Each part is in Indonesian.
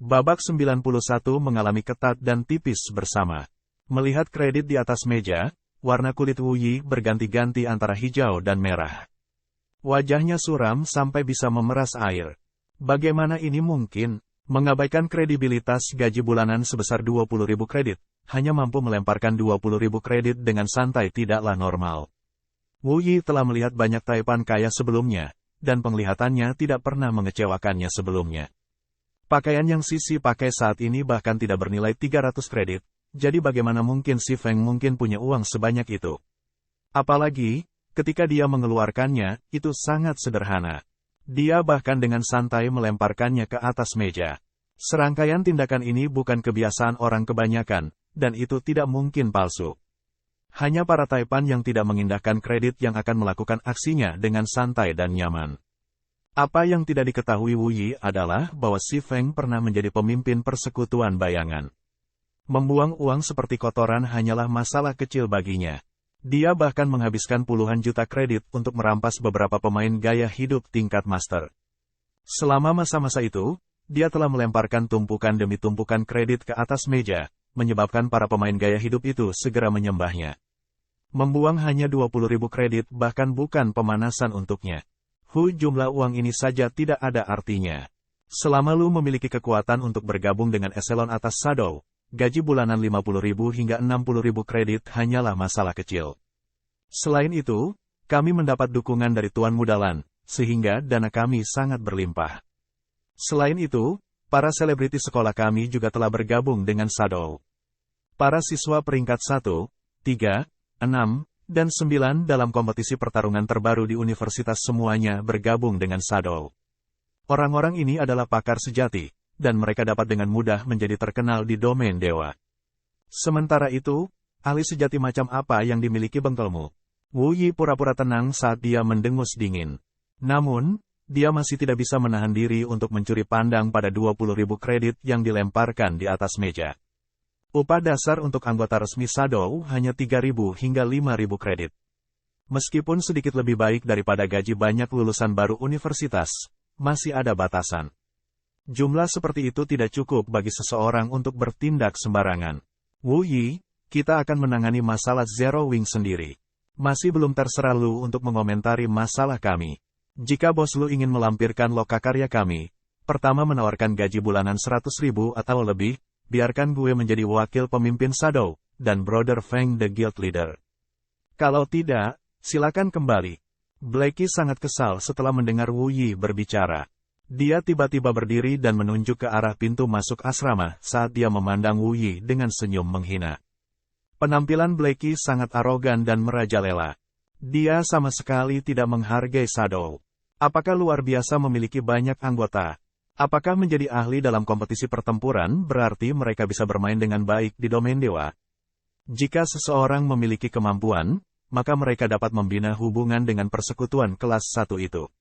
Babak 91 mengalami ketat dan tipis bersama. Melihat kredit di atas meja, warna kulit Wu Yi berganti-ganti antara hijau dan merah. Wajahnya suram sampai bisa memeras air. Bagaimana ini mungkin? Mengabaikan kredibilitas gaji bulanan sebesar 20.000 kredit, hanya mampu melemparkan 20.000 kredit dengan santai tidaklah normal. Wu Yi telah melihat banyak taipan kaya sebelumnya, dan penglihatannya tidak pernah mengecewakannya sebelumnya. Pakaian yang Sisi pakai saat ini bahkan tidak bernilai 300 kredit, jadi bagaimana mungkin si Feng mungkin punya uang sebanyak itu? Apalagi, ketika dia mengeluarkannya, itu sangat sederhana. Dia bahkan dengan santai melemparkannya ke atas meja. Serangkaian tindakan ini bukan kebiasaan orang kebanyakan, dan itu tidak mungkin palsu. Hanya para taipan yang tidak mengindahkan kredit yang akan melakukan aksinya dengan santai dan nyaman. Apa yang tidak diketahui Wu Yi adalah bahwa si Feng pernah menjadi pemimpin persekutuan bayangan. Membuang uang seperti kotoran hanyalah masalah kecil baginya. Dia bahkan menghabiskan puluhan juta kredit untuk merampas beberapa pemain gaya hidup tingkat master. Selama masa-masa itu, dia telah melemparkan tumpukan demi tumpukan kredit ke atas meja, menyebabkan para pemain gaya hidup itu segera menyembahnya. Membuang hanya 20.000 kredit bahkan bukan pemanasan untuknya. Jumlah uang ini saja tidak ada artinya. Selama lu memiliki kekuatan untuk bergabung dengan eselon atas Shadow, gaji bulanan 50.000 hingga 60.000 kredit hanyalah masalah kecil. Selain itu, kami mendapat dukungan dari Tuan Mudalan, sehingga dana kami sangat berlimpah. Selain itu, para selebriti sekolah kami juga telah bergabung dengan Shadow. Para siswa peringkat 1, 3, 6, dan 9 dalam kompetisi pertarungan terbaru di universitas semuanya bergabung dengan Shadow. Orang-orang ini adalah pakar sejati, dan mereka dapat dengan mudah menjadi terkenal di domain dewa. Sementara itu, ahli sejati macam apa yang dimiliki bengkelmu? Wu Yi pura-pura tenang saat dia mendengus dingin. Namun, dia masih tidak bisa menahan diri untuk mencuri pandang pada 20.000 kredit yang dilemparkan di atas meja. Upah dasar untuk anggota resmi Shadow hanya 3.000 hingga 5.000 kredit. Meskipun sedikit lebih baik daripada gaji banyak lulusan baru universitas, masih ada batasan. Jumlah seperti itu tidak cukup bagi seseorang untuk bertindak sembarangan. Wu Yi, kita akan menangani masalah Zero Wing sendiri. Masih belum terserah lu untuk mengomentari masalah kami. Jika bos lu ingin melampirkan lokakarya kami, pertama menawarkan gaji bulanan 100.000 atau lebih, biarkan gue menjadi wakil pemimpin Shadow, dan Brother Feng the Guild Leader. Kalau tidak, silakan kembali. Blackie sangat kesal setelah mendengar Wu Yi berbicara. Dia tiba-tiba berdiri dan menunjuk ke arah pintu masuk asrama saat dia memandang Wu Yi dengan senyum menghina. Penampilan Blackie sangat arogan dan merajalela. Dia sama sekali tidak menghargai Shadow. Apakah luar biasa memiliki banyak anggota? Apakah menjadi ahli dalam kompetisi pertempuran berarti mereka bisa bermain dengan baik di domain dewa? Jika seseorang memiliki kemampuan, maka mereka dapat membina hubungan dengan persekutuan kelas 1 itu.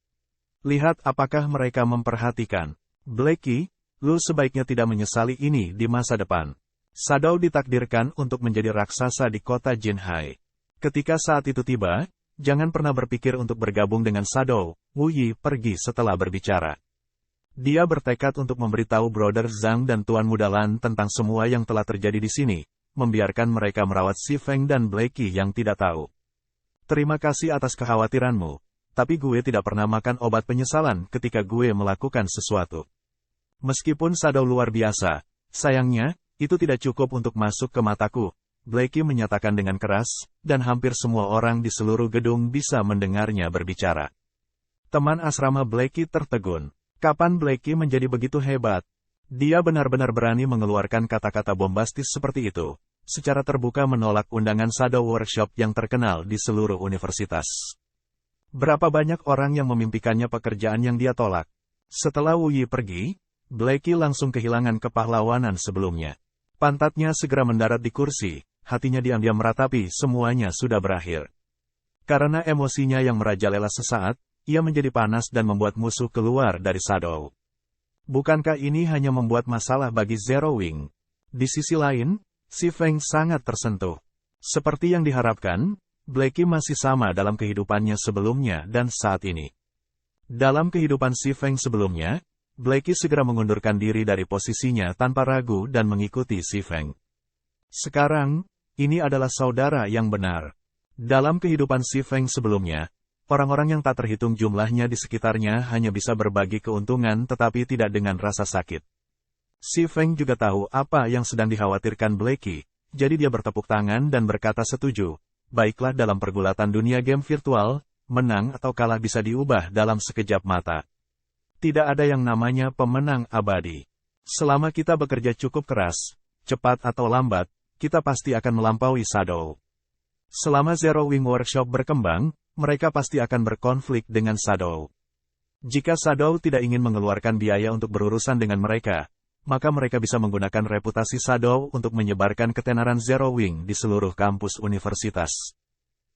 Lihat apakah mereka memperhatikan. Blackie, lu sebaiknya tidak menyesali ini di masa depan. Shadow ditakdirkan untuk menjadi raksasa di kota Jinhai. Ketika saat itu tiba, jangan pernah berpikir untuk bergabung dengan Shadow. Wu Yi pergi setelah berbicara. Dia bertekad untuk memberitahu Brother Zhang dan Tuan Mudalan tentang semua yang telah terjadi di sini, membiarkan mereka merawat si Feng dan Blackie yang tidak tahu. Terima kasih atas kekhawatiranmu, tapi gue tidak pernah makan obat penyesalan ketika gue melakukan sesuatu. Meskipun Shadow luar biasa, sayangnya, itu tidak cukup untuk masuk ke mataku, Blackie menyatakan dengan keras, dan hampir semua orang di seluruh gedung bisa mendengarnya berbicara. Teman asrama Blackie tertegun. Kapan Blackie menjadi begitu hebat? Dia benar-benar berani mengeluarkan kata-kata bombastis seperti itu, secara terbuka menolak undangan Shadow Workshop yang terkenal di seluruh universitas. Berapa banyak orang yang memimpikannya pekerjaan yang dia tolak? Setelah Wu Yi pergi, Blackie langsung kehilangan kepahlawanan sebelumnya. Pantatnya segera mendarat di kursi, hatinya diam-diam meratapi semuanya sudah berakhir. Karena emosinya yang merajalela sesaat, ia menjadi panas dan membuat musuh keluar dari Shadow. Bukankah ini hanya membuat masalah bagi Zero Wing? Di sisi lain, si Feng sangat tersentuh. Seperti yang diharapkan, Blackie masih sama dalam kehidupannya sebelumnya dan saat ini. Dalam kehidupan si Feng sebelumnya, Blackie segera mengundurkan diri dari posisinya tanpa ragu dan mengikuti si Feng. Sekarang, ini adalah saudara yang benar. Dalam kehidupan si Feng sebelumnya, orang-orang yang tak terhitung jumlahnya di sekitarnya hanya bisa berbagi keuntungan tetapi tidak dengan rasa sakit. Si Feng juga tahu apa yang sedang dikhawatirkan Blackie, jadi dia bertepuk tangan dan berkata setuju. Baiklah, dalam pergulatan dunia game virtual, menang atau kalah bisa diubah dalam sekejap mata. Tidak ada yang namanya pemenang abadi. Selama kita bekerja cukup keras, cepat atau lambat, kita pasti akan melampaui Shadow. Selama Zero Wing Workshop berkembang, mereka pasti akan berkonflik dengan Shadow. Jika Shadow tidak ingin mengeluarkan biaya untuk berurusan dengan mereka, maka mereka bisa menggunakan reputasi Shadow untuk menyebarkan ketenaran Zero Wing di seluruh kampus universitas.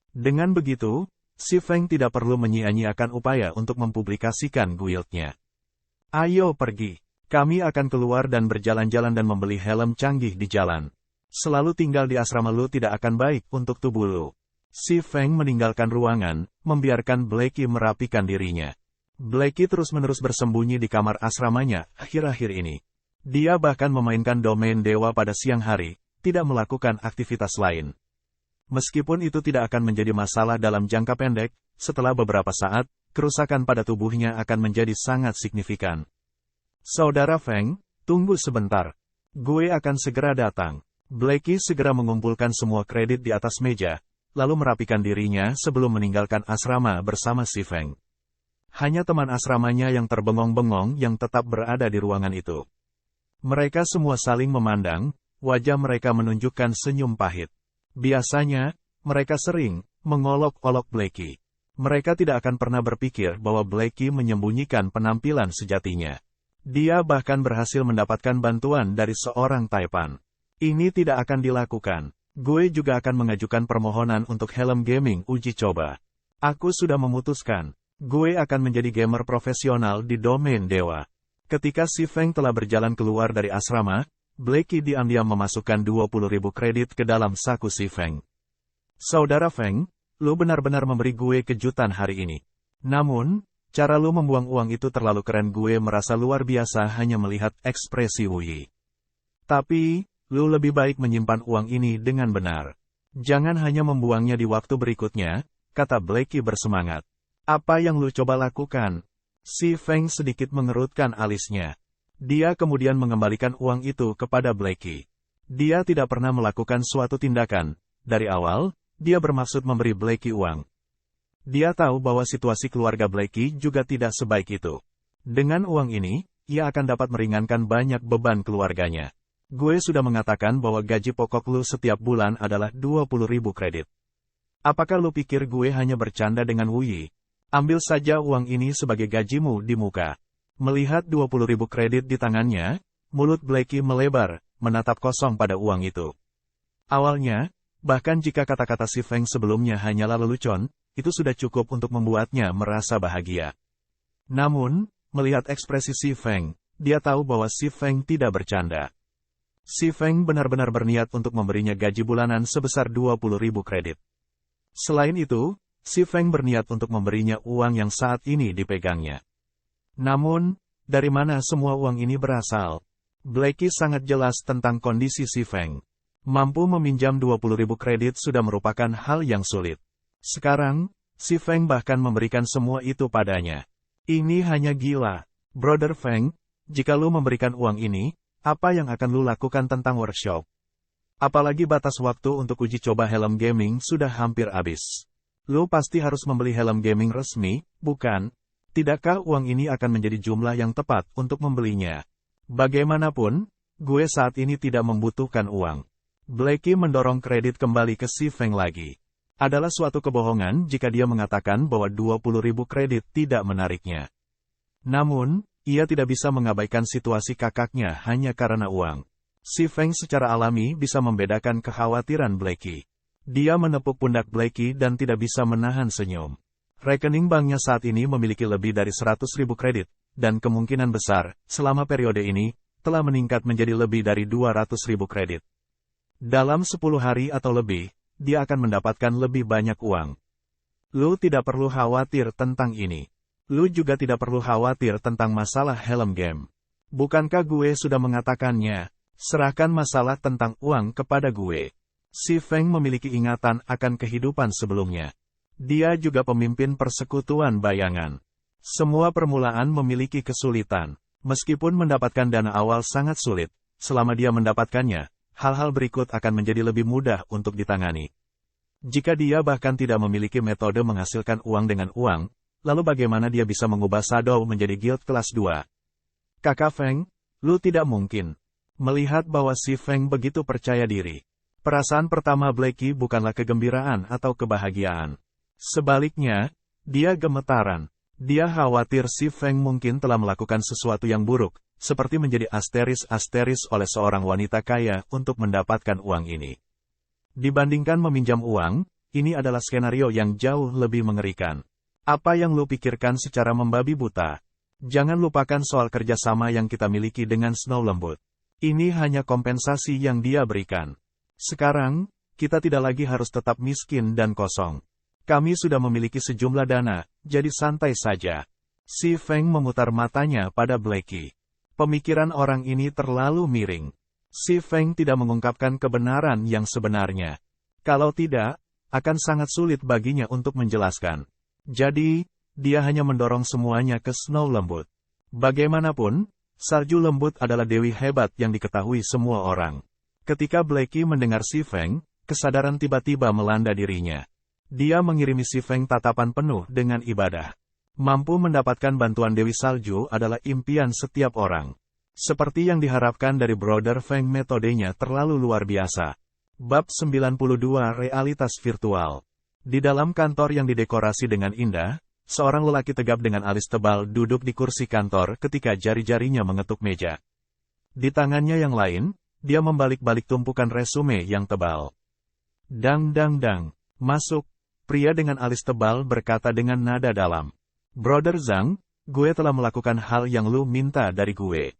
Dengan begitu, si Feng tidak perlu menyia-nyiakan upaya untuk mempublikasikan guildnya. Ayo pergi. Kami akan keluar dan berjalan-jalan dan membeli helm canggih di jalan. Selalu tinggal di asrama lu tidak akan baik untuk tubuh lu. Si Feng meninggalkan ruangan, membiarkan Blackie merapikan dirinya. Blackie terus-menerus bersembunyi di kamar asramanya akhir-akhir ini. Dia bahkan memainkan domain dewa pada siang hari, tidak melakukan aktivitas lain. Meskipun itu tidak akan menjadi masalah dalam jangka pendek, setelah beberapa saat, kerusakan pada tubuhnya akan menjadi sangat signifikan. Saudara Feng, tunggu sebentar. Gue akan segera datang. Blackie segera mengumpulkan semua kredit di atas meja, lalu merapikan dirinya sebelum meninggalkan asrama bersama si Feng. Hanya teman asramanya yang terbengong-bengong yang tetap berada di ruangan itu. Mereka semua saling memandang, wajah mereka menunjukkan senyum pahit. Biasanya, mereka sering mengolok-olok Blackie. Mereka tidak akan pernah berpikir bahwa Blackie menyembunyikan penampilan sejatinya. Dia bahkan berhasil mendapatkan bantuan dari seorang Taipan. Ini tidak akan dilakukan. Gue juga akan mengajukan permohonan untuk helm gaming uji coba. Aku sudah memutuskan. Gue akan menjadi gamer profesional di domain dewa. Ketika si Feng telah berjalan keluar dari asrama, Blackie diam-diam memasukkan 20.000 kredit ke dalam saku si Feng. Saudara Feng, lu benar-benar memberi gue kejutan hari ini. Namun, cara lu membuang uang itu terlalu keren. Gue merasa luar biasa hanya melihat ekspresi Wu Yi. Tapi, lu lebih baik menyimpan uang ini dengan benar. Jangan hanya membuangnya di waktu berikutnya, kata Blackie bersemangat. Apa yang lu coba lakukan? Si Feng sedikit mengerutkan alisnya. Dia kemudian mengembalikan uang itu kepada Blackie. Dia tidak pernah melakukan suatu tindakan. Dari awal, dia bermaksud memberi Blackie uang. Dia tahu bahwa situasi keluarga Blackie juga tidak sebaik itu. Dengan uang ini, ia akan dapat meringankan banyak beban keluarganya. Gue sudah mengatakan bahwa gaji pokok lu setiap bulan adalah 20.000 kredit. Apakah lu pikir gue hanya bercanda dengan Wu Yi? Ambil saja uang ini sebagai gajimu di muka. Melihat 20.000 kredit di tangannya, mulut Blackie melebar, menatap kosong pada uang itu. Awalnya, bahkan jika kata-kata si Feng sebelumnya hanyalah lelucon, itu sudah cukup untuk membuatnya merasa bahagia. Namun, melihat ekspresi si Feng, dia tahu bahwa si Feng tidak bercanda. Si Feng benar-benar berniat untuk memberinya gaji bulanan sebesar 20.000 kredit. Selain itu, si Feng berniat untuk memberinya uang yang saat ini dipegangnya. Namun, dari mana semua uang ini berasal? Blackie sangat jelas tentang kondisi si Feng. Mampu meminjam 20.000 kredit sudah merupakan hal yang sulit. Sekarang, si Feng bahkan memberikan semua itu padanya. Ini hanya gila. Brother Feng, jika lu memberikan uang ini, apa yang akan lu lakukan tentang workshop? Apalagi batas waktu untuk uji coba helm gaming sudah hampir habis. Lu pasti harus membeli helm gaming resmi, bukan? Tidakkah uang ini akan menjadi jumlah yang tepat untuk membelinya? Bagaimanapun, gue saat ini tidak membutuhkan uang. Blackie mendorong kredit kembali ke si Feng lagi. Adalah suatu kebohongan jika dia mengatakan bahwa 20.000 kredit tidak menariknya. Namun, ia tidak bisa mengabaikan situasi kakaknya hanya karena uang. Si Feng secara alami bisa membedakan kekhawatiran Blackie. Dia menepuk pundak Blackie dan tidak bisa menahan senyum. Rekening banknya saat ini memiliki lebih dari 100.000 kredit, dan kemungkinan besar, selama periode ini, telah meningkat menjadi lebih dari 200.000 kredit. Dalam 10 hari atau lebih, dia akan mendapatkan lebih banyak uang. Lu tidak perlu khawatir tentang ini. Lu juga tidak perlu khawatir tentang masalah helm game. Bukankah gue sudah mengatakannya? Serahkan masalah tentang uang kepada gue. Si Feng memiliki ingatan akan kehidupan sebelumnya. Dia juga pemimpin persekutuan bayangan. Semua permulaan memiliki kesulitan. Meskipun mendapatkan dana awal sangat sulit, selama dia mendapatkannya, hal-hal berikut akan menjadi lebih mudah untuk ditangani. Jika dia bahkan tidak memiliki metode menghasilkan uang dengan uang, lalu bagaimana dia bisa mengubah Shadow menjadi guild kelas 2? Kakak Feng, lu tidak mungkin. Melihat bahwa si Feng begitu percaya diri. Perasaan pertama Blackie bukanlah kegembiraan atau kebahagiaan. Sebaliknya, dia gemetaran. Dia khawatir si Feng mungkin telah melakukan sesuatu yang buruk, seperti menjadi asteris-asteris oleh seorang wanita kaya untuk mendapatkan uang ini. Dibandingkan meminjam uang, ini adalah skenario yang jauh lebih mengerikan. Apa yang lu pikirkan secara membabi buta? Jangan lupakan soal kerjasama yang kita miliki dengan Snow Lembut. Ini hanya kompensasi yang dia berikan. Sekarang, kita tidak lagi harus tetap miskin dan kosong. Kami sudah memiliki sejumlah dana, jadi santai saja. Si Feng memutar matanya pada Blackie. Pemikiran orang ini terlalu miring. Si Feng tidak mengungkapkan kebenaran yang sebenarnya. Kalau tidak, akan sangat sulit baginya untuk menjelaskan. Jadi, dia hanya mendorong semuanya ke Snow Lembut. Bagaimanapun, Salju Lembut adalah dewi hebat yang diketahui semua orang. Ketika Blackie mendengar si Feng, kesadaran tiba-tiba melanda dirinya. Dia mengirimi si Feng tatapan penuh dengan ibadah. Mampu mendapatkan bantuan Dewi Salju adalah impian setiap orang. Seperti yang diharapkan dari Brother Feng, metodenya terlalu luar biasa. Bab 92 Realitas Virtual. Di dalam kantor yang didekorasi dengan indah, seorang lelaki tegap dengan alis tebal duduk di kursi kantor ketika jari-jarinya mengetuk meja. Di tangannya yang lain, dia membalik-balik tumpukan resume yang tebal. Dang dang dang, masuk, pria dengan alis tebal berkata dengan nada dalam. Brother Zhang, gue telah melakukan hal yang lu minta dari gue.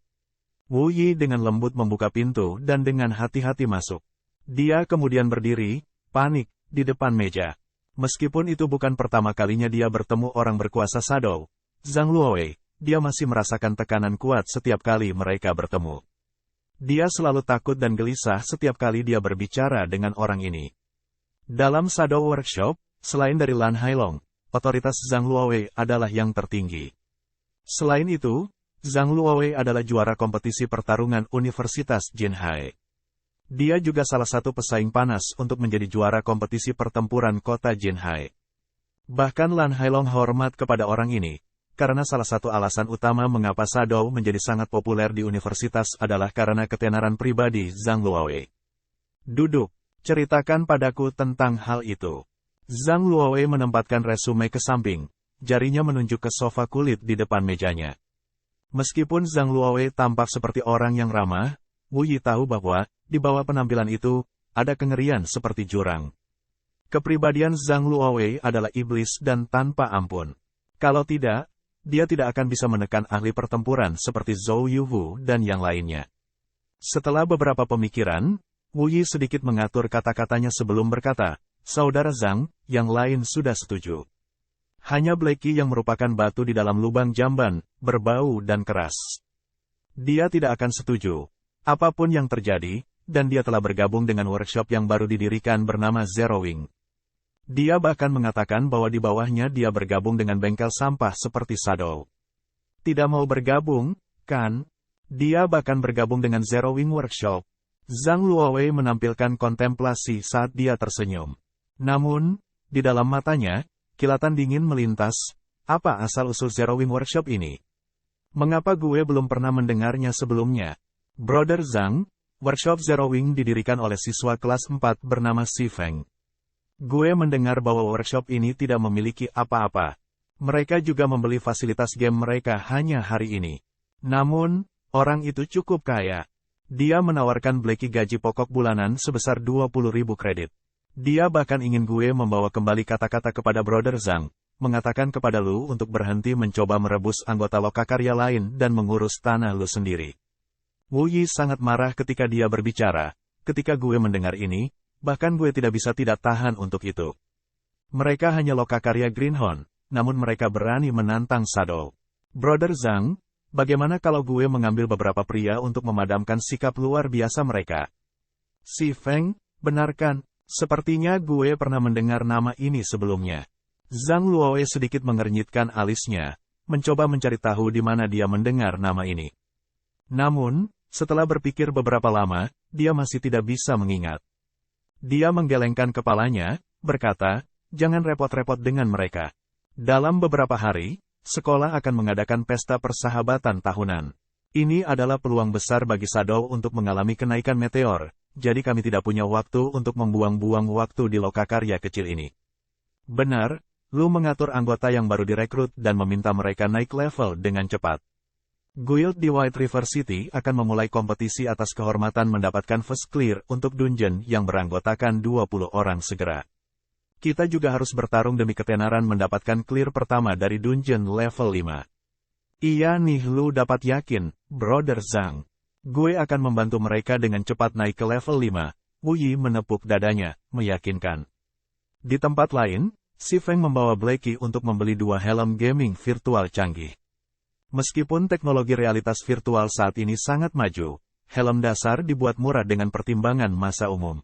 Wu Yi dengan lembut membuka pintu dan dengan hati-hati masuk. Dia kemudian berdiri, panik, di depan meja. Meskipun itu bukan pertama kalinya dia bertemu orang berkuasa Shadow, Zhang Luowei, dia masih merasakan tekanan kuat setiap kali mereka bertemu. Dia selalu takut dan gelisah setiap kali dia berbicara dengan orang ini. Dalam Shadow Workshop, selain dari Lan Hailong, otoritas Zhang Luowei adalah yang tertinggi. Selain itu, Zhang Luowei adalah juara kompetisi pertarungan Universitas Jinhai. Dia juga salah satu pesaing panas untuk menjadi juara kompetisi pertempuran kota Jinhai. Bahkan Lan Hailong hormat kepada orang ini, karena salah satu alasan utama mengapa Shadow menjadi sangat populer di universitas adalah karena ketenaran pribadi Zhang Luowei. Duduk, ceritakan padaku tentang hal itu. Zhang Luowei menempatkan resume ke samping, jarinya menunjuk ke sofa kulit di depan mejanya. Meskipun Zhang Luowei tampak seperti orang yang ramah, Wu Yi tahu bahwa, di bawah penampilan itu, ada kengerian seperti jurang. Kepribadian Zhang Luowei adalah iblis dan tanpa ampun. Kalau tidak, dia tidak akan bisa menekan ahli pertempuran seperti Zhou Yuwu dan yang lainnya. Setelah beberapa pemikiran, Wu Yi sedikit mengatur kata-katanya sebelum berkata, Saudara Zhang, yang lain sudah setuju. Hanya Blackie yang merupakan batu di dalam lubang jamban, berbau dan keras. Dia tidak akan setuju. Apapun yang terjadi, dan dia telah bergabung dengan workshop yang baru didirikan bernama Zero Wing. Dia bahkan mengatakan bahwa di bawahnya dia bergabung dengan bengkel sampah seperti Shadow. Tidak mau bergabung, kan? Dia bahkan bergabung dengan Zero Wing Workshop. Zhang Luowei menampilkan kontemplasi saat dia tersenyum. Namun, di dalam matanya, kilatan dingin melintas. Apa asal-usul Zero Wing Workshop ini? Mengapa gue belum pernah mendengarnya sebelumnya? Brother Zhang, workshop Zero Wing didirikan oleh siswa kelas 4 bernama Si Feng. Gue mendengar bahwa workshop ini tidak memiliki apa-apa. Mereka juga membeli fasilitas game mereka hanya hari ini. Namun, orang itu cukup kaya. Dia menawarkan Blackie gaji pokok bulanan sebesar 20.000 kredit. Dia bahkan ingin gue membawa kembali kata-kata kepada Brother Zhang, mengatakan kepada lu untuk berhenti mencoba merebus anggota lokakarya lain dan mengurus tanah lu sendiri. Wu Yi sangat marah ketika dia berbicara. Ketika gue mendengar ini, bahkan gue tidak bisa tidak tahan untuk itu. Mereka hanya lokakarya Greenhorn, namun mereka berani menantang Shadow. Brother Zhang, bagaimana kalau gue mengambil beberapa pria untuk memadamkan sikap luar biasa mereka? Si Feng, benarkan? Sepertinya gue pernah mendengar nama ini sebelumnya. Zhang Luoe sedikit mengernyitkan alisnya, mencoba mencari tahu di mana dia mendengar nama ini. Namun, setelah berpikir beberapa lama, dia masih tidak bisa mengingat. Dia menggelengkan kepalanya, berkata, jangan repot-repot dengan mereka. Dalam beberapa hari, sekolah akan mengadakan pesta persahabatan tahunan. Ini adalah peluang besar bagi Shadow untuk mengalami kenaikan meteor, jadi kami tidak punya waktu untuk membuang-buang waktu di lokakarya kecil ini. Benar, lu mengatur anggota yang baru direkrut dan meminta mereka naik level dengan cepat. Guild di White River City akan memulai kompetisi atas kehormatan mendapatkan first clear untuk dungeon yang beranggotakan 20 orang segera. Kita juga harus bertarung demi ketenaran mendapatkan clear pertama dari dungeon level 5. Iya nih lu dapat yakin, Brother Zhang. Gue akan membantu mereka dengan cepat naik ke level 5, Wu Yi menepuk dadanya, meyakinkan. Di tempat lain, si Feng membawa Blackie untuk membeli 2 helm gaming virtual canggih. Meskipun teknologi realitas virtual saat ini sangat maju, helm dasar dibuat murah dengan pertimbangan masa umum.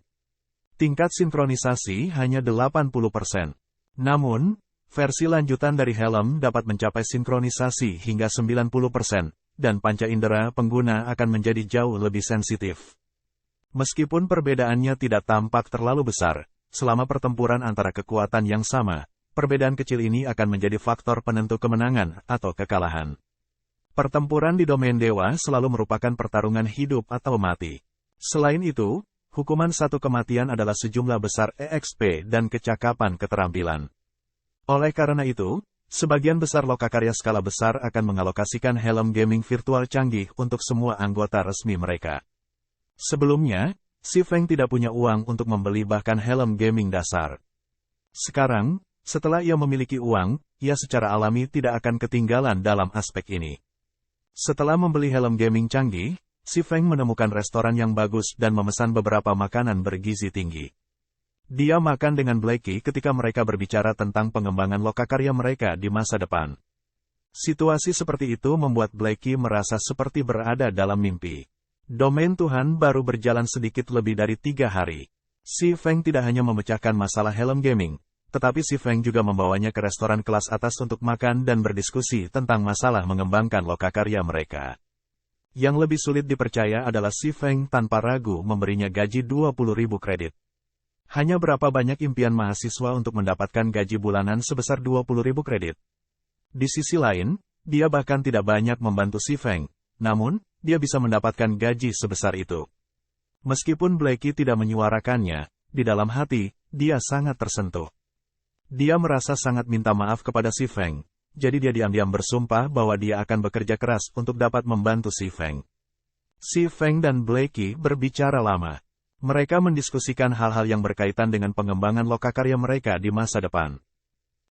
Tingkat sinkronisasi hanya 80%. Namun, versi lanjutan dari helm dapat mencapai sinkronisasi hingga 90%, dan panca indera pengguna akan menjadi jauh lebih sensitif. Meskipun perbedaannya tidak tampak terlalu besar, selama pertempuran antara kekuatan yang sama, perbedaan kecil ini akan menjadi faktor penentu kemenangan atau kekalahan. Pertempuran di domain dewa selalu merupakan pertarungan hidup atau mati. Selain itu, hukuman satu kematian adalah sejumlah besar EXP dan kecakapan keterampilan. Oleh karena itu, sebagian besar lokakarya skala besar akan mengalokasikan helm gaming virtual canggih untuk semua anggota resmi mereka. Sebelumnya, si Feng tidak punya uang untuk membeli bahkan helm gaming dasar. Sekarang, setelah ia memiliki uang, ia secara alami tidak akan ketinggalan dalam aspek ini. Setelah membeli helm gaming canggih, si Feng menemukan restoran yang bagus dan memesan beberapa makanan bergizi tinggi. Dia makan dengan Blackie ketika mereka berbicara tentang pengembangan lokakarya mereka di masa depan. Situasi seperti itu membuat Blackie merasa seperti berada dalam mimpi. Domain Tuhan baru berjalan sedikit lebih dari 3 hari. Si Feng tidak hanya memecahkan masalah helm gaming, tetapi si Feng juga membawanya ke restoran kelas atas untuk makan dan berdiskusi tentang masalah mengembangkan lokakarya mereka. Yang lebih sulit dipercaya adalah si Feng tanpa ragu memberinya gaji 20.000 kredit. Hanya berapa banyak impian mahasiswa untuk mendapatkan gaji bulanan sebesar 20.000 kredit? Di sisi lain, dia bahkan tidak banyak membantu si Feng, namun, dia bisa mendapatkan gaji sebesar itu. Meskipun Blackie tidak menyuarakannya, di dalam hati, dia sangat tersentuh. Dia merasa sangat minta maaf kepada si Feng, jadi dia diam-diam bersumpah bahwa dia akan bekerja keras untuk dapat membantu si Feng. Si Feng dan Blackie berbicara lama. Mereka mendiskusikan hal-hal yang berkaitan dengan pengembangan lokakarya mereka di masa depan.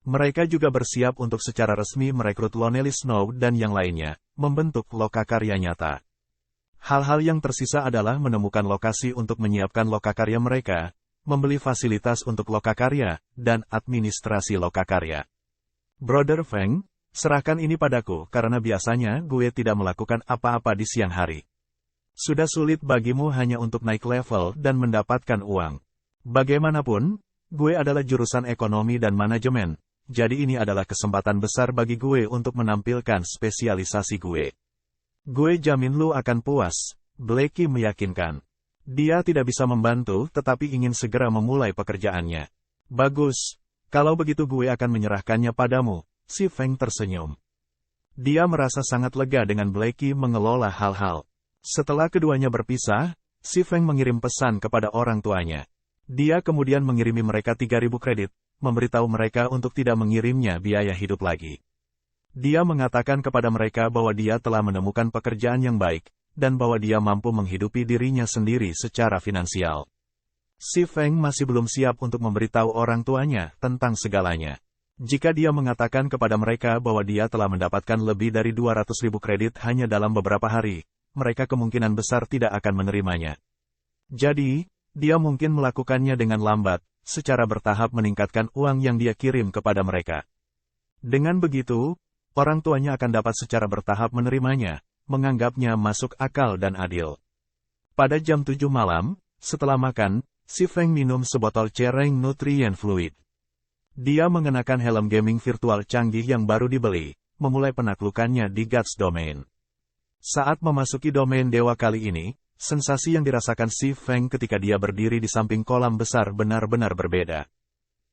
Mereka juga bersiap untuk secara resmi merekrut Lonely Snow dan yang lainnya, membentuk lokakarya nyata. Hal-hal yang tersisa adalah menemukan lokasi untuk menyiapkan lokakarya mereka, membeli fasilitas untuk lokakarya, dan administrasi lokakarya. Brother Feng, serahkan ini padaku karena biasanya gue tidak melakukan apa-apa di siang hari. Sudah sulit bagimu hanya untuk naik level dan mendapatkan uang. Bagaimanapun, gue adalah jurusan ekonomi dan manajemen, jadi ini adalah kesempatan besar bagi gue untuk menampilkan spesialisasi gue. Gue jamin lu akan puas, Blackie meyakinkan. Dia tidak bisa membantu tetapi ingin segera memulai pekerjaannya. Bagus, kalau begitu gue akan menyerahkannya padamu, si Feng tersenyum. Dia merasa sangat lega dengan Blackie mengelola hal-hal. Setelah keduanya berpisah, si Feng mengirim pesan kepada orang tuanya. Dia kemudian mengirimi mereka 3.000 kredit, memberitahu mereka untuk tidak mengirimnya biaya hidup lagi. Dia mengatakan kepada mereka bahwa dia telah menemukan pekerjaan yang baik, dan bahwa dia mampu menghidupi dirinya sendiri secara finansial. Si Feng masih belum siap untuk memberitahu orang tuanya tentang segalanya. Jika dia mengatakan kepada mereka bahwa dia telah mendapatkan lebih dari 200.000 kredit hanya dalam beberapa hari, mereka kemungkinan besar tidak akan menerimanya. Jadi, dia mungkin melakukannya dengan lambat, secara bertahap meningkatkan uang yang dia kirim kepada mereka. Dengan begitu, orang tuanya akan dapat secara bertahap menerimanya, menganggapnya masuk akal dan adil. Pada jam 7 malam, setelah makan, si Feng minum sebotol cereng nutrient fluid. Dia mengenakan helm gaming virtual canggih yang baru dibeli, memulai penaklukannya di Gods Domain. Saat memasuki domain dewa kali ini, sensasi yang dirasakan si Feng ketika dia berdiri di samping kolam besar benar-benar berbeda.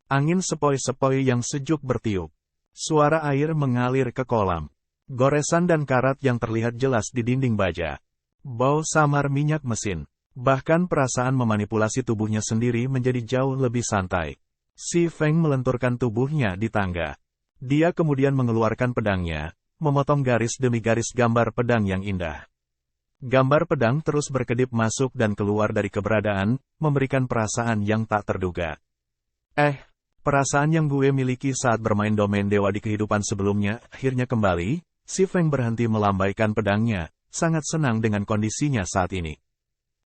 Angin sepoi-sepoi yang sejuk bertiup. Suara air mengalir ke kolam. Goresan dan karat yang terlihat jelas di dinding baja. Bau samar minyak mesin. Bahkan perasaan memanipulasi tubuhnya sendiri menjadi jauh lebih santai. Si Feng melenturkan tubuhnya di tangga. Dia kemudian mengeluarkan pedangnya, memotong garis demi garis gambar pedang yang indah. Gambar pedang terus berkedip masuk dan keluar dari keberadaan, memberikan perasaan yang tak terduga. Perasaan yang gue miliki saat bermain domain dewa di kehidupan sebelumnya akhirnya kembali. Si Feng berhenti melambaikan pedangnya, sangat senang dengan kondisinya saat ini.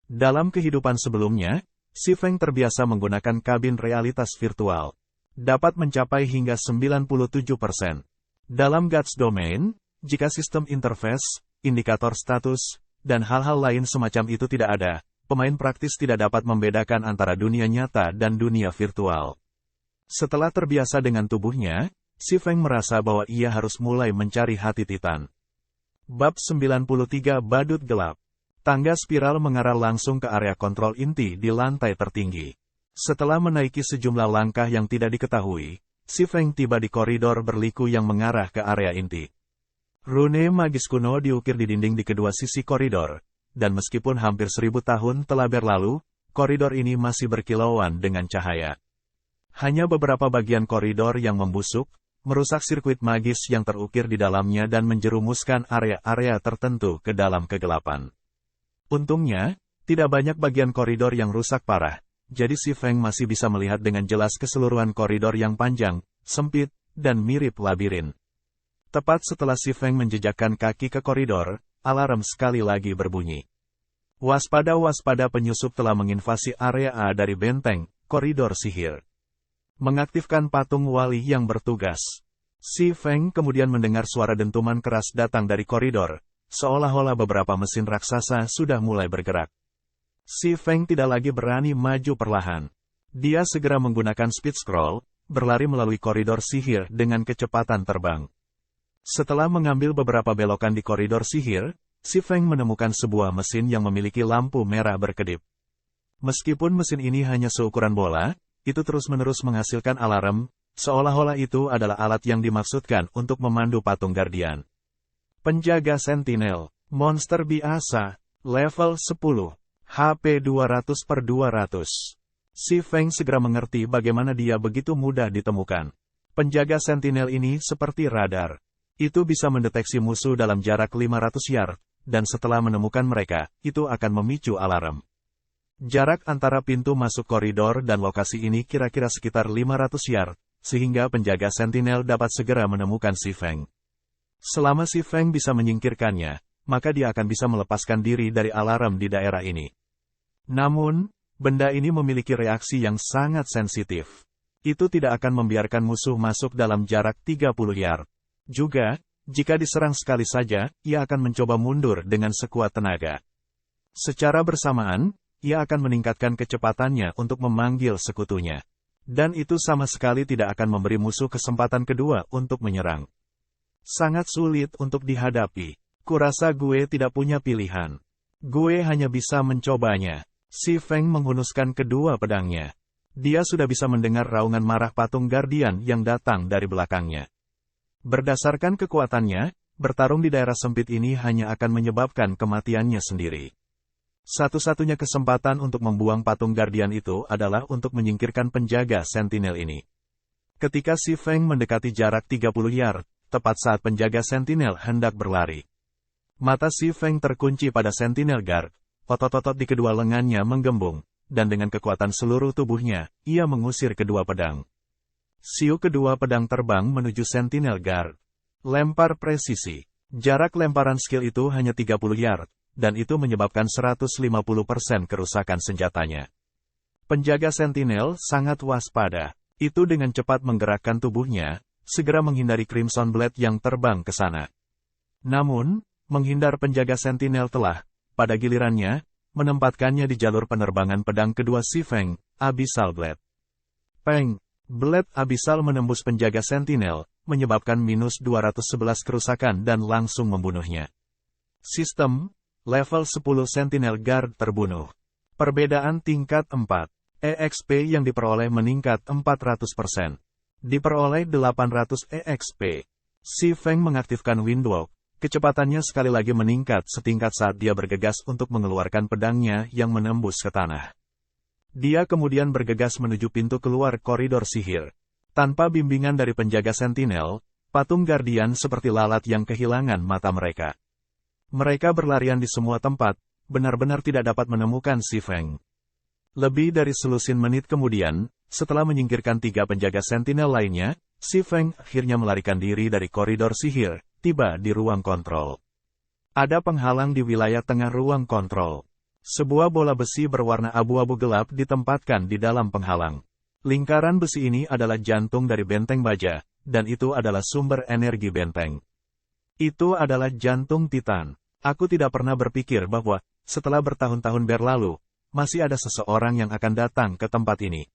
Dalam kehidupan sebelumnya, si Feng terbiasa menggunakan kabin realitas virtual. Dapat mencapai hingga 97%. Dalam Gods Domain, jika sistem interface, indikator status, dan hal-hal lain semacam itu tidak ada, pemain praktis tidak dapat membedakan antara dunia nyata dan dunia virtual. Setelah terbiasa dengan tubuhnya, si Feng merasa bahwa ia harus mulai mencari hati Titan. Bab 93 Badut Gelap. Tangga spiral mengarah langsung ke area kontrol inti di lantai tertinggi. Setelah menaiki sejumlah langkah yang tidak diketahui, si Feng tiba di koridor berliku yang mengarah ke area inti. Rune magis kuno diukir di dinding di kedua sisi koridor, dan meskipun hampir 1000 tahun telah berlalu, koridor ini masih berkilauan dengan cahaya. Hanya beberapa bagian koridor yang membusuk, merusak sirkuit magis yang terukir di dalamnya dan menjerumuskan area-area tertentu ke dalam kegelapan. Untungnya, tidak banyak bagian koridor yang rusak parah, jadi si Feng masih bisa melihat dengan jelas keseluruhan koridor yang panjang, sempit, dan mirip labirin. Tepat setelah si Feng menjejakkan kaki ke koridor, alarm sekali lagi berbunyi. Waspada, waspada, penyusup telah menginvasi area A dari benteng, koridor sihir. Mengaktifkan patung wali yang bertugas. Si Feng kemudian mendengar suara dentuman keras datang dari koridor, seolah-olah beberapa mesin raksasa sudah mulai bergerak. Si Feng tidak lagi berani maju perlahan. Dia segera menggunakan speed scroll, berlari melalui koridor sihir dengan kecepatan terbang. Setelah mengambil beberapa belokan di koridor sihir, si Feng menemukan sebuah mesin yang memiliki lampu merah berkedip. Meskipun mesin ini hanya seukuran bola, itu terus-menerus menghasilkan alarm, seolah-olah itu adalah alat yang dimaksudkan untuk memandu patung Guardian. Penjaga Sentinel, monster biasa, level 10, HP 200/200. Si Feng segera mengerti bagaimana dia begitu mudah ditemukan. Penjaga Sentinel ini seperti radar. Itu bisa mendeteksi musuh dalam jarak 500 yard, dan setelah menemukan mereka, itu akan memicu alarm. Jarak antara pintu masuk koridor dan lokasi ini kira-kira sekitar 500 yard, sehingga penjaga Sentinel dapat segera menemukan si Feng. Selama si Feng bisa menyingkirkannya, maka dia akan bisa melepaskan diri dari alarm di daerah ini. Namun, benda ini memiliki reaksi yang sangat sensitif. Itu tidak akan membiarkan musuh masuk dalam jarak 30 yard. Juga, jika diserang sekali saja, ia akan mencoba mundur dengan sekuat tenaga. Secara bersamaan, ia akan meningkatkan kecepatannya untuk memanggil sekutunya. Dan itu sama sekali tidak akan memberi musuh kesempatan kedua untuk menyerang. Sangat sulit untuk dihadapi. Kurasa gue tidak punya pilihan. Gue hanya bisa mencobanya. Si Feng menghunuskan kedua pedangnya. Dia sudah bisa mendengar raungan marah patung Guardian yang datang dari belakangnya. Berdasarkan kekuatannya, bertarung di daerah sempit ini hanya akan menyebabkan kematiannya sendiri. Satu-satunya kesempatan untuk membuang patung Guardian itu adalah untuk menyingkirkan penjaga Sentinel ini. Ketika si Feng mendekati jarak 30 yard, tepat saat penjaga Sentinel hendak berlari. Mata si Feng terkunci pada Sentinel Guard, otot-otot di kedua lengannya menggembung, dan dengan kekuatan seluruh tubuhnya, ia mengusir kedua pedang. Siu kedua pedang terbang menuju Sentinel Guard. Lempar presisi. Jarak lemparan skill itu hanya 30 yard, dan itu menyebabkan 150% kerusakan senjatanya. Penjaga Sentinel sangat waspada. Itu dengan cepat menggerakkan tubuhnya, segera menghindari Crimson Blade yang terbang ke sana. Namun, menghindar penjaga sentinel telah, pada gilirannya, menempatkannya di jalur penerbangan pedang kedua Si Feng, Abyssal Blade. Peng! Blade Abyssal menembus penjaga sentinel, menyebabkan minus 211 kerusakan dan langsung membunuhnya. Sistem, level 10 Sentinel Guard terbunuh. Perbedaan tingkat 4. EXP yang diperoleh meningkat 400%. Diperoleh 800 EXP. Si Feng mengaktifkan Windwalk, kecepatannya sekali lagi meningkat setingkat saat dia bergegas untuk mengeluarkan pedangnya yang menembus ke tanah. Dia kemudian bergegas menuju pintu keluar koridor sihir. Tanpa bimbingan dari penjaga sentinel, patung guardian seperti lalat yang kehilangan mata mereka. Mereka berlarian di semua tempat, benar-benar tidak dapat menemukan Si Feng. Lebih dari selusin menit kemudian, setelah menyingkirkan 3 penjaga sentinel lainnya, Si Feng akhirnya melarikan diri dari koridor sihir, tiba di ruang kontrol. Ada penghalang di wilayah tengah ruang kontrol. Sebuah bola besi berwarna abu-abu gelap ditempatkan di dalam penghalang. Lingkaran besi ini adalah jantung dari benteng baja, dan itu adalah sumber energi benteng. Itu adalah jantung Titan. Aku tidak pernah berpikir bahwa, setelah bertahun-tahun berlalu, masih ada seseorang yang akan datang ke tempat ini.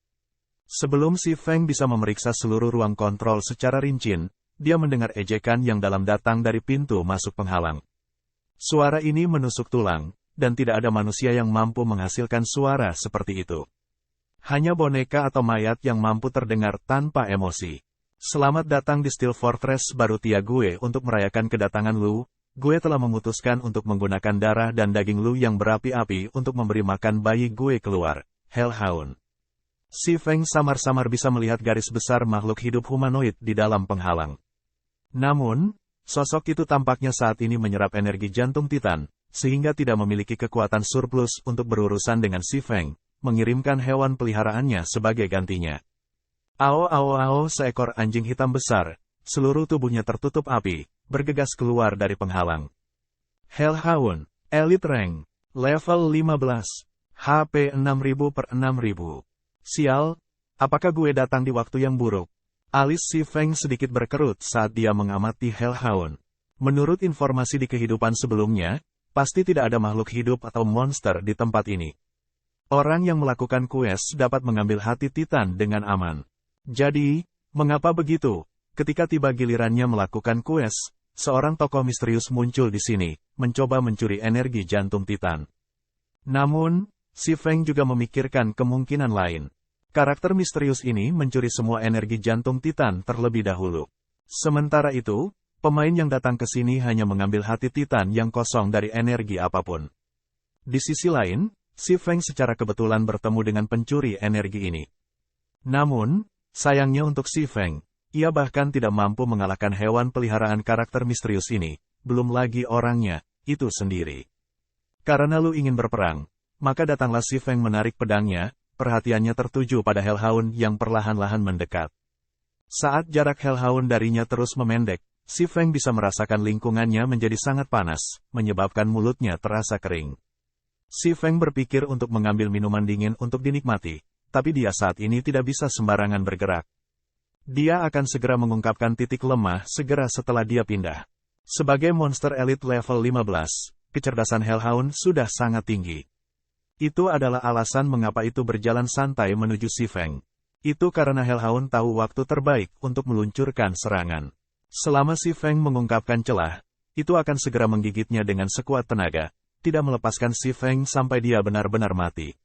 Sebelum Si Feng bisa memeriksa seluruh ruang kontrol secara rinci, dia mendengar ejekan yang dalam datang dari pintu masuk penghalang. Suara ini menusuk tulang, dan tidak ada manusia yang mampu menghasilkan suara seperti itu. Hanya boneka atau mayat yang mampu terdengar tanpa emosi. Selamat datang di Steel Fortress baru Tia gue untuk merayakan kedatangan Lu. Gue telah memutuskan untuk menggunakan darah dan daging Lu yang berapi-api untuk memberi makan bayi gue keluar, Hellhound. Si Feng samar-samar bisa melihat garis besar makhluk hidup humanoid di dalam penghalang. Namun, sosok itu tampaknya saat ini menyerap energi jantung Titan, sehingga tidak memiliki kekuatan surplus untuk berurusan dengan Si Feng, mengirimkan hewan peliharaannya sebagai gantinya. Ao ao ao, seekor anjing hitam besar, seluruh tubuhnya tertutup api, bergegas keluar dari penghalang. Hellhound, Elite Rank, level 15, HP 6000/6000. Sial, apakah gue datang di waktu yang buruk? Alis Si Feng sedikit berkerut saat dia mengamati Hellhound. Menurut informasi di kehidupan sebelumnya, pasti tidak ada makhluk hidup atau monster di tempat ini. Orang yang melakukan quest dapat mengambil hati Titan dengan aman. Jadi, mengapa begitu? Ketika tiba gilirannya melakukan quest, seorang tokoh misterius muncul di sini, mencoba mencuri energi jantung Titan. Namun, Si Feng juga memikirkan kemungkinan lain. Karakter misterius ini mencuri semua energi jantung Titan terlebih dahulu. Sementara itu, pemain yang datang ke sini hanya mengambil hati Titan yang kosong dari energi apapun. Di sisi lain, Si Feng secara kebetulan bertemu dengan pencuri energi ini. Namun, sayangnya untuk Si Feng, ia bahkan tidak mampu mengalahkan hewan peliharaan karakter misterius ini, belum lagi orangnya, itu sendiri. Karena Lu ingin berperang, maka datanglah Si Feng menarik pedangnya, perhatiannya tertuju pada Hellhound yang perlahan-lahan mendekat. Saat jarak Hellhound darinya terus memendek, Si Feng bisa merasakan lingkungannya menjadi sangat panas, menyebabkan mulutnya terasa kering. Si Feng berpikir untuk mengambil minuman dingin untuk dinikmati, tapi dia saat ini tidak bisa sembarangan bergerak. Dia akan segera mengungkapkan titik lemah segera setelah dia pindah. Sebagai monster elit level 15, kecerdasan Hellhound sudah sangat tinggi. Itu adalah alasan mengapa itu berjalan santai menuju Si Feng. Itu karena Hellhound tahu waktu terbaik untuk meluncurkan serangan. Selama Si Feng mengungkapkan celah, itu akan segera menggigitnya dengan sekuat tenaga, tidak melepaskan Si Feng sampai dia benar-benar mati.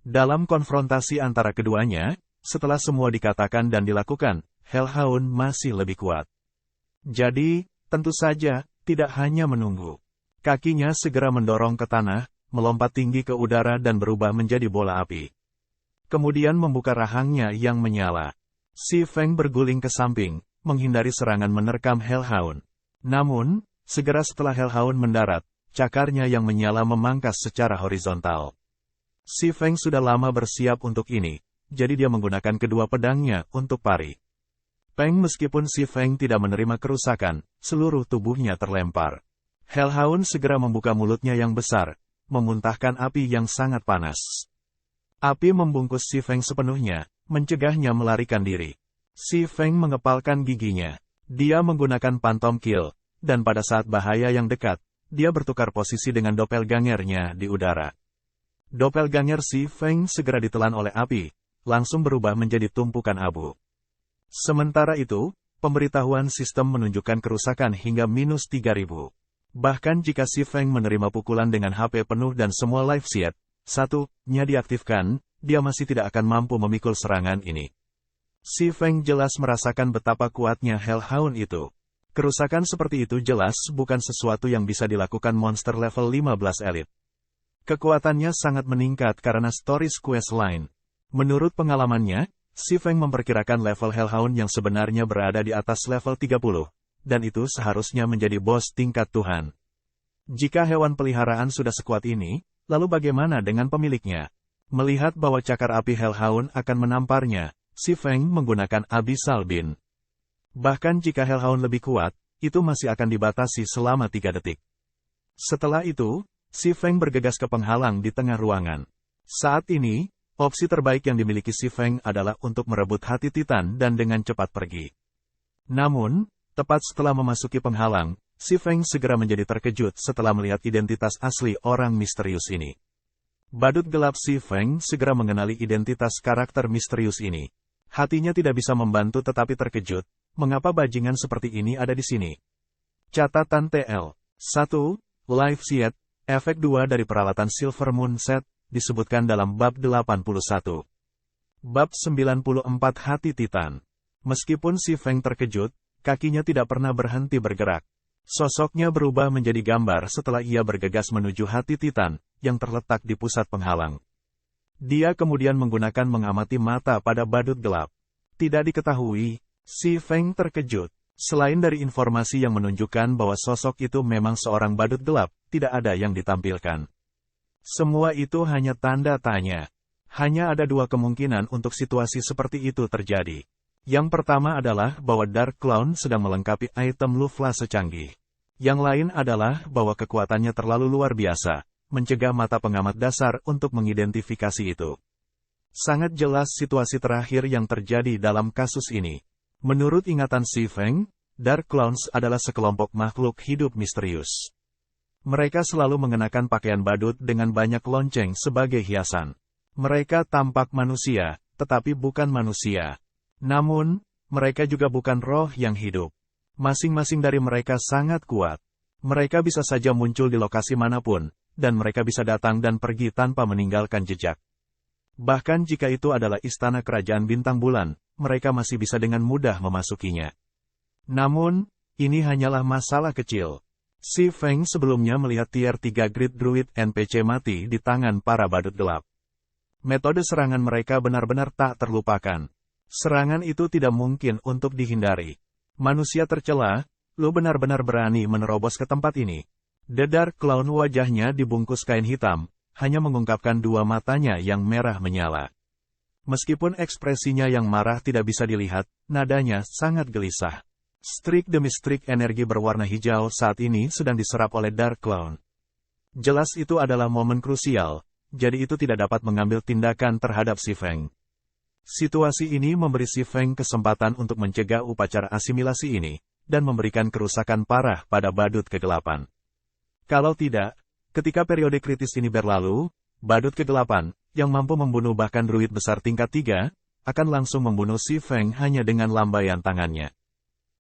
Dalam konfrontasi antara keduanya, setelah semua dikatakan dan dilakukan, Hellhound masih lebih kuat. Jadi, tentu saja, tidak hanya menunggu. Kakinya segera mendorong ke tanah, melompat tinggi ke udara dan berubah menjadi bola api. Kemudian membuka rahangnya yang menyala. Si Feng berguling ke samping, menghindari serangan menerkam Hellhound. Namun, segera setelah Hellhound mendarat, cakarnya yang menyala memangkas secara horizontal. Si Feng sudah lama bersiap untuk ini, jadi dia menggunakan kedua pedangnya untuk pari. Peng meskipun Si Feng tidak menerima kerusakan, seluruh tubuhnya terlempar. Hellhound segera membuka mulutnya yang besar, memuntahkan api yang sangat panas. Api membungkus Si Feng sepenuhnya, mencegahnya melarikan diri. Si Feng mengepalkan giginya. Dia menggunakan Phantom Kill, dan pada saat bahaya yang dekat, dia bertukar posisi dengan doppelgangernya di udara. Doppelganger Si Feng segera ditelan oleh api, langsung berubah menjadi tumpukan abu. Sementara itu, pemberitahuan sistem menunjukkan kerusakan hingga minus 3000. Bahkan jika Si Feng menerima pukulan dengan HP penuh dan semua life seed, satunya diaktifkan, dia masih tidak akan mampu memikul serangan ini. Si Feng jelas merasakan betapa kuatnya Hellhound itu. Kerusakan seperti itu jelas bukan sesuatu yang bisa dilakukan monster level 15 elit. Kekuatannya sangat meningkat karena stories quest line. Menurut pengalamannya, Si Feng memperkirakan level Hellhound yang sebenarnya berada di atas level 30, dan itu seharusnya menjadi bos tingkat Tuhan. Jika hewan peliharaan sudah sekuat ini, lalu bagaimana dengan pemiliknya? Melihat bahwa cakar api Hellhound akan menamparnya, Si Feng menggunakan Abyssal Beam. Bahkan jika Hellhound lebih kuat, itu masih akan dibatasi selama 3 detik. Setelah itu, Si Feng bergegas ke penghalang di tengah ruangan. Saat ini, opsi terbaik yang dimiliki Si Feng adalah untuk merebut hati Titan dan dengan cepat pergi. Namun, tepat setelah memasuki penghalang, Si Feng segera menjadi terkejut setelah melihat identitas asli orang misterius ini. Badut gelap Si Feng segera mengenali identitas karakter misterius ini. Hatinya tidak bisa membantu tetapi terkejut, mengapa bajingan seperti ini ada di sini. Catatan TL. 1. Life Seed, efek 2 dari peralatan Silver Moon Set, disebutkan dalam bab 81. Bab 94 Hati Titan. Meskipun Si Feng terkejut, kakinya tidak pernah berhenti bergerak. Sosoknya berubah menjadi gambar setelah ia bergegas menuju hati Titan, yang terletak di pusat penghalang. Dia kemudian menggunakan mengamati mata pada badut gelap. Tidak diketahui, Si Feng terkejut. Selain dari informasi yang menunjukkan bahwa sosok itu memang seorang badut gelap, tidak ada yang ditampilkan. Semua itu hanya tanda tanya. Hanya ada 2 kemungkinan untuk situasi seperti itu terjadi. Yang pertama adalah bahwa Dark Clown sedang melengkapi item Lufla secanggih. Yang lain adalah bahwa kekuatannya terlalu luar biasa, mencegah mata pengamat dasar untuk mengidentifikasi itu. Sangat jelas situasi terakhir yang terjadi dalam kasus ini. Menurut ingatan Si Feng, Dark Clowns adalah sekelompok makhluk hidup misterius. Mereka selalu mengenakan pakaian badut dengan banyak lonceng sebagai hiasan. Mereka tampak manusia, tetapi bukan manusia. Namun, mereka juga bukan roh yang hidup. Masing-masing dari mereka sangat kuat. Mereka bisa saja muncul di lokasi manapun, dan mereka bisa datang dan pergi tanpa meninggalkan jejak. Bahkan jika itu adalah istana kerajaan bintang bulan, mereka masih bisa dengan mudah memasukinya. Namun, ini hanyalah masalah kecil. Si Feng sebelumnya melihat tier 3 Great Druid NPC mati di tangan para badut gelap. Metode serangan mereka benar-benar tak terlupakan. Serangan itu tidak mungkin untuk dihindari. Manusia tercela, lu benar-benar berani menerobos ke tempat ini. The Dark Clown wajahnya dibungkus kain hitam, hanya mengungkapkan 2 matanya yang merah menyala. Meskipun ekspresinya yang marah tidak bisa dilihat, nadanya sangat gelisah. Strik demi strik energi berwarna hijau saat ini sedang diserap oleh Dark Clown. Jelas itu adalah momen krusial, jadi itu tidak dapat mengambil tindakan terhadap Si Feng. Situasi ini memberi Si Feng kesempatan untuk mencegah upacara asimilasi ini, dan memberikan kerusakan parah pada badut kegelapan. Kalau tidak, ketika periode kritis ini berlalu, badut kegelapan, yang mampu membunuh bahkan druid besar tingkat 3, akan langsung membunuh Si Feng hanya dengan lambaian tangannya.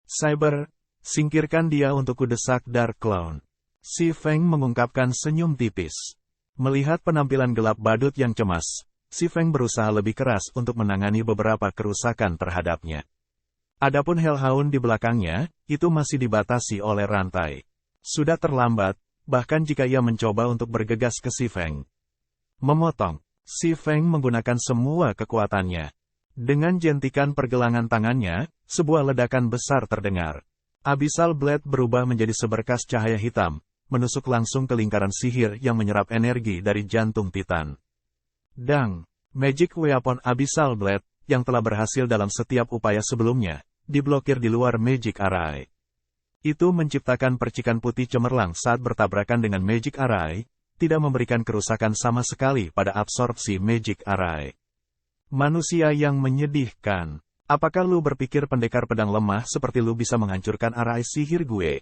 Cyber, singkirkan dia untuk kudesak Dark Clown. Si Feng mengungkapkan senyum tipis. Melihat penampilan gelap badut yang cemas, Si Feng berusaha lebih keras untuk menangani beberapa kerusakan terhadapnya. Adapun Hellhound di belakangnya, itu masih dibatasi oleh rantai. Sudah terlambat, bahkan jika ia mencoba untuk bergegas ke Si Feng. Memotong, Si Feng menggunakan semua kekuatannya. Dengan jentikan pergelangan tangannya, sebuah ledakan besar terdengar. Abyssal Blade berubah menjadi seberkas cahaya hitam, menusuk langsung ke lingkaran sihir yang menyerap energi dari jantung Titan. Dang! Magic Weapon Abyssal Blade, yang telah berhasil dalam setiap upaya sebelumnya, diblokir di luar Magic Array. Itu menciptakan percikan putih cemerlang saat bertabrakan dengan Magic Array, tidak memberikan kerusakan sama sekali pada absorpsi Magic Array. Manusia yang menyedihkan. Apakah lu berpikir pendekar pedang lemah seperti lu bisa menghancurkan arai sihir gue?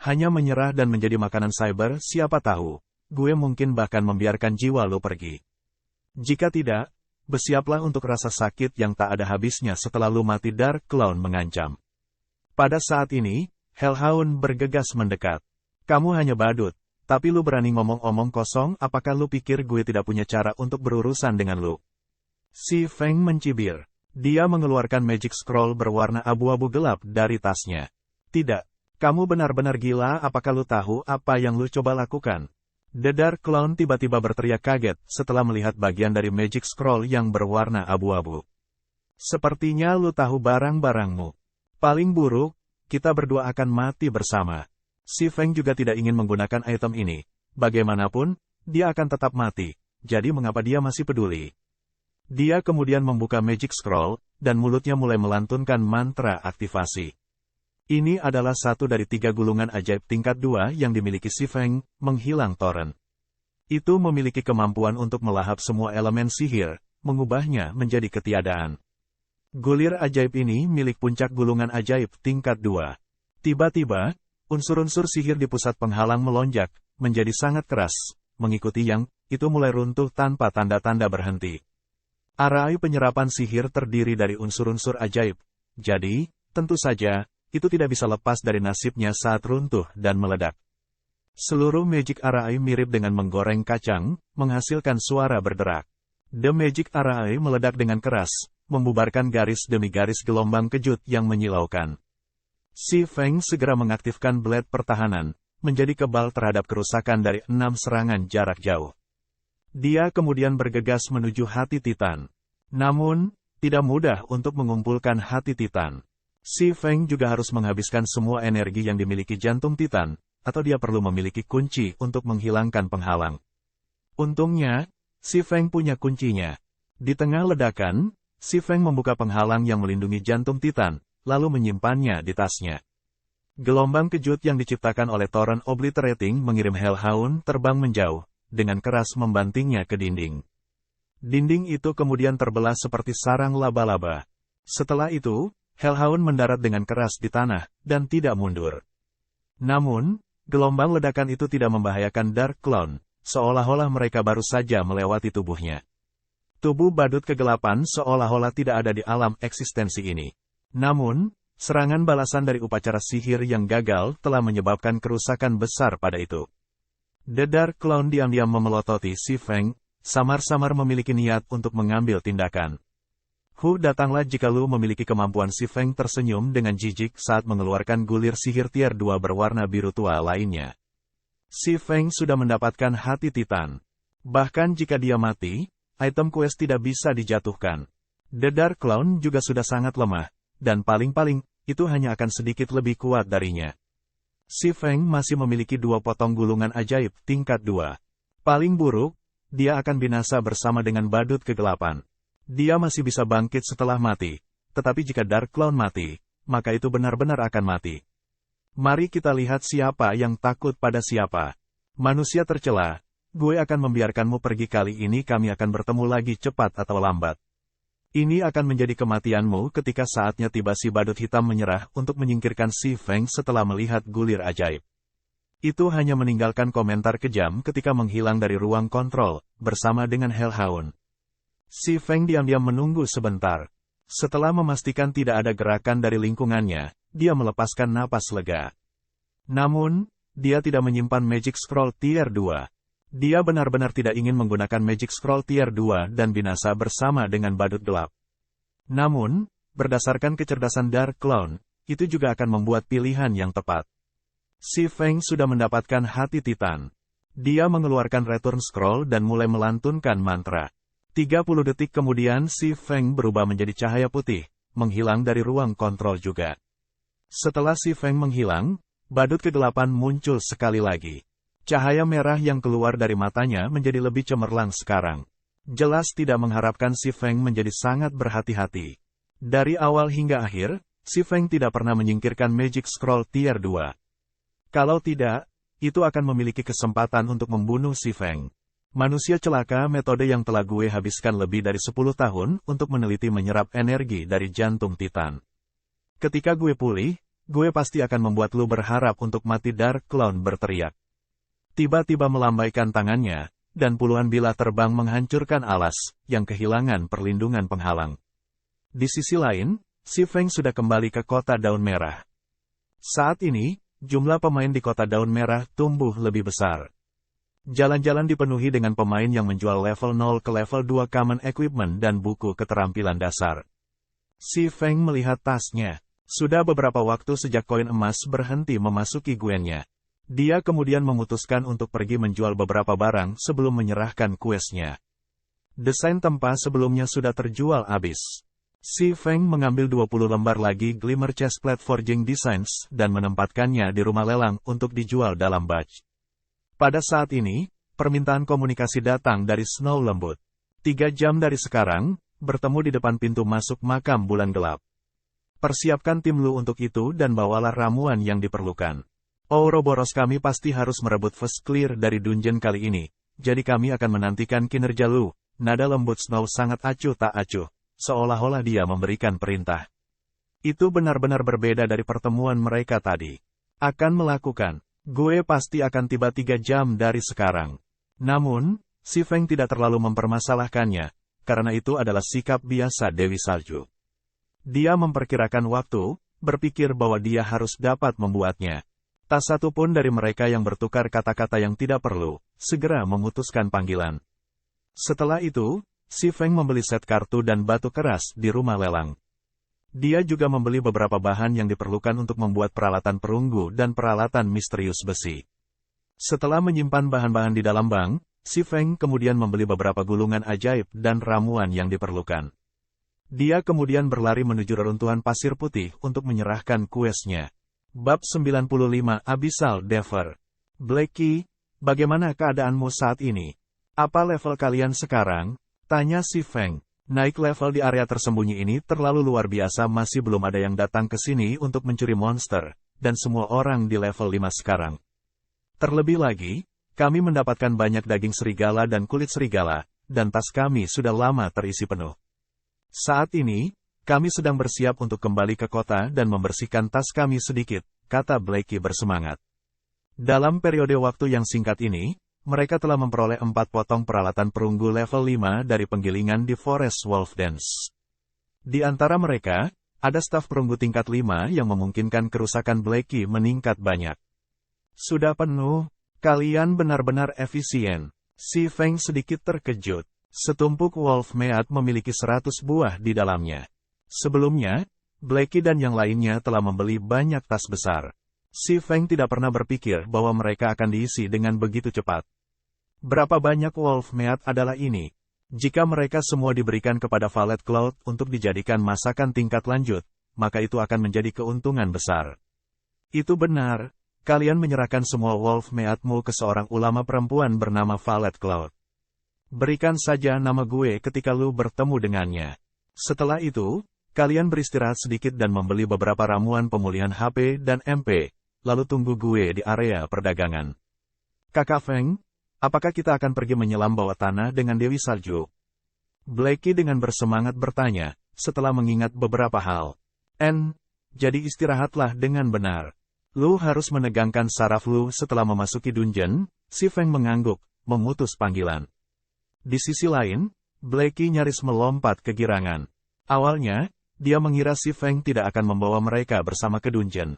Hanya menyerah dan menjadi makanan cyber, siapa tahu. Gue mungkin bahkan membiarkan jiwa lu pergi. Jika tidak, bersiaplah untuk rasa sakit yang tak ada habisnya setelah lu mati, Dark Clown mengancam. Pada saat ini, Hellhound bergegas mendekat. Kamu hanya badut, tapi lu berani ngomong-omong kosong, apakah lu pikir gue tidak punya cara untuk berurusan dengan lu? Si Feng mencibir. Dia mengeluarkan Magic Scroll berwarna abu-abu gelap dari tasnya. Tidak. Kamu benar-benar gila, apakah lu tahu apa yang lu coba lakukan? The Dark Clown tiba-tiba berteriak kaget setelah melihat bagian dari Magic Scroll yang berwarna abu-abu. Sepertinya lu tahu barang-barangmu. Paling buruk, kita berdua akan mati bersama. Si Feng juga tidak ingin menggunakan item ini. Bagaimanapun, dia akan tetap mati. Jadi mengapa dia masih peduli? Dia kemudian membuka Magic Scroll, dan mulutnya mulai melantunkan mantra aktivasi. Ini adalah satu dari 3 gulungan ajaib tingkat 2 yang dimiliki si Feng, menghilang torrent. Itu memiliki kemampuan untuk melahap semua elemen sihir, mengubahnya menjadi ketiadaan. Gulir ajaib ini milik puncak gulungan ajaib tingkat 2. Tiba-tiba, unsur-unsur sihir di pusat penghalang melonjak, menjadi sangat keras, mengikuti yang itu mulai runtuh tanpa tanda-tanda berhenti. Arai penyerapan sihir terdiri dari unsur-unsur ajaib, jadi, tentu saja, itu tidak bisa lepas dari nasibnya saat runtuh dan meledak. Seluruh magic arai mirip dengan menggoreng kacang, menghasilkan suara berderak. The Magic Arai meledak dengan keras, membubarkan garis demi garis gelombang kejut yang menyilaukan. Si Feng segera mengaktifkan blade pertahanan, menjadi kebal terhadap kerusakan dari 6 serangan jarak jauh. Dia kemudian bergegas menuju hati Titan. Namun, tidak mudah untuk mengumpulkan hati Titan. Si Feng juga harus menghabiskan semua energi yang dimiliki jantung Titan, atau dia perlu memiliki kunci untuk menghilangkan penghalang. Untungnya, si Feng punya kuncinya. Di tengah ledakan, si Feng membuka penghalang yang melindungi jantung Titan, lalu menyimpannya di tasnya. Gelombang kejut yang diciptakan oleh Torrent Obliterating mengirim Hellhound terbang menjauh, dengan keras membantingnya ke dinding. Dinding itu kemudian terbelah seperti sarang laba-laba. Setelah itu, Hellhound mendarat dengan keras di tanah, dan tidak mundur. Namun, gelombang ledakan itu tidak membahayakan Dark Clown, seolah-olah mereka baru saja melewati tubuhnya. Tubuh badut kegelapan seolah-olah tidak ada di alam eksistensi ini. Namun, serangan balasan dari upacara sihir yang gagal telah menyebabkan kerusakan besar pada itu. The Dark Clown diam-diam memelototi si Feng, samar-samar memiliki niat untuk mengambil tindakan. Datanglah jika lu memiliki kemampuan. Si Feng tersenyum dengan jijik saat mengeluarkan gulir sihir tier 2 berwarna biru tua lainnya. Si Feng sudah mendapatkan hati Titan. Bahkan jika dia mati, item quest tidak bisa dijatuhkan. The Dark Clown juga sudah sangat lemah, dan paling-paling, itu hanya akan sedikit lebih kuat darinya. Si Feng masih memiliki 2 potong gulungan ajaib tingkat 2. Paling buruk, dia akan binasa bersama dengan badut kegelapan. Dia masih bisa bangkit setelah mati, tetapi jika Dark Clown mati, maka itu benar-benar akan mati. Mari kita lihat siapa yang takut pada siapa. Manusia tercela, gue akan membiarkanmu pergi, kali ini kami akan bertemu lagi cepat atau lambat. Ini akan menjadi kematianmu ketika saatnya tiba. Si badut hitam menyerah untuk menyingkirkan si Feng setelah melihat gulir ajaib. Itu hanya meninggalkan komentar kejam ketika menghilang dari ruang kontrol, bersama dengan Hellhound. Si Feng diam-diam menunggu sebentar. Setelah memastikan tidak ada gerakan dari lingkungannya, dia melepaskan napas lega. Namun, dia tidak menyimpan Magic Scroll tier 2. Dia benar-benar tidak ingin menggunakan Magic Scroll tier 2 dan binasa bersama dengan badut gelap. Namun, berdasarkan kecerdasan Dark Clown, itu juga akan membuat pilihan yang tepat. Si Feng sudah mendapatkan hati Titan. Dia mengeluarkan Return Scroll dan mulai melantunkan mantra. 30 detik kemudian si Feng berubah menjadi cahaya putih, menghilang dari ruang kontrol juga. Setelah si Feng menghilang, badut kegelapan muncul sekali lagi. Cahaya merah yang keluar dari matanya menjadi lebih cemerlang sekarang. Jelas tidak mengharapkan si Feng menjadi sangat berhati-hati. Dari awal hingga akhir, si Feng tidak pernah menyingkirkan Magic Scroll tier 2. Kalau tidak, itu akan memiliki kesempatan untuk membunuh si Feng. Manusia celaka, metode yang telah gue habiskan lebih dari 10 tahun untuk meneliti menyerap energi dari jantung Titan. Ketika gue pulih, gue pasti akan membuat lu berharap untuk mati. Dark Clown berteriak. Tiba-tiba melambaikan tangannya, dan puluhan bilah terbang menghancurkan alas, yang kehilangan perlindungan penghalang. Di sisi lain, Si Feng sudah kembali ke kota daun merah. Saat ini, jumlah pemain di kota daun merah tumbuh lebih besar. Jalan-jalan dipenuhi dengan pemain yang menjual level 0 ke level 2 common equipment dan buku keterampilan dasar. Si Feng melihat tasnya. Sudah beberapa waktu sejak koin emas berhenti memasuki guennya. Dia kemudian memutuskan untuk pergi menjual beberapa barang sebelum menyerahkan kuesnya. Desain tempa sebelumnya sudah terjual habis. Si Feng mengambil 20 lembar lagi Glimmer Chestplate Forging Designs dan menempatkannya di rumah lelang untuk dijual dalam batch. Pada saat ini, permintaan komunikasi datang dari Snow Lembut. 3 jam dari sekarang, bertemu di depan pintu masuk makam bulan gelap. Persiapkan tim lu untuk itu dan bawalah ramuan yang diperlukan. Ouroboros, kami pasti harus merebut first clear dari dungeon kali ini, jadi kami akan menantikan kinerja lu. Nada lembut Snow sangat acuh tak acuh, seolah-olah dia memberikan perintah. Itu benar-benar berbeda dari pertemuan mereka tadi. Akan melakukan. Gue pasti akan tiba 3 jam dari sekarang. Namun, Si Feng tidak terlalu mempermasalahkannya, karena itu adalah sikap biasa Dewi Salju. Dia memperkirakan waktu, berpikir bahwa dia harus dapat membuatnya. Tak satu pun dari mereka yang bertukar kata-kata yang tidak perlu, segera memutuskan panggilan. Setelah itu, Si Feng membeli set kartu dan batu keras di rumah lelang. Dia juga membeli beberapa bahan yang diperlukan untuk membuat peralatan perunggu dan peralatan misterius besi. Setelah menyimpan bahan-bahan di dalam bank, Si Feng kemudian membeli beberapa gulungan ajaib dan ramuan yang diperlukan. Dia kemudian berlari menuju reruntuhan pasir putih untuk menyerahkan kuesnya. Bab 95 Abyssal Dever. Blackie, bagaimana keadaanmu saat ini? Apa level kalian sekarang? Tanya Si Feng. Naik level di area tersembunyi ini terlalu luar biasa, masih belum ada yang datang ke sini untuk mencuri monster, dan semua orang di level 5 sekarang. Terlebih lagi, kami mendapatkan banyak daging serigala dan kulit serigala, dan tas kami sudah lama terisi penuh. Saat ini, kami sedang bersiap untuk kembali ke kota dan membersihkan tas kami sedikit, kata Blackie bersemangat. Dalam periode waktu yang singkat ini, mereka telah memperoleh 4 potong peralatan perunggu level 5 dari penggilingan di Forest Wolf Dance. Di antara mereka, ada staf perunggu tingkat 5 yang memungkinkan kerusakan Blackie meningkat banyak. Sudah penuh, kalian benar-benar efisien. Si Feng sedikit terkejut. Setumpuk Wolf Meat memiliki 100 buah di dalamnya. Sebelumnya, Blackie dan yang lainnya telah membeli banyak tas besar. Si Feng tidak pernah berpikir bahwa mereka akan diisi dengan begitu cepat. Berapa banyak Wolf Meat adalah ini? Jika mereka semua diberikan kepada Valet Cloud untuk dijadikan masakan tingkat lanjut, maka itu akan menjadi keuntungan besar. Itu benar, kalian menyerahkan semua Wolf Meatmu ke seorang ulama perempuan bernama Valet Cloud. Berikan saja nama gue ketika lu bertemu dengannya. Setelah itu, kalian beristirahat sedikit dan membeli beberapa ramuan pemulihan HP dan MP, lalu tunggu gue di area perdagangan. Kakak Feng, apakah kita akan pergi menyelam bawah tanah dengan Dewi Salju? Blackie dengan bersemangat bertanya, setelah mengingat beberapa hal. Jadi istirahatlah dengan benar. Lu harus menegangkan saraf lu setelah memasuki dungeon. Si Feng mengangguk, memutus panggilan. Di sisi lain, Blackie nyaris melompat kegirangan. Awalnya, dia mengira Si Feng tidak akan membawa mereka bersama ke dungeon.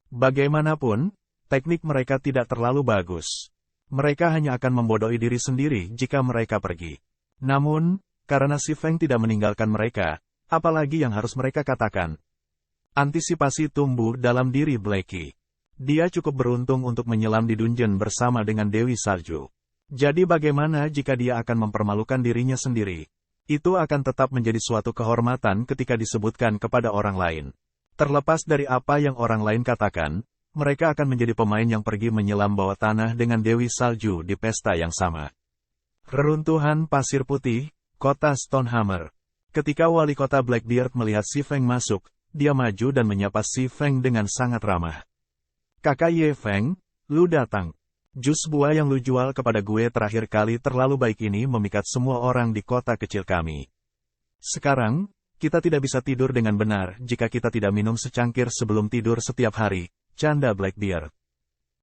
Bagaimanapun, teknik mereka tidak terlalu bagus. Mereka hanya akan membodohi diri sendiri jika mereka pergi. Namun, karena Si Feng tidak meninggalkan mereka, apalagi yang harus mereka katakan? Antisipasi tumbuh dalam diri Blackie. Dia cukup beruntung untuk menyelam di dungeon bersama dengan Dewi Salju. Jadi bagaimana jika dia akan mempermalukan dirinya sendiri? Itu akan tetap menjadi suatu kehormatan ketika disebutkan kepada orang lain. Terlepas dari apa yang orang lain katakan, mereka akan menjadi pemain yang pergi menyelam bawah tanah dengan Dewi Salju di pesta yang sama. Reruntuhan pasir putih, kota Stonehammer. Ketika wali kota Blackbeard melihat Si Feng masuk, dia maju dan menyapa Si Feng dengan sangat ramah. Kakak Ye Feng, lu datang. Jus buah yang lu jual kepada gue terakhir kali terlalu baik ini memikat semua orang di kota kecil kami. Sekarang, kita tidak bisa tidur dengan benar jika kita tidak minum secangkir sebelum tidur setiap hari, canda Blackbeard.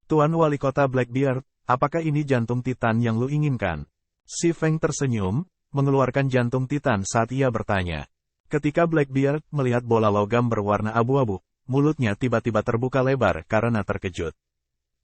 Tuan Wali Kota Blackbeard, apakah ini jantung Titan yang lu inginkan? Si Feng tersenyum, mengeluarkan jantung Titan saat ia bertanya. Ketika Blackbeard melihat bola logam berwarna abu-abu, mulutnya tiba-tiba terbuka lebar karena terkejut.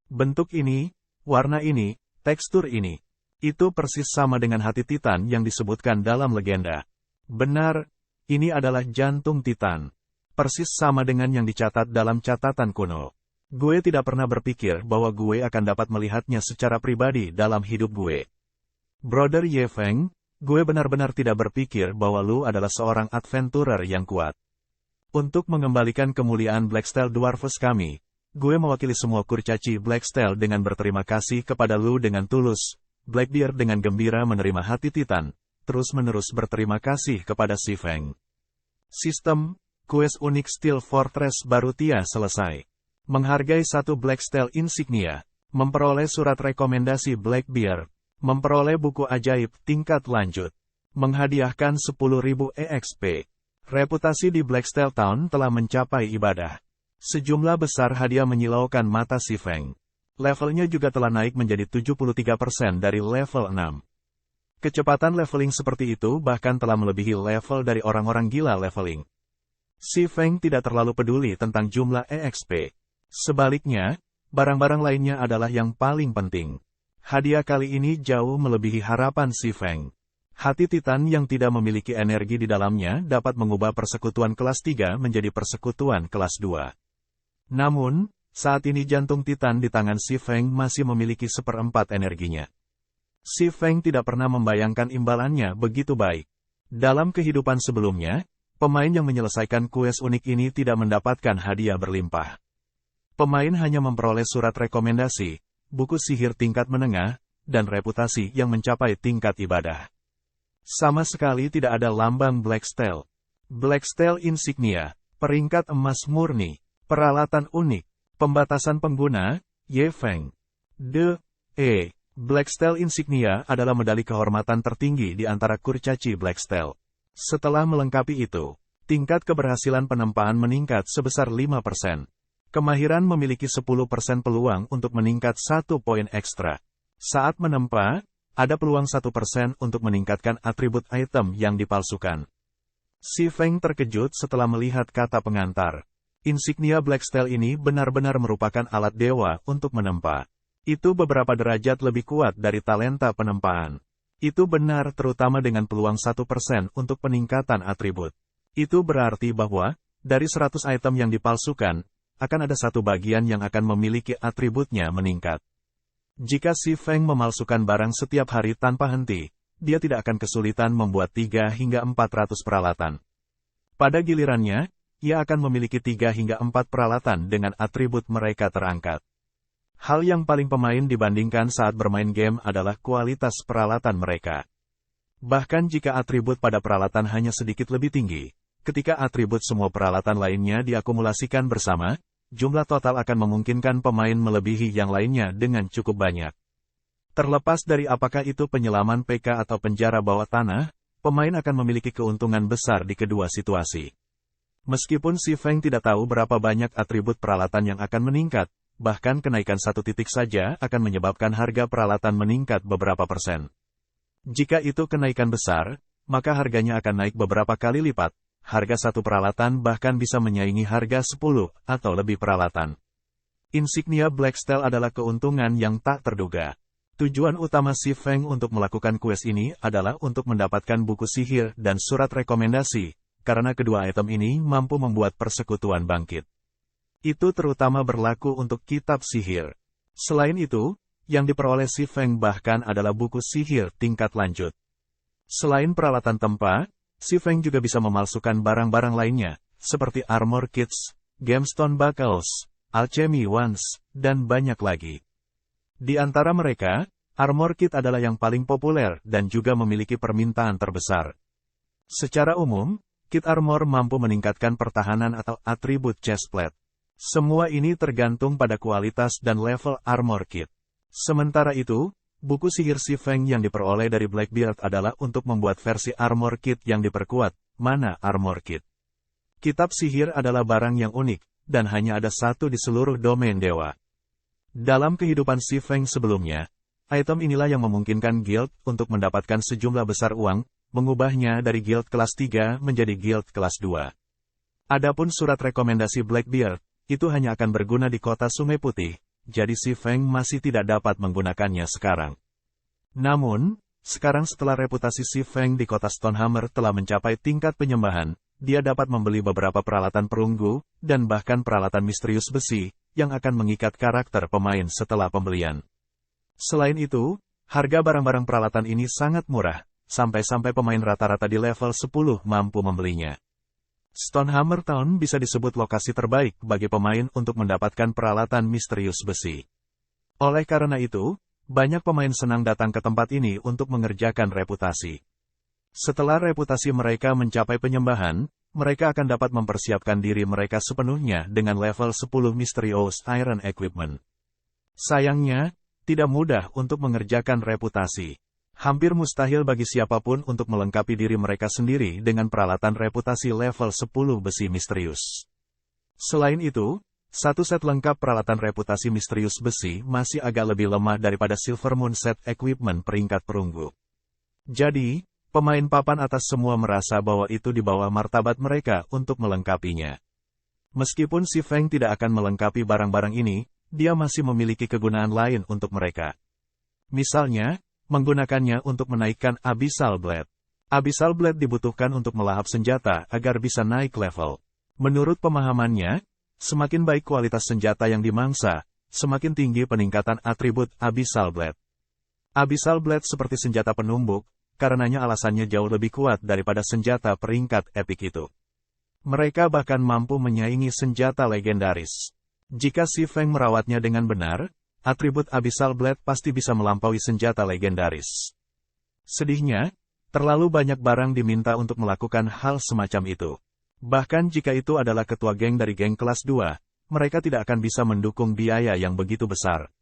Bentuk ini, warna ini, tekstur ini, itu persis sama dengan hati Titan yang disebutkan dalam legenda. Benar, ini adalah jantung Titan. Persis sama dengan yang dicatat dalam catatan kuno. Gue tidak pernah berpikir bahwa gue akan dapat melihatnya secara pribadi dalam hidup gue. Brother Ye Feng, gue benar-benar tidak berpikir bahwa lu adalah seorang adventurer yang kuat. Untuk mengembalikan kemuliaan Blacksteel Dwarfs kami, gue mewakili semua kurcaci Blacksteel dengan berterima kasih kepada lu dengan tulus. Blackbeard dengan gembira menerima hati Titan, terus-menerus berterima kasih kepada si Feng. Sistem, kues unik Steel Fortress baru selesai. Menghargai satu Blacksteel Insignia, memperoleh surat rekomendasi Blackbeard, memperoleh buku ajaib tingkat lanjut, menghadiahkan 10.000 EXP. Reputasi di Blacksteel Town telah mencapai ibadah. Sejumlah besar hadiah menyilaukan mata si Feng. Levelnya juga telah naik menjadi 73% dari level 6. Kecepatan leveling seperti itu bahkan telah melebihi level dari orang-orang gila leveling. Si Feng tidak terlalu peduli tentang jumlah EXP. Sebaliknya, barang-barang lainnya adalah yang paling penting. Hadiah kali ini jauh melebihi harapan si Feng. Hati Titan yang tidak memiliki energi di dalamnya dapat mengubah persekutuan kelas 3 menjadi persekutuan kelas 2. Namun, saat ini jantung Titan di tangan si Feng masih memiliki 1/4 energinya. Si Feng tidak pernah membayangkan imbalannya begitu baik. Dalam kehidupan sebelumnya, pemain yang menyelesaikan kues unik ini tidak mendapatkan hadiah berlimpah. Pemain hanya memperoleh surat rekomendasi, buku sihir tingkat menengah, dan reputasi yang mencapai tingkat ibadah. Sama sekali tidak ada lambang Blacksteel. Blacksteel Insignia, peringkat emas murni. Peralatan unik, pembatasan pengguna, Ye Feng. Blacksteel Insignia adalah medali kehormatan tertinggi di antara kurcaci Blacksteel. Setelah melengkapi itu, tingkat keberhasilan penempaan meningkat sebesar 5%. Kemahiran memiliki 10% peluang untuk meningkat 1 poin ekstra. Saat menempa, ada peluang 1% untuk meningkatkan atribut item yang dipalsukan. Si Feng terkejut setelah melihat kata pengantar. Insignia Blacksteel ini benar-benar merupakan alat dewa untuk menempa. Itu beberapa derajat lebih kuat dari talenta penempaan. Itu benar terutama dengan peluang 1% untuk peningkatan atribut. Itu berarti bahwa, dari 100 item yang dipalsukan, akan ada satu bagian yang akan memiliki atributnya meningkat. Jika si Feng memalsukan barang setiap hari tanpa henti, dia tidak akan kesulitan membuat 3 hingga 400 peralatan. Pada gilirannya, ia akan memiliki 3 hingga 4 peralatan dengan atribut mereka terangkat. Hal yang paling pemain dibandingkan saat bermain game adalah kualitas peralatan mereka. Bahkan jika atribut pada peralatan hanya sedikit lebih tinggi, ketika atribut semua peralatan lainnya diakumulasikan bersama, jumlah total akan memungkinkan pemain melebihi yang lainnya dengan cukup banyak. Terlepas dari apakah itu penyelaman PK atau penjara bawah tanah, pemain akan memiliki keuntungan besar di kedua situasi. Meskipun si Feng tidak tahu berapa banyak atribut peralatan yang akan meningkat, bahkan kenaikan 1 titik saja akan menyebabkan harga peralatan meningkat beberapa persen. Jika itu kenaikan besar, maka harganya akan naik beberapa kali lipat. Harga satu peralatan bahkan bisa menyaingi harga 10 atau lebih peralatan. Insignia Blacksteel adalah keuntungan yang tak terduga. Tujuan utama si Feng untuk melakukan kues ini adalah untuk mendapatkan buku sihir dan surat rekomendasi, karena kedua item ini mampu membuat persekutuan bangkit. Itu terutama berlaku untuk kitab sihir. Selain itu, yang diperoleh si Feng bahkan adalah buku sihir tingkat lanjut. Selain peralatan tempa, si Feng juga bisa memalsukan barang-barang lainnya, seperti armor kits, gemstone buckles, alchemy wands, dan banyak lagi. Di antara mereka, armor kit adalah yang paling populer dan juga memiliki permintaan terbesar. Secara umum, kit armor mampu meningkatkan pertahanan atau atribut chestplate. Semua ini tergantung pada kualitas dan level armor kit. Sementara itu, buku sihir Si Feng yang diperoleh dari Blackbeard adalah untuk membuat versi armor kit yang diperkuat. Mana armor kit? Kitab sihir adalah barang yang unik, dan hanya ada satu di seluruh domain dewa. Dalam kehidupan Si Feng sebelumnya, item inilah yang memungkinkan guild untuk mendapatkan sejumlah besar uang, mengubahnya dari guild kelas 3 menjadi guild kelas 2. Adapun surat rekomendasi Blackbeard, itu hanya akan berguna di kota Sungai Putih, jadi Si Feng masih tidak dapat menggunakannya sekarang. Namun, sekarang setelah reputasi Si Feng di kota Stonehammer telah mencapai tingkat penyembahan, dia dapat membeli beberapa peralatan perunggu, dan bahkan peralatan misterius besi, yang akan mengikat karakter pemain setelah pembelian. Selain itu, harga barang-barang peralatan ini sangat murah, sampai-sampai pemain rata-rata di level 10 mampu membelinya. Stonehammer Town bisa disebut lokasi terbaik bagi pemain untuk mendapatkan peralatan misterius besi. Oleh karena itu, banyak pemain senang datang ke tempat ini untuk mengerjakan reputasi. Setelah reputasi mereka mencapai penyembahan, mereka akan dapat mempersiapkan diri mereka sepenuhnya dengan level 10 Mysterious Iron Equipment. Sayangnya, tidak mudah untuk mengerjakan reputasi. Hampir mustahil bagi siapapun untuk melengkapi diri mereka sendiri dengan peralatan reputasi level 10 besi misterius. Selain itu, satu set lengkap peralatan reputasi misterius besi masih agak lebih lemah daripada Silver Moon Set Equipment peringkat perunggu. Jadi, pemain papan atas semua merasa bahwa itu di bawah martabat mereka untuk melengkapinya. Meskipun Si Feng tidak akan melengkapi barang-barang ini, dia masih memiliki kegunaan lain untuk mereka. Misalnya, menggunakannya untuk menaikkan Abyssal Blade. Abyssal Blade dibutuhkan untuk melahap senjata agar bisa naik level. Menurut pemahamannya, semakin baik kualitas senjata yang dimangsa, semakin tinggi peningkatan atribut Abyssal Blade. Abyssal Blade seperti senjata penumbuk, karenanya alasannya jauh lebih kuat daripada senjata peringkat epik itu. Mereka bahkan mampu menyaingi senjata legendaris. Jika Si Feng merawatnya dengan benar, atribut Abyssal Blade pasti bisa melampaui senjata legendaris. Sedihnya, terlalu banyak barang diminta untuk melakukan hal semacam itu. Bahkan jika itu adalah ketua geng dari geng kelas 2, mereka tidak akan bisa mendukung biaya yang begitu besar.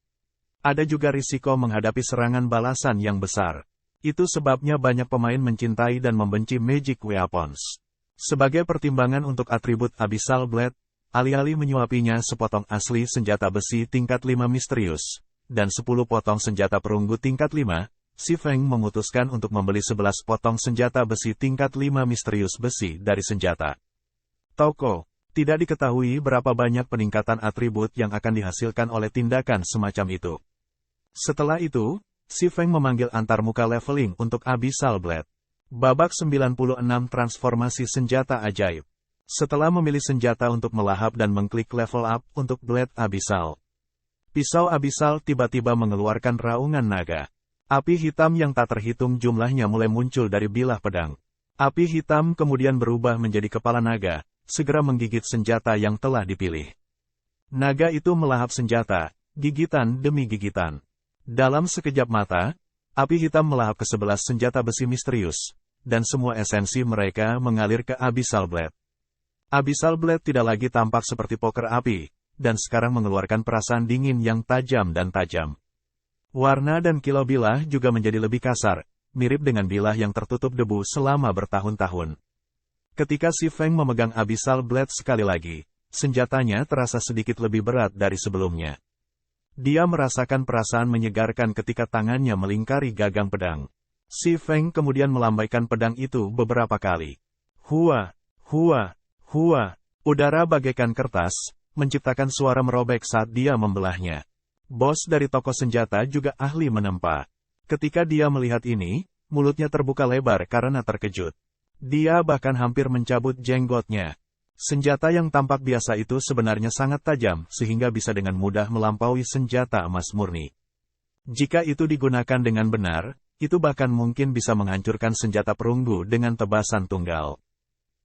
Ada juga risiko menghadapi serangan balasan yang besar. Itu sebabnya banyak pemain mencintai dan membenci Magic Weapons. Sebagai pertimbangan untuk atribut Abyssal Blade, alih-alih menyuapinya sepotong asli senjata besi tingkat 5 misterius, dan 10 potong senjata perunggu tingkat 5, Si Feng memutuskan untuk membeli 11 potong senjata besi tingkat 5 misterius besi dari senjata toko. Tidak diketahui berapa banyak peningkatan atribut yang akan dihasilkan oleh tindakan semacam itu. Setelah itu, Si Feng memanggil antarmuka leveling untuk Abyssal Blade. Babak 96 transformasi senjata ajaib. Setelah memilih senjata untuk melahap dan mengklik level up untuk Blade Abyssal, pisau Abyssal tiba-tiba mengeluarkan raungan naga. Api hitam yang tak terhitung jumlahnya mulai muncul dari bilah pedang. Api hitam kemudian berubah menjadi kepala naga, segera menggigit senjata yang telah dipilih. Naga itu melahap senjata, gigitan demi gigitan. Dalam sekejap mata, api hitam melahap ke-11 senjata besi misterius, dan semua esensi mereka mengalir ke Abyssal Blade. Abyssal Blade tidak lagi tampak seperti poker api, dan sekarang mengeluarkan perasaan dingin yang tajam dan tajam. Warna dan kilau bilah juga menjadi lebih kasar, mirip dengan bilah yang tertutup debu selama bertahun-tahun. Ketika Si Feng memegang Abyssal Blade sekali lagi, senjatanya terasa sedikit lebih berat dari sebelumnya. Dia merasakan perasaan menyegarkan ketika tangannya melingkari gagang pedang. Si Feng kemudian melambaikan pedang itu beberapa kali. Hua, hua, hua. Udara bagaikan kertas, menciptakan suara merobek saat dia membelahnya. Bos dari toko senjata juga ahli menempa. Ketika dia melihat ini, mulutnya terbuka lebar karena terkejut. Dia bahkan hampir mencabut jenggotnya. Senjata yang tampak biasa itu sebenarnya sangat tajam, sehingga bisa dengan mudah melampaui senjata emas murni. Jika itu digunakan dengan benar, itu bahkan mungkin bisa menghancurkan senjata perunggu dengan tebasan tunggal.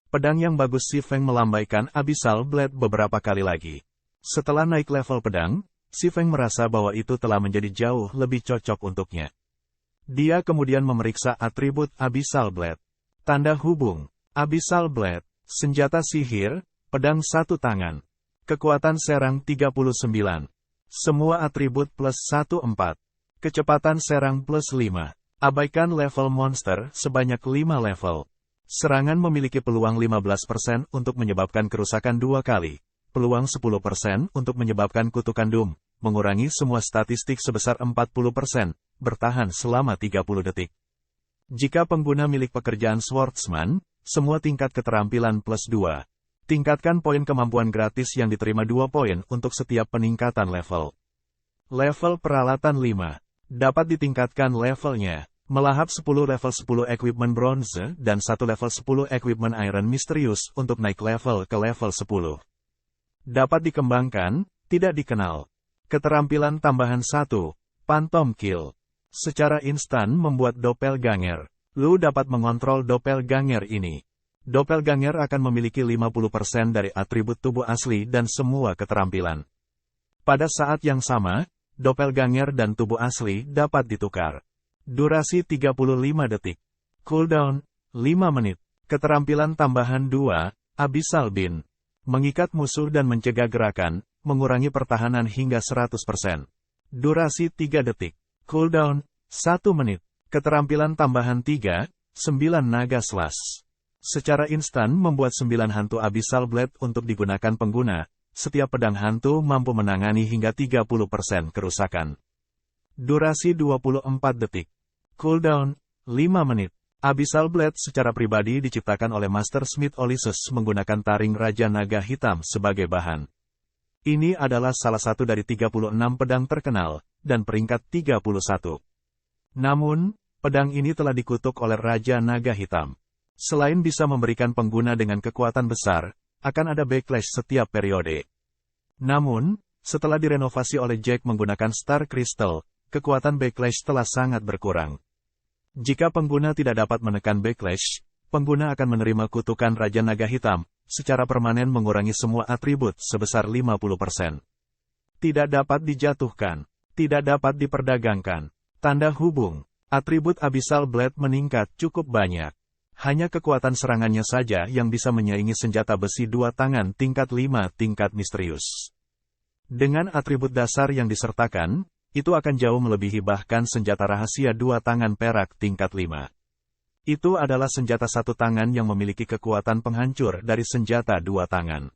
Pedang yang bagus Si Feng melambaikan Abyssal Blade beberapa kali lagi. Setelah naik level pedang, Si Feng merasa bahwa itu telah menjadi jauh lebih cocok untuknya. Dia kemudian memeriksa atribut Abyssal Blade. Tanda hubung, Abyssal Blade, senjata sihir, pedang satu tangan. Kekuatan serang 39. Semua atribut plus 1/4. Kecepatan serang plus 5. Abaikan level monster sebanyak 5 level. Serangan memiliki peluang 15% untuk menyebabkan kerusakan 2 kali. Peluang 10% untuk menyebabkan kutukan Doom. Mengurangi semua statistik sebesar 40%. Bertahan selama 30 detik. Jika pengguna milik pekerjaan Swordsman, semua tingkat keterampilan plus 2. Tingkatkan poin kemampuan gratis yang diterima 2 poin untuk setiap peningkatan level. Level peralatan 5. Dapat ditingkatkan levelnya. Melahap 10 level 10 equipment bronze dan 1 level 10 equipment iron misterius untuk naik level ke level 10. Dapat dikembangkan, tidak dikenal. Keterampilan tambahan 1. Phantom Kill. Secara instan membuat doppelganger. Lu dapat mengontrol doppelganger ini. Doppelganger akan memiliki 50% dari atribut tubuh asli dan semua keterampilan. Pada saat yang sama, doppelganger dan tubuh asli dapat ditukar. Durasi 35 detik. Cooldown, 5 menit. Keterampilan tambahan 2, Abyssal Beam. Mengikat musuh dan mencegah gerakan, mengurangi pertahanan hingga 100%. Durasi 3 detik. Cooldown, 1 menit. Keterampilan tambahan 3, 9 Naga Slash. Secara instan membuat 9 hantu Abyssal Blade untuk digunakan pengguna. Setiap pedang hantu mampu menangani hingga 30% kerusakan. Durasi 24 detik. Cooldown, 5 menit. Abyssal Blade secara pribadi diciptakan oleh Master Smith Ulysses menggunakan taring Raja Naga Hitam sebagai bahan. Ini adalah salah satu dari 36 pedang terkenal, dan peringkat 31. Namun, pedang ini telah dikutuk oleh Raja Naga Hitam. Selain bisa memberikan pengguna dengan kekuatan besar, akan ada backlash setiap periode. Namun, setelah direnovasi oleh Jack menggunakan Star Crystal, kekuatan backlash telah sangat berkurang. Jika pengguna tidak dapat menekan backlash, pengguna akan menerima kutukan Raja Naga Hitam, secara permanen mengurangi semua atribut sebesar 50%. Tidak dapat dijatuhkan. Tidak dapat diperdagangkan. Tanda hubung. Atribut Abyssal Blade meningkat cukup banyak. Hanya kekuatan serangannya saja yang bisa menyaingi senjata besi 2 tangan tingkat 5 tingkat misterius. Dengan atribut dasar yang disertakan, itu akan jauh melebihi bahkan senjata rahasia 2 tangan perak tingkat 5. Itu adalah senjata 1 tangan yang memiliki kekuatan penghancur dari senjata 2 tangan.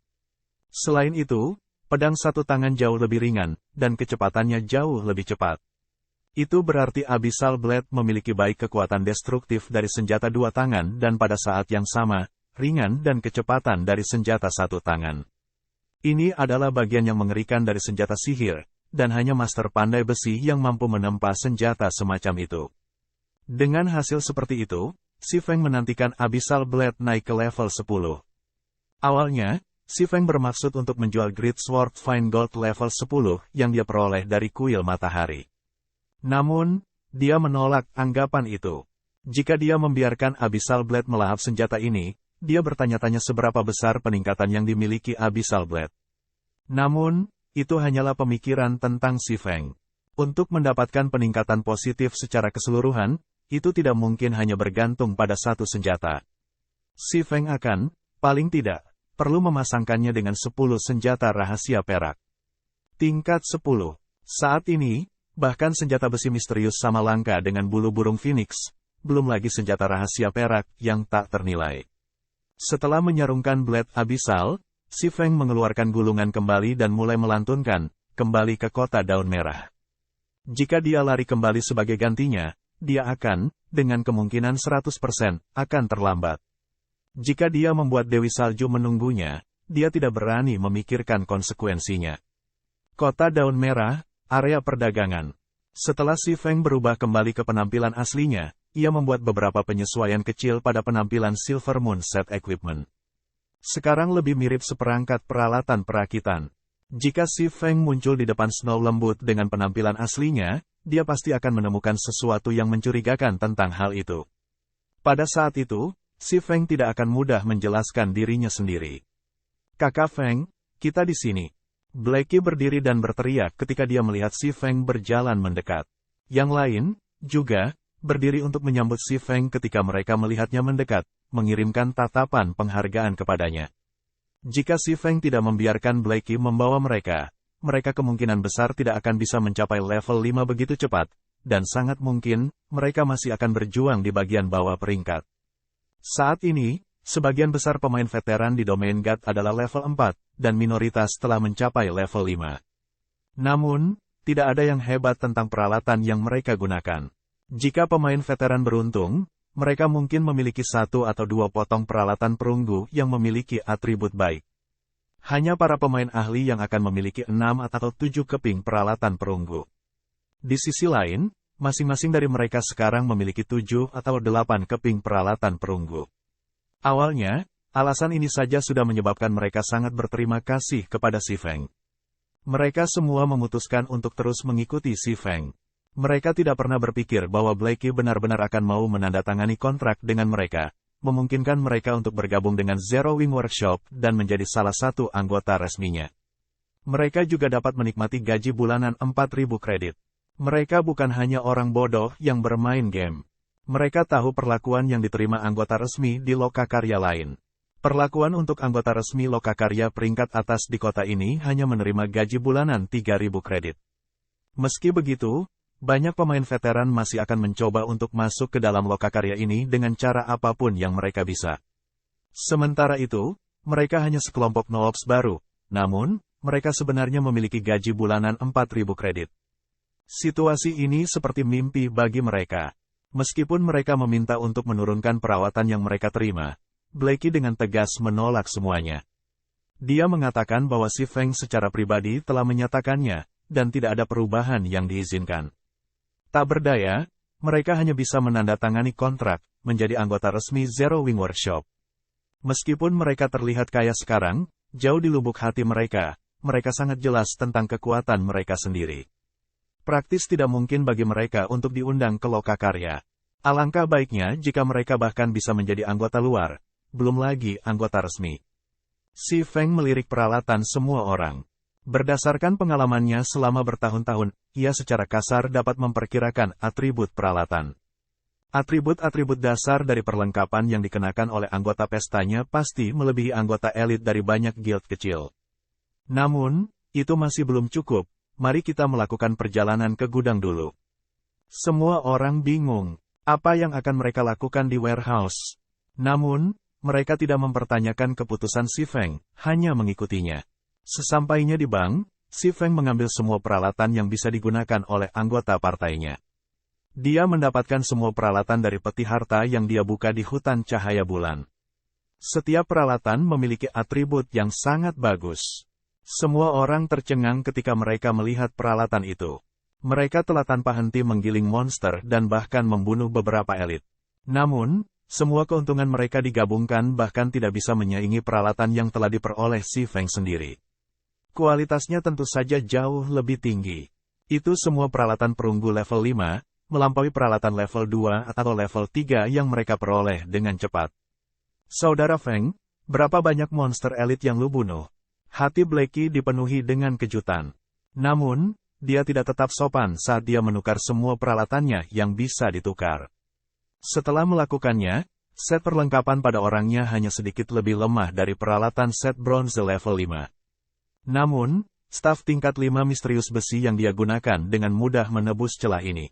Selain itu, pedang 1 tangan jauh lebih ringan, dan kecepatannya jauh lebih cepat. Itu berarti Abyssal Blade memiliki baik kekuatan destruktif dari senjata 2 tangan dan pada saat yang sama, ringan dan kecepatan dari senjata 1 tangan. Ini adalah bagian yang mengerikan dari senjata sihir, dan hanya master pandai besi yang mampu menempa senjata semacam itu. Dengan hasil seperti itu, Si Feng menantikan Abyssal Blade naik ke level 10. Awalnya, Si Feng bermaksud untuk menjual Great Sword Fine Gold level 10 yang dia peroleh dari kuil matahari. Namun, dia menolak anggapan itu. Jika dia membiarkan Abyssal Blade melahap senjata ini, dia bertanya-tanya seberapa besar peningkatan yang dimiliki Abyssal Blade. Namun, itu hanyalah pemikiran tentang Si Feng. Untuk mendapatkan peningkatan positif secara keseluruhan, itu tidak mungkin hanya bergantung pada satu senjata. Si Feng akan, paling tidak, perlu memasangkannya dengan 10 senjata rahasia perak. Tingkat 10. Saat ini, bahkan senjata besi misterius sama langka dengan bulu burung Phoenix, belum lagi senjata rahasia perak yang tak ternilai. Setelah menyarungkan Blade Abyssal, Si Feng mengeluarkan gulungan kembali dan mulai melantunkan, kembali ke kota daun merah. Jika dia lari kembali sebagai gantinya, dia akan, dengan kemungkinan 100%, akan terlambat. Jika dia membuat Dewi Salju menunggunya, dia tidak berani memikirkan konsekuensinya. Kota daun merah, area perdagangan. Setelah Si Feng berubah kembali ke penampilan aslinya, ia membuat beberapa penyesuaian kecil pada penampilan Silver Moon Set Equipment. Sekarang lebih mirip seperangkat peralatan perakitan. Jika Si Feng muncul di depan Snow Lembut dengan penampilan aslinya, dia pasti akan menemukan sesuatu yang mencurigakan tentang hal itu. Pada saat itu, Si Feng tidak akan mudah menjelaskan dirinya sendiri. "Kakak Feng, kita di sini." Blackie berdiri dan berteriak ketika dia melihat Si Feng berjalan mendekat. Yang lain, juga, berdiri untuk menyambut Si Feng ketika mereka melihatnya mendekat, mengirimkan tatapan penghargaan kepadanya. Jika Si Feng tidak membiarkan Blackie membawa mereka, mereka kemungkinan besar tidak akan bisa mencapai level 5 begitu cepat, dan sangat mungkin, mereka masih akan berjuang di bagian bawah peringkat. Saat ini, sebagian besar pemain veteran di domain God adalah level 4, dan minoritas telah mencapai level 5. Namun, tidak ada yang hebat tentang peralatan yang mereka gunakan. Jika pemain veteran beruntung, mereka mungkin memiliki 1 atau 2 potong peralatan perunggu yang memiliki atribut baik. Hanya para pemain ahli yang akan memiliki 6 atau 7 keping peralatan perunggu. Di sisi lain, masing-masing dari mereka sekarang memiliki 7 atau 8 keping peralatan perunggu. Awalnya, alasan ini saja sudah menyebabkan mereka sangat berterima kasih kepada Si Feng. Mereka semua memutuskan untuk terus mengikuti Si Feng. Mereka tidak pernah berpikir bahwa Blackie benar-benar akan mau menandatangani kontrak dengan mereka, memungkinkan mereka untuk bergabung dengan Zero Wing Workshop dan menjadi salah satu anggota resminya. Mereka juga dapat menikmati gaji bulanan 4.000 kredit. Mereka bukan hanya orang bodoh yang bermain game. Mereka tahu perlakuan yang diterima anggota resmi di lokakarya lain. Perlakuan untuk anggota resmi lokakarya peringkat atas di kota ini hanya menerima gaji bulanan 3.000 kredit. Meski begitu, banyak pemain veteran masih akan mencoba untuk masuk ke dalam lokakarya ini dengan cara apapun yang mereka bisa. Sementara itu, mereka hanya sekelompok noobs baru, namun, mereka sebenarnya memiliki gaji bulanan 4.000 kredit. Situasi ini seperti mimpi bagi mereka. Meskipun mereka meminta untuk menurunkan perawatan yang mereka terima, Blackie dengan tegas menolak semuanya. Dia mengatakan bahwa Si Feng secara pribadi telah menyatakannya, dan tidak ada perubahan yang diizinkan. Tak berdaya, mereka hanya bisa menandatangani kontrak, menjadi anggota resmi Zero Wing Workshop. Meskipun mereka terlihat kaya sekarang, jauh di lubuk hati mereka sangat jelas tentang kekuatan mereka sendiri. Praktis tidak mungkin bagi mereka untuk diundang ke lokakarya. Alangkah baiknya jika mereka bahkan bisa menjadi anggota luar, belum lagi anggota resmi. Si Feng melirik peralatan semua orang. Berdasarkan pengalamannya selama bertahun-tahun, ia secara kasar dapat memperkirakan atribut peralatan. Atribut-atribut dasar dari perlengkapan yang dikenakan oleh anggota pestanya pasti melebihi anggota elit dari banyak guild kecil. Namun, itu masih belum cukup, mari kita melakukan perjalanan ke gudang dulu. Semua orang bingung, apa yang akan mereka lakukan di warehouse. Namun, mereka tidak mempertanyakan keputusan Si Feng, hanya mengikutinya. Sesampainya di bank, Si Feng mengambil semua peralatan yang bisa digunakan oleh anggota partainya. Dia mendapatkan semua peralatan dari peti harta yang dia buka di hutan cahaya bulan. Setiap peralatan memiliki atribut yang sangat bagus. Semua orang tercengang ketika mereka melihat peralatan itu. Mereka telah tanpa henti menggiling monster dan bahkan membunuh beberapa elit. Namun, semua keuntungan mereka digabungkan bahkan tidak bisa menyaingi peralatan yang telah diperoleh Si Feng sendiri. Kualitasnya tentu saja jauh lebih tinggi. Itu semua peralatan perunggu level 5, melampaui peralatan level 2 atau level 3 yang mereka peroleh dengan cepat. Saudara Feng, berapa banyak monster elit yang lu bunuh? Hati Blackie dipenuhi dengan kejutan. Namun, dia tidak tetap sopan saat dia menukar semua peralatannya yang bisa ditukar. Setelah melakukannya, set perlengkapan pada orangnya hanya sedikit lebih lemah dari peralatan set bronze level 5. Namun, staf tingkat 5 misterius besi yang dia gunakan dengan mudah menebus celah ini.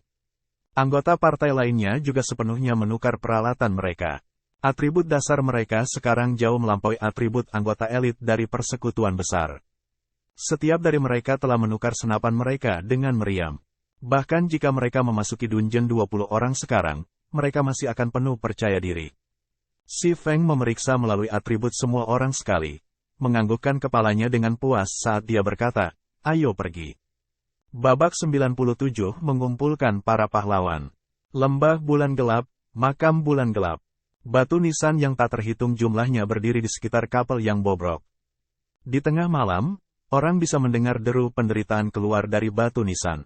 Anggota partai lainnya juga sepenuhnya menukar peralatan mereka. Atribut dasar mereka sekarang jauh melampaui atribut anggota elit dari persekutuan besar. Setiap dari mereka telah menukar senapan mereka dengan meriam. Bahkan jika mereka memasuki dungeon 20 orang sekarang, mereka masih akan penuh percaya diri. Si Feng memeriksa melalui atribut semua orang sekali, menganggukkan kepalanya dengan puas saat dia berkata, ayo pergi. Babak 97 mengumpulkan para pahlawan. Lembah bulan gelap, makam bulan gelap. Batu nisan yang tak terhitung jumlahnya berdiri di sekitar kapel yang bobrok. Di tengah malam, orang bisa mendengar deru penderitaan keluar dari batu nisan.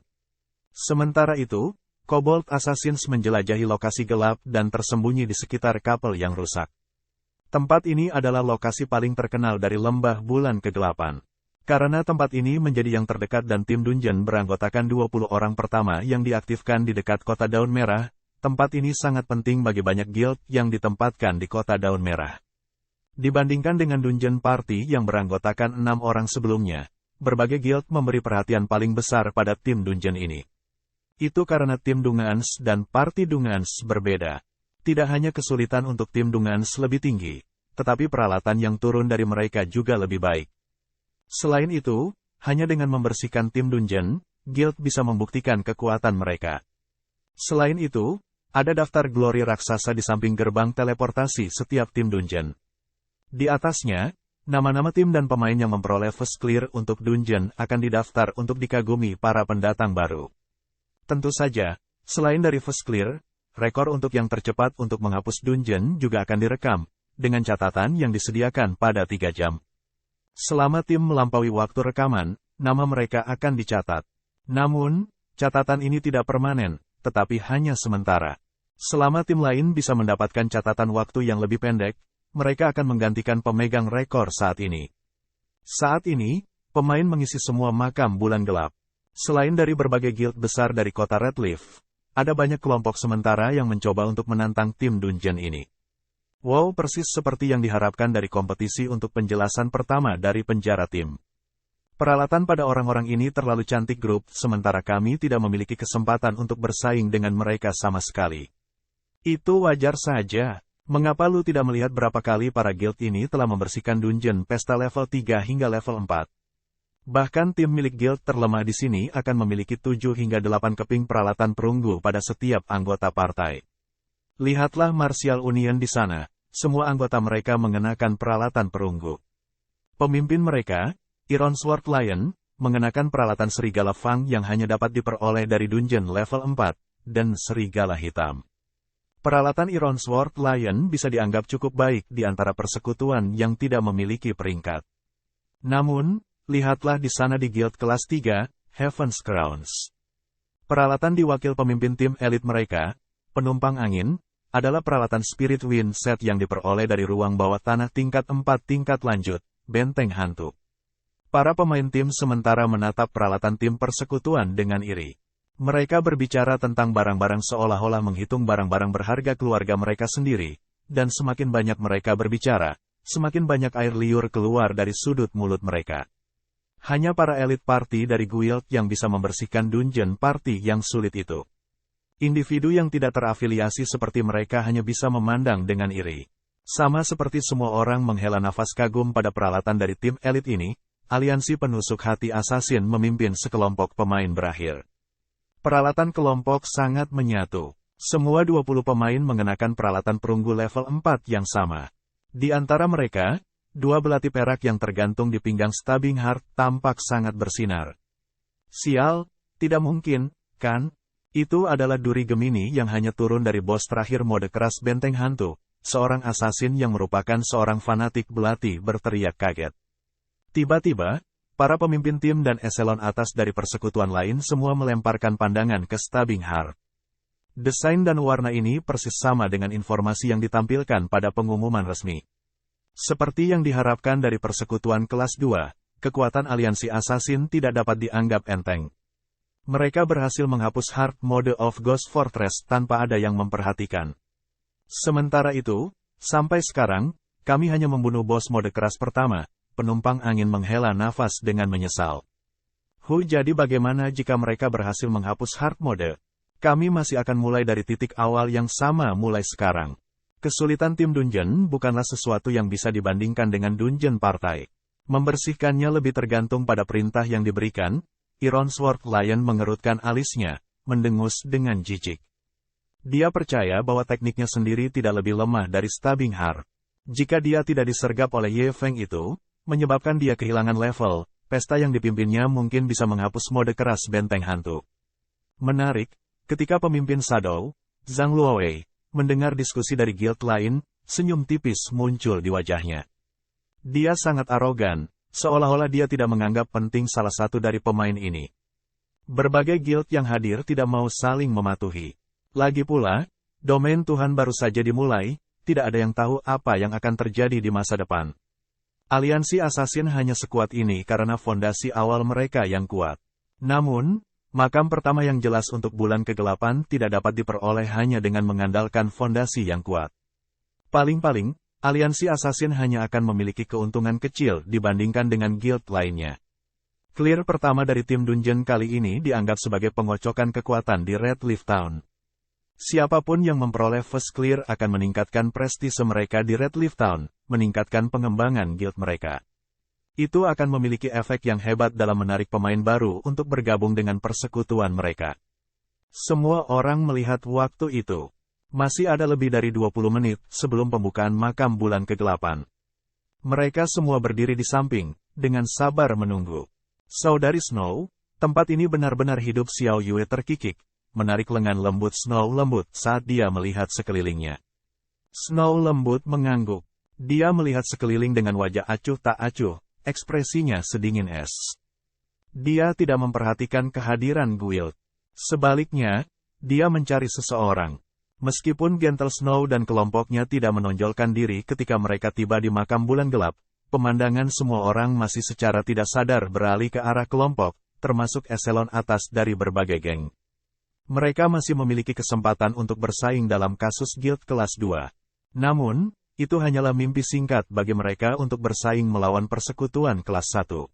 Sementara itu, Kobold Assassins menjelajahi lokasi gelap dan tersembunyi di sekitar kapel yang rusak. Tempat ini adalah lokasi paling terkenal dari lembah bulan kegelapan. Karena tempat ini menjadi yang terdekat dan tim dungeon beranggotakan 20 orang pertama yang diaktifkan di dekat kota Daun Merah, tempat ini sangat penting bagi banyak guild yang ditempatkan di kota Daun Merah. Dibandingkan dengan dungeon party yang beranggotakan 6 orang sebelumnya, berbagai guild memberi perhatian paling besar pada tim Dungeon ini. Itu karena tim Dungeons dan party Dungeons berbeda. Tidak hanya kesulitan untuk tim Dungeons lebih tinggi, tetapi peralatan yang turun dari mereka juga lebih baik. Selain itu, hanya dengan membersihkan tim Dungeon, guild bisa membuktikan kekuatan mereka. Selain itu, ada daftar glory raksasa di samping gerbang teleportasi setiap tim Dungeon. Di atasnya, nama-nama tim dan pemain yang memperoleh first clear untuk Dungeon akan didaftar untuk dikagumi para pendatang baru. Tentu saja, selain dari first clear, rekor untuk yang tercepat untuk menghapus Dungeon juga akan direkam, dengan catatan yang disediakan pada 3 jam. Selama tim melampaui waktu rekaman, nama mereka akan dicatat. Namun, catatan ini tidak permanen, tetapi hanya sementara. Selama tim lain bisa mendapatkan catatan waktu yang lebih pendek, mereka akan menggantikan pemegang rekor saat ini. Saat ini, pemain mengisi semua makam bulan gelap. Selain dari berbagai guild besar dari kota Redleaf, ada banyak kelompok sementara yang mencoba untuk menantang tim Dungeon ini. Wow, persis seperti yang diharapkan dari kompetisi untuk penjelasan pertama dari penjara tim. Peralatan pada orang-orang ini terlalu cantik grup, sementara kami tidak memiliki kesempatan untuk bersaing dengan mereka sama sekali. Itu wajar saja. Mengapa lu tidak melihat berapa kali para guild ini telah membersihkan dungeon pesta level 3 hingga level 4? Bahkan tim milik guild terlemah di sini akan memiliki 7 hingga 8 keping peralatan perunggu pada setiap anggota partai. Lihatlah Martial Union di sana. Semua anggota mereka mengenakan peralatan perunggu. Pemimpin mereka, Iron Sword Lion, mengenakan peralatan serigala Fang yang hanya dapat diperoleh dari dungeon level 4, dan serigala hitam. Peralatan Iron Sword Lion bisa dianggap cukup baik di antara persekutuan yang tidak memiliki peringkat. Namun, lihatlah di sana di guild kelas 3, Heaven's Crowns. Peralatan di wakil pemimpin tim elit mereka, penumpang angin, adalah peralatan Spirit Wind Set yang diperoleh dari ruang bawah tanah tingkat 4 tingkat lanjut, benteng hantu. Para pemain tim sementara menatap peralatan tim persekutuan dengan iri. Mereka berbicara tentang barang-barang seolah-olah menghitung barang-barang berharga keluarga mereka sendiri, dan semakin banyak mereka berbicara, semakin banyak air liur keluar dari sudut mulut mereka. Hanya para elit party dari guild yang bisa membersihkan dungeon party yang sulit itu. Individu yang tidak terafiliasi seperti mereka hanya bisa memandang dengan iri. Sama seperti semua orang menghela nafas kagum pada peralatan dari tim elit ini, aliansi penusuk hati asasin memimpin sekelompok pemain berakhir. Peralatan kelompok sangat menyatu. Semua 20 pemain mengenakan peralatan perunggu level 4 yang sama. Di antara mereka, 2 belati perak yang tergantung di pinggang Stabbing Heart tampak sangat bersinar. Sial, tidak mungkin, kan? Itu adalah duri Gemini yang hanya turun dari bos terakhir mode keras benteng hantu, seorang asasin yang merupakan seorang fanatik belati berteriak kaget. Tiba-tiba, para pemimpin tim dan eselon atas dari persekutuan lain semua melemparkan pandangan ke Stabbing Heart. Desain dan warna ini persis sama dengan informasi yang ditampilkan pada pengumuman resmi. Seperti yang diharapkan dari persekutuan kelas 2, kekuatan aliansi asasin tidak dapat dianggap enteng. Mereka berhasil menghapus hard mode of Ghost Fortress tanpa ada yang memperhatikan. Sementara itu, sampai sekarang, kami hanya membunuh bos mode keras pertama, penumpang angin menghela nafas dengan menyesal. Jadi bagaimana jika mereka berhasil menghapus hard mode? Kami masih akan mulai dari titik awal yang sama mulai sekarang. Kesulitan tim dungeon bukanlah sesuatu yang bisa dibandingkan dengan dungeon partai. Membersihkannya lebih tergantung pada perintah yang diberikan. Iron Sword Lion mengerutkan alisnya, mendengus dengan jijik. Dia percaya bahwa tekniknya sendiri tidak lebih lemah dari Stabbing Heart. Jika dia tidak disergap oleh Ye Feng itu, menyebabkan dia kehilangan level, pesta yang dipimpinnya mungkin bisa menghapus mode keras benteng hantu. Menarik, ketika pemimpin Shadow, Zhang Luowei, mendengar diskusi dari guild lain, senyum tipis muncul di wajahnya. Dia sangat arogan. Seolah-olah dia tidak menganggap penting salah satu dari pemain ini. Berbagai guild yang hadir tidak mau saling mematuhi. Lagi pula, domain Tuhan baru saja dimulai, tidak ada yang tahu apa yang akan terjadi di masa depan. Aliansi Asasin hanya sekuat ini karena fondasi awal mereka yang kuat. Namun, makam pertama yang jelas untuk bulan kegelapan tidak dapat diperoleh hanya dengan mengandalkan fondasi yang kuat. Paling-paling, aliansi Asasin hanya akan memiliki keuntungan kecil dibandingkan dengan guild lainnya. Clear pertama dari tim Dungeon kali ini dianggap sebagai pengocokan kekuatan di Red Leaf Town. Siapapun yang memperoleh first clear akan meningkatkan prestise mereka di Red Leaf Town, meningkatkan pengembangan guild mereka. Itu akan memiliki efek yang hebat dalam menarik pemain baru untuk bergabung dengan persekutuan mereka. Semua orang melihat waktu itu. Masih ada lebih dari 20 menit sebelum pembukaan makam bulan kegelapan. Mereka semua berdiri di samping, dengan sabar menunggu. Saudari Snow, tempat ini benar-benar hidup. Xiao Yue terkikik, menarik lengan lembut Snow lembut saat dia melihat sekelilingnya. Snow lembut mengangguk. Dia melihat sekeliling dengan wajah acuh tak acuh, ekspresinya sedingin es. Dia tidak memperhatikan kehadiran guild. Sebaliknya, dia mencari seseorang. Meskipun Gentle Snow dan kelompoknya tidak menonjolkan diri ketika mereka tiba di makam bulan gelap, pemandangan semua orang masih secara tidak sadar beralih ke arah kelompok, termasuk eselon atas dari berbagai geng. Mereka masih memiliki kesempatan untuk bersaing dalam kasus guild kelas 2. Namun, itu hanyalah mimpi singkat bagi mereka untuk bersaing melawan persekutuan kelas 1.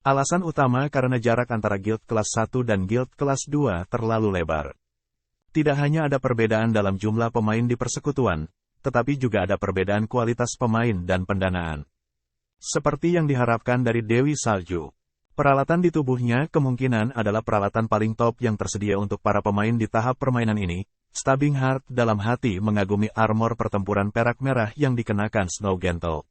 Alasan utama karena jarak antara guild kelas 1 dan guild kelas 2 terlalu lebar. Tidak hanya ada perbedaan dalam jumlah pemain di persekutuan, tetapi juga ada perbedaan kualitas pemain dan pendanaan. Seperti yang diharapkan dari Dewi Salju. Peralatan di tubuhnya kemungkinan adalah peralatan paling top yang tersedia untuk para pemain di tahap permainan ini. Stabbing Heart dalam hati mengagumi armor pertempuran perak merah yang dikenakan Snow Gentle.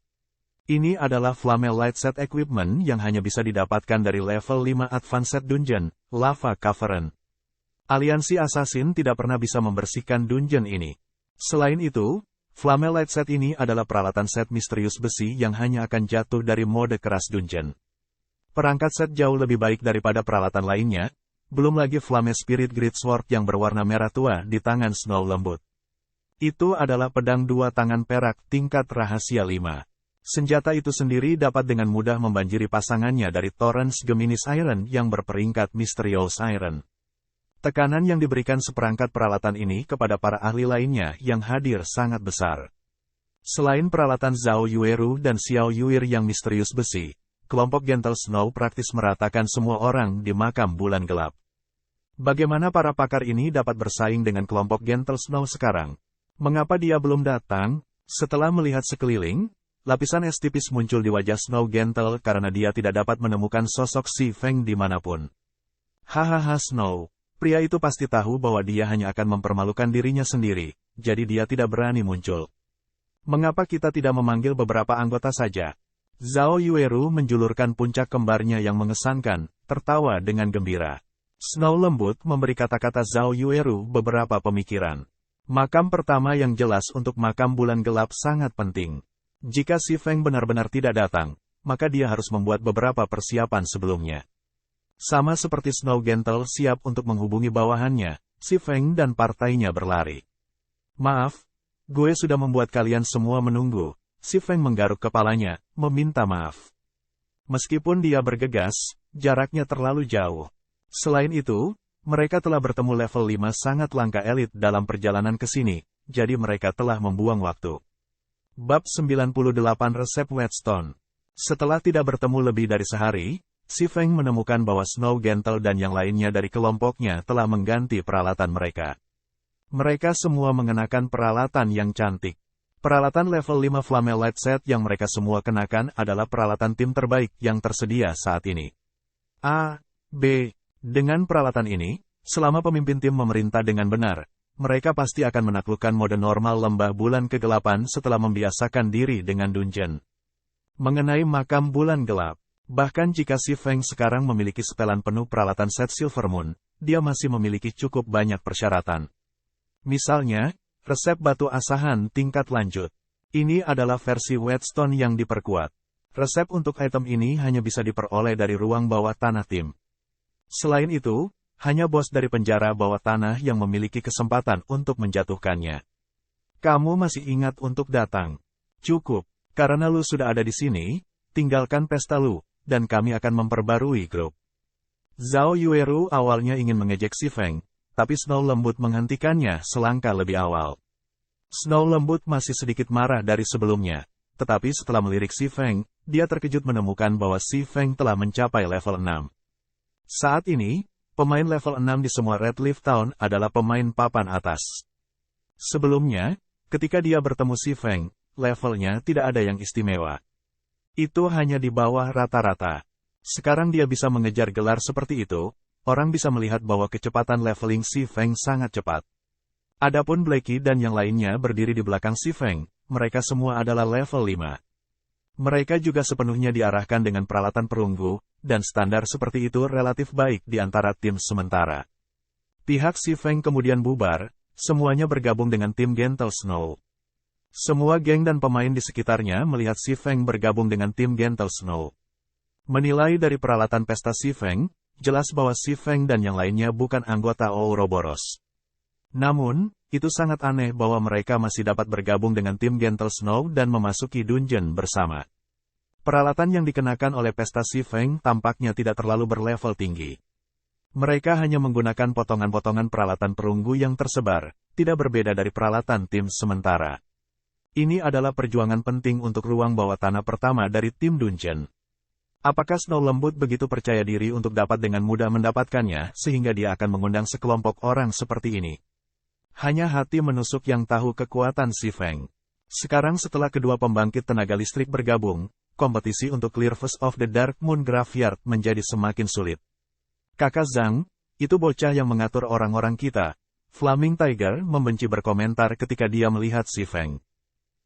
Ini adalah Flamel Light Set Equipment yang hanya bisa didapatkan dari level 5 Advanced Dungeon, Lava Cavern. Aliansi Assassin tidak pernah bisa membersihkan dungeon ini. Selain itu, Flamel Light Set ini adalah peralatan set misterius besi yang hanya akan jatuh dari mode keras dungeon. Perangkat set jauh lebih baik daripada peralatan lainnya, belum lagi Flame Spirit Great Sword yang berwarna merah tua di tangan Snow lembut. Itu adalah pedang dua tangan perak tingkat rahasia 5. Senjata itu sendiri dapat dengan mudah membanjiri pasangannya dari Torrens Geminis Iron yang berperingkat Mysterious Iron. Tekanan yang diberikan seperangkat peralatan ini kepada para ahli lainnya yang hadir sangat besar. Selain peralatan Zhao Yueru dan Xiao Yuir yang misterius besi, kelompok Gentle Snow praktis meratakan semua orang di makam bulan gelap. Bagaimana para pakar ini dapat bersaing dengan kelompok Gentle Snow sekarang? Mengapa dia belum datang? Setelah melihat sekeliling, lapisan es tipis muncul di wajah Snow Gentle karena dia tidak dapat menemukan sosok Si Feng dimanapun. Hahaha Snow. Pria itu pasti tahu bahwa dia hanya akan mempermalukan dirinya sendiri, jadi dia tidak berani muncul. Mengapa kita tidak memanggil beberapa anggota saja? Zhao Yueru menjulurkan puncak kembarnya yang mengesankan, tertawa dengan gembira. Snow lembut memberi kata-kata Zhao Yueru beberapa pemikiran. Makam pertama yang jelas untuk makam bulan gelap sangat penting. Jika Si Feng benar-benar tidak datang, maka dia harus membuat beberapa persiapan sebelumnya. Sama seperti Snow Gentle siap untuk menghubungi bawahannya, Si Feng dan partainya berlari. Maaf, gue sudah membuat kalian semua menunggu. Si Feng menggaruk kepalanya, meminta maaf. Meskipun dia bergegas, jaraknya terlalu jauh. Selain itu, mereka telah bertemu level 5 sangat langka elit dalam perjalanan ke sini, jadi mereka telah membuang waktu. Bab 98 Resep Whetstone. Setelah tidak bertemu lebih dari sehari, Si Feng menemukan bahwa Snow Gentle dan yang lainnya dari kelompoknya telah mengganti peralatan mereka. Mereka semua mengenakan peralatan yang cantik. Peralatan level 5 Flamel Light Set yang mereka semua kenakan adalah peralatan tim terbaik yang tersedia saat ini. A. B. Dengan peralatan ini, selama pemimpin tim memerintah dengan benar, mereka pasti akan menaklukkan mode normal lembah bulan kegelapan setelah membiasakan diri dengan dungeon. Mengenai makam bulan gelap, bahkan jika Si Feng sekarang memiliki setelan penuh peralatan set Silver Moon, dia masih memiliki cukup banyak persyaratan. Misalnya, resep batu asahan tingkat lanjut. Ini adalah versi Whetstone yang diperkuat. Resep untuk item ini hanya bisa diperoleh dari ruang bawah tanah tim. Selain itu, hanya bos dari penjara bawah tanah yang memiliki kesempatan untuk menjatuhkannya. Kamu masih ingat untuk datang? Cukup, karena lu sudah ada di sini, tinggalkan pesta lu, dan kami akan memperbarui grup. Zhao Yueru awalnya ingin mengejek Si Feng, tapi Snow lembut menghentikannya selangkah lebih awal. Snow lembut masih sedikit marah dari sebelumnya, tetapi setelah melirik Si Feng, dia terkejut menemukan bahwa Si Feng telah mencapai level 6. Saat ini, pemain level 6 di semua Red Leaf Town adalah pemain papan atas. Sebelumnya, ketika dia bertemu Si Feng, levelnya tidak ada yang istimewa. Itu hanya di bawah rata-rata. Sekarang dia bisa mengejar gelar seperti itu, orang bisa melihat bahwa kecepatan leveling Si Feng sangat cepat. Adapun Blackie dan yang lainnya berdiri di belakang Si Feng, mereka semua adalah level 5. Mereka juga sepenuhnya diarahkan dengan peralatan perunggu, dan standar seperti itu relatif baik di antara tim sementara. Pihak Si Feng kemudian bubar, semuanya bergabung dengan tim Gentle Snow. Semua geng dan pemain di sekitarnya melihat Si Feng bergabung dengan tim Gentle Snow. Menilai dari peralatan pesta Si Feng, jelas bahwa Si Feng dan yang lainnya bukan anggota Ouroboros. Namun, itu sangat aneh bahwa mereka masih dapat bergabung dengan tim Gentle Snow dan memasuki dungeon bersama. Peralatan yang dikenakan oleh pesta Si Feng tampaknya tidak terlalu berlevel tinggi. Mereka hanya menggunakan potongan-potongan peralatan perunggu yang tersebar, tidak berbeda dari peralatan tim sementara. Ini adalah perjuangan penting untuk ruang bawah tanah pertama dari tim dungeon. Apakah Snow Lembut begitu percaya diri untuk dapat dengan mudah mendapatkannya sehingga dia akan mengundang sekelompok orang seperti ini? Hanya hati menusuk yang tahu kekuatan Si Feng. Sekarang setelah kedua pembangkit tenaga listrik bergabung, kompetisi untuk clear First of the Dark Moon Graveyard menjadi semakin sulit. Kakak Zhang, itu bocah yang mengatur orang-orang kita. Flaming Tiger membenci berkomentar ketika dia melihat Si Feng.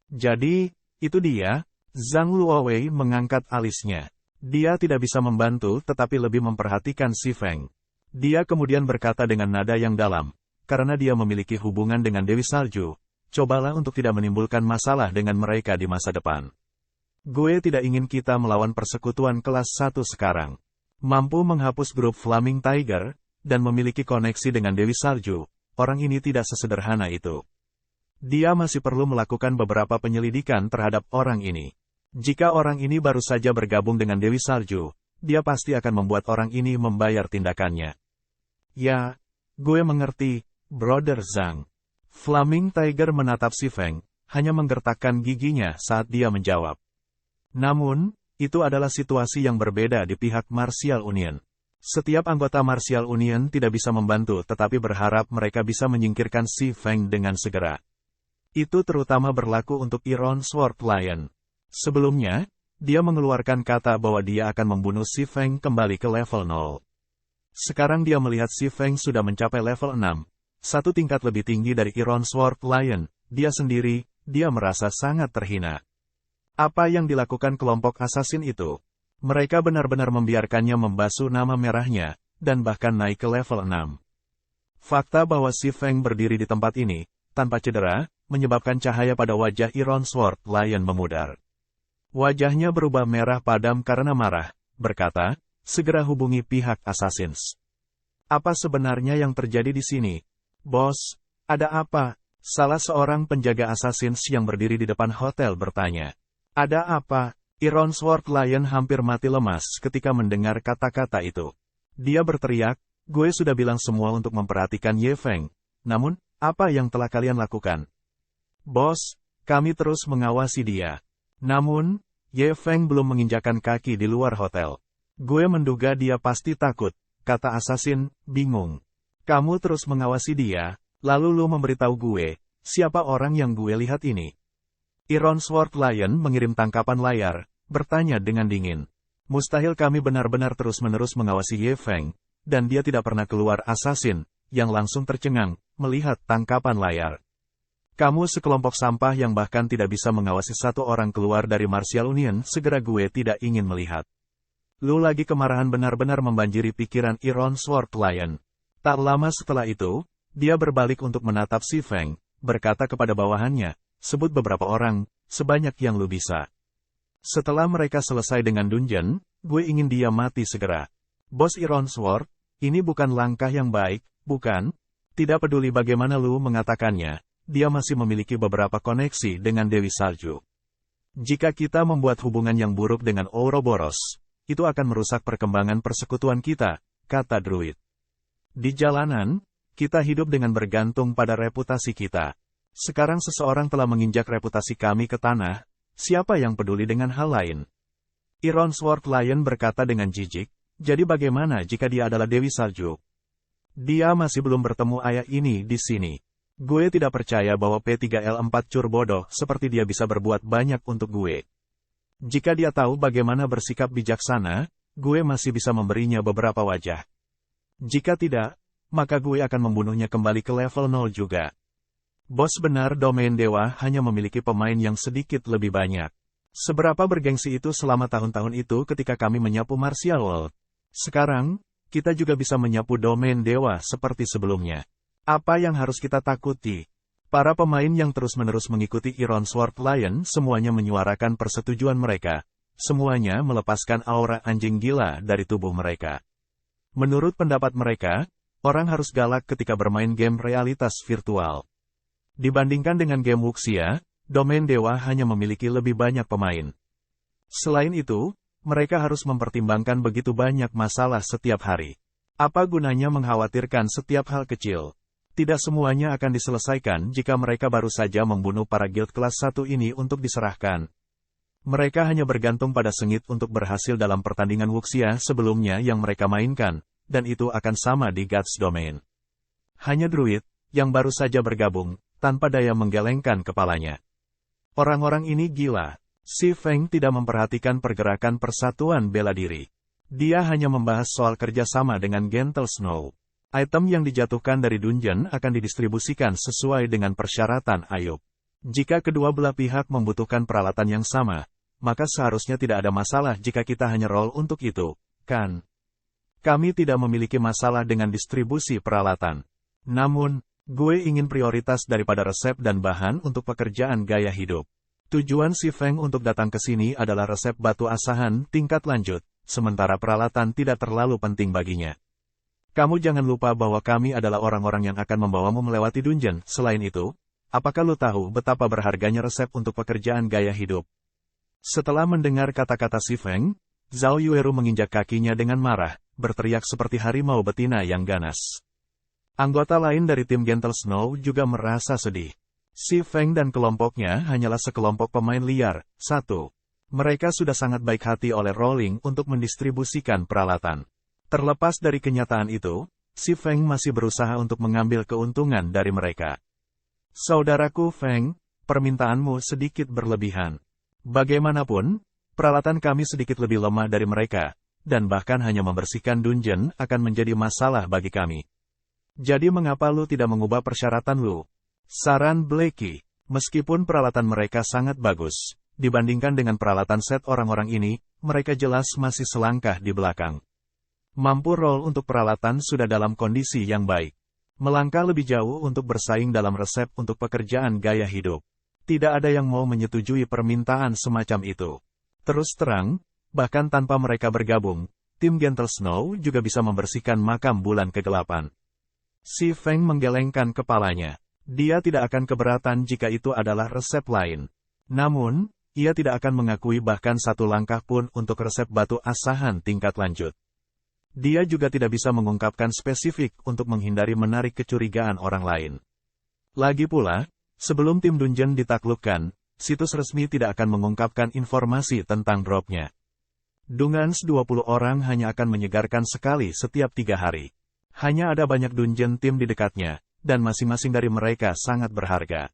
Jadi, itu dia. Zhang Luowei mengangkat alisnya. Dia tidak bisa membantu tetapi lebih memperhatikan Si Feng. Dia kemudian berkata dengan nada yang dalam. Karena dia memiliki hubungan dengan Dewi Salju, cobalah untuk tidak menimbulkan masalah dengan mereka di masa depan. Gue tidak ingin kita melawan persekutuan kelas 1 sekarang. Mampu menghapus grup Flaming Tiger, dan memiliki koneksi dengan Dewi Salju, orang ini tidak sesederhana itu. Dia masih perlu melakukan beberapa penyelidikan terhadap orang ini. Jika orang ini baru saja bergabung dengan Dewi Salju, dia pasti akan membuat orang ini membayar tindakannya. Ya, gue mengerti. Brother Zhang. Flaming Tiger menatap Si Feng, hanya menggertakkan giginya saat dia menjawab. Namun, itu adalah situasi yang berbeda di pihak Martial Union. Setiap anggota Martial Union tidak bisa membantu tetapi berharap mereka bisa menyingkirkan Si Feng dengan segera. Itu terutama berlaku untuk Iron Sword Lion. Sebelumnya, dia mengeluarkan kata bahwa dia akan membunuh Si Feng kembali ke level 0. Sekarang dia melihat Si Feng sudah mencapai level 6. Satu tingkat lebih tinggi dari Iron Sword Lion, dia merasa sangat terhina. Apa yang dilakukan kelompok assassin itu? Mereka benar-benar membiarkannya membasuh nama merahnya, dan bahkan naik ke level 6. Fakta bahwa Si Feng berdiri di tempat ini, tanpa cedera, menyebabkan cahaya pada wajah Iron Sword Lion memudar. Wajahnya berubah merah padam karena marah, berkata, segera hubungi pihak Assassins. Apa sebenarnya yang terjadi di sini? Bos, ada apa? Salah seorang penjaga Assassins yang berdiri di depan hotel bertanya. Ada apa? Iron Sword Lion hampir mati lemas ketika mendengar kata-kata itu. Dia berteriak, gue sudah bilang semua untuk memperhatikan Ye Feng. Namun, apa yang telah kalian lakukan? Bos, kami terus mengawasi dia. Namun, Ye Feng belum menginjakan kaki di luar hotel. Gue menduga dia pasti takut, kata assassin, bingung. Kamu terus mengawasi dia, lalu lu memberitahu gue, siapa orang yang gue lihat ini? Iron Sword Lion mengirim tangkapan layar, bertanya dengan dingin. Mustahil kami benar-benar terus-menerus mengawasi Ye Feng, dan dia tidak pernah keluar assassin, yang langsung tercengang, melihat tangkapan layar. Kamu sekelompok sampah yang bahkan tidak bisa mengawasi satu orang keluar dari Martial Union, segera gue tidak ingin melihat. Lu lagi kemarahan benar-benar membanjiri pikiran Iron Sword Lion. Tak lama setelah itu, dia berbalik untuk menatap Si Feng, berkata kepada bawahannya, sebut beberapa orang, sebanyak yang lu bisa. Setelah mereka selesai dengan dungeon, gue ingin dia mati segera. Bos Iron Sword, ini bukan langkah yang baik, bukan? Tidak peduli bagaimana lu mengatakannya, dia masih memiliki beberapa koneksi dengan Dewi Salju. Jika kita membuat hubungan yang buruk dengan Ouroboros, itu akan merusak perkembangan persekutuan kita, kata Druid. Di jalanan, kita hidup dengan bergantung pada reputasi kita. Sekarang seseorang telah menginjak reputasi kami ke tanah, siapa yang peduli dengan hal lain? Iron Sword Lion berkata dengan jijik, jadi bagaimana jika dia adalah Dewi Salju? Dia masih belum bertemu ayah ini di sini. Gue tidak percaya bahwa P3L4 cur bodoh seperti dia bisa berbuat banyak untuk gue. Jika dia tahu bagaimana bersikap bijaksana, gue masih bisa memberinya beberapa wajah. Jika tidak, maka gue akan membunuhnya kembali ke level 0 juga. Bos benar domain dewa hanya memiliki pemain yang sedikit lebih banyak. Seberapa bergengsi itu selama tahun-tahun itu ketika kami menyapu Martial World. Sekarang, kita juga bisa menyapu domain dewa seperti sebelumnya. Apa yang harus kita takuti? Para pemain yang terus-menerus mengikuti Iron Sword Lion semuanya menyuarakan persetujuan mereka. Semuanya melepaskan aura anjing gila dari tubuh mereka. Menurut pendapat mereka, orang harus galak ketika bermain game realitas virtual. Dibandingkan dengan game Wuxia, domain dewa hanya memiliki lebih banyak pemain. Selain itu, mereka harus mempertimbangkan begitu banyak masalah setiap hari. Apa gunanya mengkhawatirkan setiap hal kecil? Tidak semuanya akan diselesaikan jika mereka baru saja membunuh para guild kelas 1 ini untuk diserahkan. Mereka hanya bergantung pada sengit untuk berhasil dalam pertandingan Wuxia sebelumnya yang mereka mainkan, dan itu akan sama di Gods Domain. Hanya druid, yang baru saja bergabung, tanpa daya menggelengkan kepalanya. Orang-orang ini gila. Si Feng tidak memperhatikan pergerakan persatuan bela diri. Dia hanya membahas soal kerjasama dengan Gentle Snow. Item yang dijatuhkan dari dungeon akan didistribusikan sesuai dengan persyaratan Ayub. Jika kedua belah pihak membutuhkan peralatan yang sama, maka seharusnya tidak ada masalah jika kita hanya roll untuk itu, kan? Kami tidak memiliki masalah dengan distribusi peralatan. Namun, gue ingin prioritas daripada resep dan bahan untuk pekerjaan gaya hidup. Tujuan si Feng untuk datang ke sini adalah resep batu asahan tingkat lanjut, sementara peralatan tidak terlalu penting baginya. Kamu jangan lupa bahwa kami adalah orang-orang yang akan membawamu melewati dungeon. Selain itu, apakah lu tahu betapa berharganya resep untuk pekerjaan gaya hidup? Setelah mendengar kata-kata si Feng, Zhao Yueru menginjak kakinya dengan marah, berteriak seperti harimau betina yang ganas. Anggota lain dari tim Gentle Snow juga merasa sedih. Si Feng dan kelompoknya hanyalah sekelompok pemain liar. 1. Mereka sudah sangat baik hati oleh Rolling untuk mendistribusikan peralatan. Terlepas dari kenyataan itu, si Feng masih berusaha untuk mengambil keuntungan dari mereka. Saudaraku Feng, permintaanmu sedikit berlebihan. Bagaimanapun, peralatan kami sedikit lebih lemah dari mereka, dan bahkan hanya membersihkan dungeon akan menjadi masalah bagi kami. Jadi mengapa lu tidak mengubah persyaratan lu? Saran Blackie, meskipun peralatan mereka sangat bagus, dibandingkan dengan peralatan set orang-orang ini, mereka jelas masih selangkah di belakang. Mampu roll untuk peralatan sudah dalam kondisi yang baik. Melangkah lebih jauh untuk bersaing dalam resep untuk pekerjaan gaya hidup. Tidak ada yang mau menyetujui permintaan semacam itu. Terus terang, bahkan tanpa mereka bergabung, tim Gentle Snow juga bisa membersihkan makam bulan kegelapan. Si Feng menggelengkan kepalanya. Dia tidak akan keberatan jika itu adalah resep lain. Namun, ia tidak akan mengakui bahkan satu langkah pun untuk resep batu asahan tingkat lanjut. Dia juga tidak bisa mengungkapkan spesifik untuk menghindari menarik kecurigaan orang lain. Lagi pula, sebelum tim dungeon ditaklukkan, situs resmi tidak akan mengungkapkan informasi tentang dropnya. Dungans 20 orang hanya akan menyegarkan sekali setiap 3 hari. Hanya ada banyak dungeon tim di dekatnya, dan masing-masing dari mereka sangat berharga.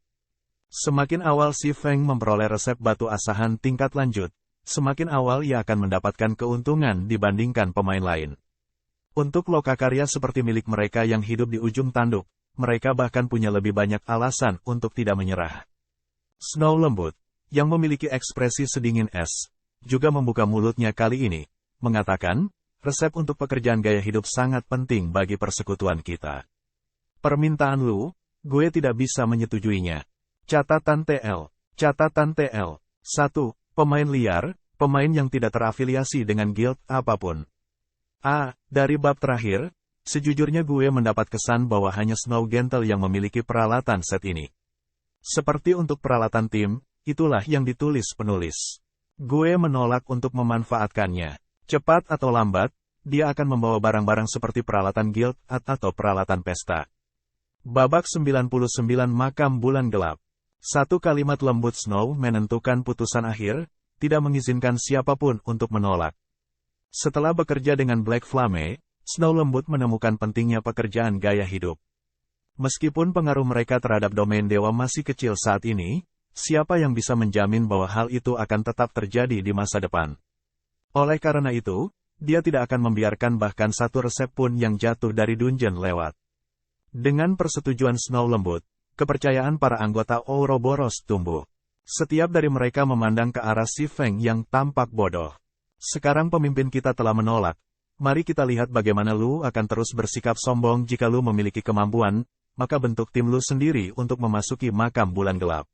Semakin awal si Feng memperoleh resep batu asahan tingkat lanjut, semakin awal ia akan mendapatkan keuntungan dibandingkan pemain lain. Untuk lokakarya seperti milik mereka yang hidup di ujung tanduk, mereka bahkan punya lebih banyak alasan untuk tidak menyerah. Snow lembut, yang memiliki ekspresi sedingin es, juga membuka mulutnya kali ini, mengatakan, resep untuk pekerjaan gaya hidup sangat penting bagi persekutuan kita. Permintaan lu, gue tidak bisa menyetujuinya. Catatan TL. 1. Pemain liar, pemain yang tidak terafiliasi dengan guild apapun. Dari bab terakhir, sejujurnya gue mendapat kesan bahwa hanya Snow Gentle yang memiliki peralatan set ini. Seperti untuk peralatan tim, itulah yang ditulis penulis. Gue menolak untuk memanfaatkannya. Cepat atau lambat, dia akan membawa barang-barang seperti peralatan guild atau peralatan pesta. Babak 99 Makam Bulan Gelap. Satu kalimat lembut Snow menentukan putusan akhir, tidak mengizinkan siapapun untuk menolak. Setelah bekerja dengan Black Flame, Snow lembut menemukan pentingnya pekerjaan gaya hidup. Meskipun pengaruh mereka terhadap domain dewa masih kecil saat ini, siapa yang bisa menjamin bahwa hal itu akan tetap terjadi di masa depan? Oleh karena itu, dia tidak akan membiarkan bahkan satu resep pun yang jatuh dari dungeon lewat. Dengan persetujuan Snow lembut, kepercayaan para anggota Ouroboros tumbuh. Setiap dari mereka memandang ke arah Si Feng yang tampak bodoh. Sekarang pemimpin kita telah menolak. Mari kita lihat bagaimana Lu akan terus bersikap sombong jika Lu memiliki kemampuan, maka bentuk tim Lu sendiri untuk memasuki makam bulan gelap.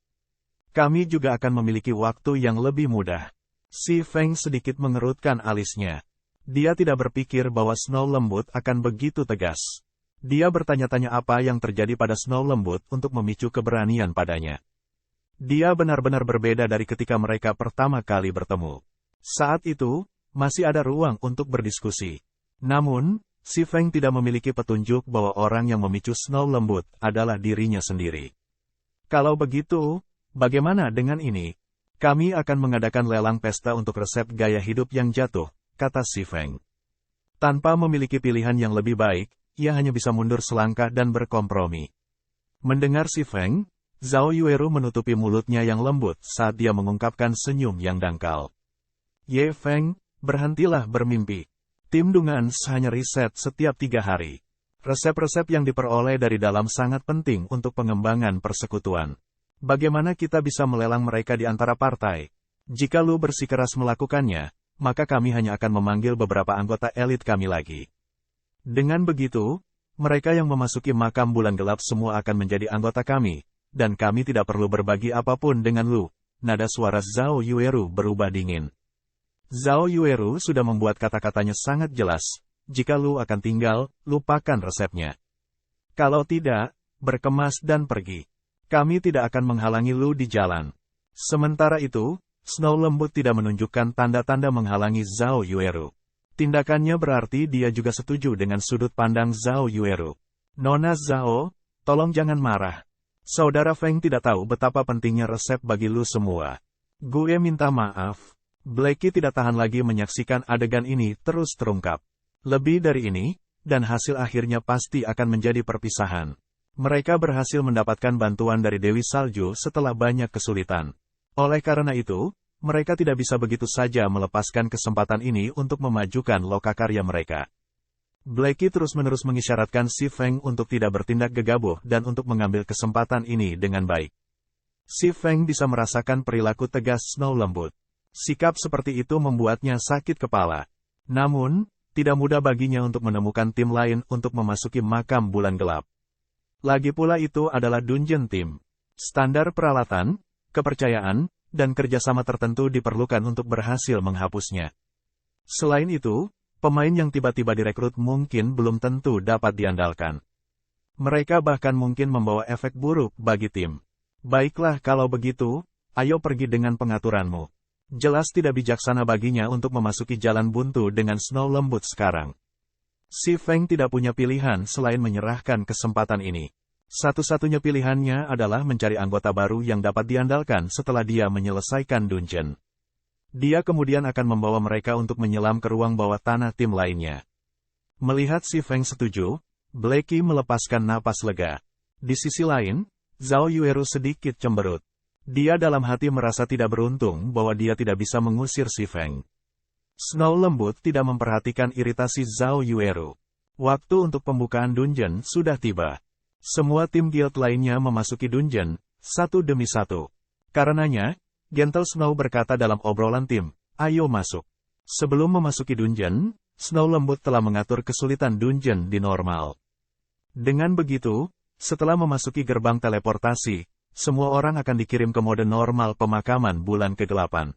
Kami juga akan memiliki waktu yang lebih mudah. Si Feng sedikit mengerutkan alisnya. Dia tidak berpikir bahwa Snow lembut akan begitu tegas. Dia bertanya-tanya apa yang terjadi pada Snow lembut untuk memicu keberanian padanya. Dia benar-benar berbeda dari ketika mereka pertama kali bertemu. Saat itu, masih ada ruang untuk berdiskusi. Namun, Si Feng tidak memiliki petunjuk bahwa orang yang memicu Snow lembut adalah dirinya sendiri. Kalau begitu, bagaimana dengan ini? Kami akan mengadakan lelang pesta untuk resep gaya hidup yang jatuh, kata Si Feng. Tanpa memiliki pilihan yang lebih baik, ia hanya bisa mundur selangkah dan berkompromi. Mendengar Si Feng, Zhao Yueru menutupi mulutnya yang lembut saat dia mengungkapkan senyum yang dangkal. Ye Feng, berhentilah bermimpi. Tim Dungans hanya riset setiap 3 hari. Resep-resep yang diperoleh dari dalam sangat penting untuk pengembangan persekutuan. Bagaimana kita bisa melelang mereka di antara partai? Jika Lu bersikeras melakukannya, maka kami hanya akan memanggil beberapa anggota elit kami lagi. Dengan begitu, mereka yang memasuki makam bulan gelap semua akan menjadi anggota kami, dan kami tidak perlu berbagi apapun dengan Lu. Nada suara Zhao Yueru berubah dingin. Zhao Yueru sudah membuat kata-katanya sangat jelas. Jika Lu akan tinggal, lupakan resepnya. Kalau tidak, berkemas dan pergi. Kami tidak akan menghalangi Lu di jalan. Sementara itu, Snow lembut tidak menunjukkan tanda-tanda menghalangi Zhao Yueru. Tindakannya berarti dia juga setuju dengan sudut pandang Zhao Yueru. Nona Zhao, tolong jangan marah. Saudara Feng tidak tahu betapa pentingnya resep bagi Lu semua. Gue minta maaf. Blackie tidak tahan lagi menyaksikan adegan ini terus terungkap. Lebih dari ini, dan hasil akhirnya pasti akan menjadi perpisahan. Mereka berhasil mendapatkan bantuan dari Dewi Salju setelah banyak kesulitan. Oleh karena itu, mereka tidak bisa begitu saja melepaskan kesempatan ini untuk memajukan lokakarya mereka. Blackie terus-menerus mengisyaratkan Si Feng untuk tidak bertindak gegabah dan untuk mengambil kesempatan ini dengan baik. Si Feng bisa merasakan perilaku tegas Snow lembut. Sikap seperti itu membuatnya sakit kepala. Namun, tidak mudah baginya untuk menemukan tim lain untuk memasuki makam bulan gelap. Lagi pula itu adalah dungeon team. Standar peralatan, kepercayaan, dan kerjasama tertentu diperlukan untuk berhasil menghapusnya. Selain itu, pemain yang tiba-tiba direkrut mungkin belum tentu dapat diandalkan. Mereka bahkan mungkin membawa efek buruk bagi tim. Baiklah kalau begitu, ayo pergi dengan pengaturanmu. Jelas tidak bijaksana baginya untuk memasuki jalan buntu dengan Snow lembut sekarang. Si Feng tidak punya pilihan selain menyerahkan kesempatan ini. Satu-satunya pilihannya adalah mencari anggota baru yang dapat diandalkan setelah dia menyelesaikan dungeon. Dia kemudian akan membawa mereka untuk menyelam ke ruang bawah tanah tim lainnya. Melihat Si Feng setuju, Blackie melepaskan napas lega. Di sisi lain, Zhao Yueru sedikit cemberut. Dia dalam hati merasa tidak beruntung bahwa dia tidak bisa mengusir Si Feng. Snow lembut tidak memperhatikan iritasi Zhao Yueru. Waktu untuk pembukaan dungeon sudah tiba. Semua tim guild lainnya memasuki dungeon, satu demi satu. Karenanya, Gentle Snow berkata dalam obrolan tim, ayo masuk. Sebelum memasuki dungeon, Snow lembut telah mengatur kesulitan dungeon di normal. Dengan begitu, setelah memasuki gerbang teleportasi, semua orang akan dikirim ke mode normal pemakaman bulan ke-8.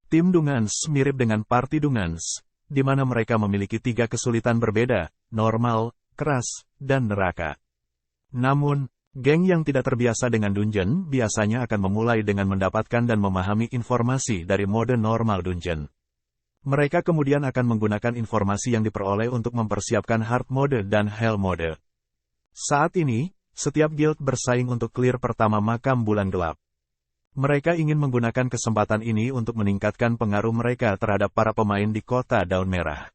Tim Dungans mirip dengan Party Dungans, di mana mereka memiliki 3 kesulitan berbeda, normal, keras, dan neraka. Namun, geng yang tidak terbiasa dengan dungeon biasanya akan memulai dengan mendapatkan dan memahami informasi dari mode normal dungeon. Mereka kemudian akan menggunakan informasi yang diperoleh untuk mempersiapkan hard mode dan hell mode. Saat ini, setiap guild bersaing untuk clear pertama makam bulan gelap. Mereka ingin menggunakan kesempatan ini untuk meningkatkan pengaruh mereka terhadap para pemain di kota daun merah.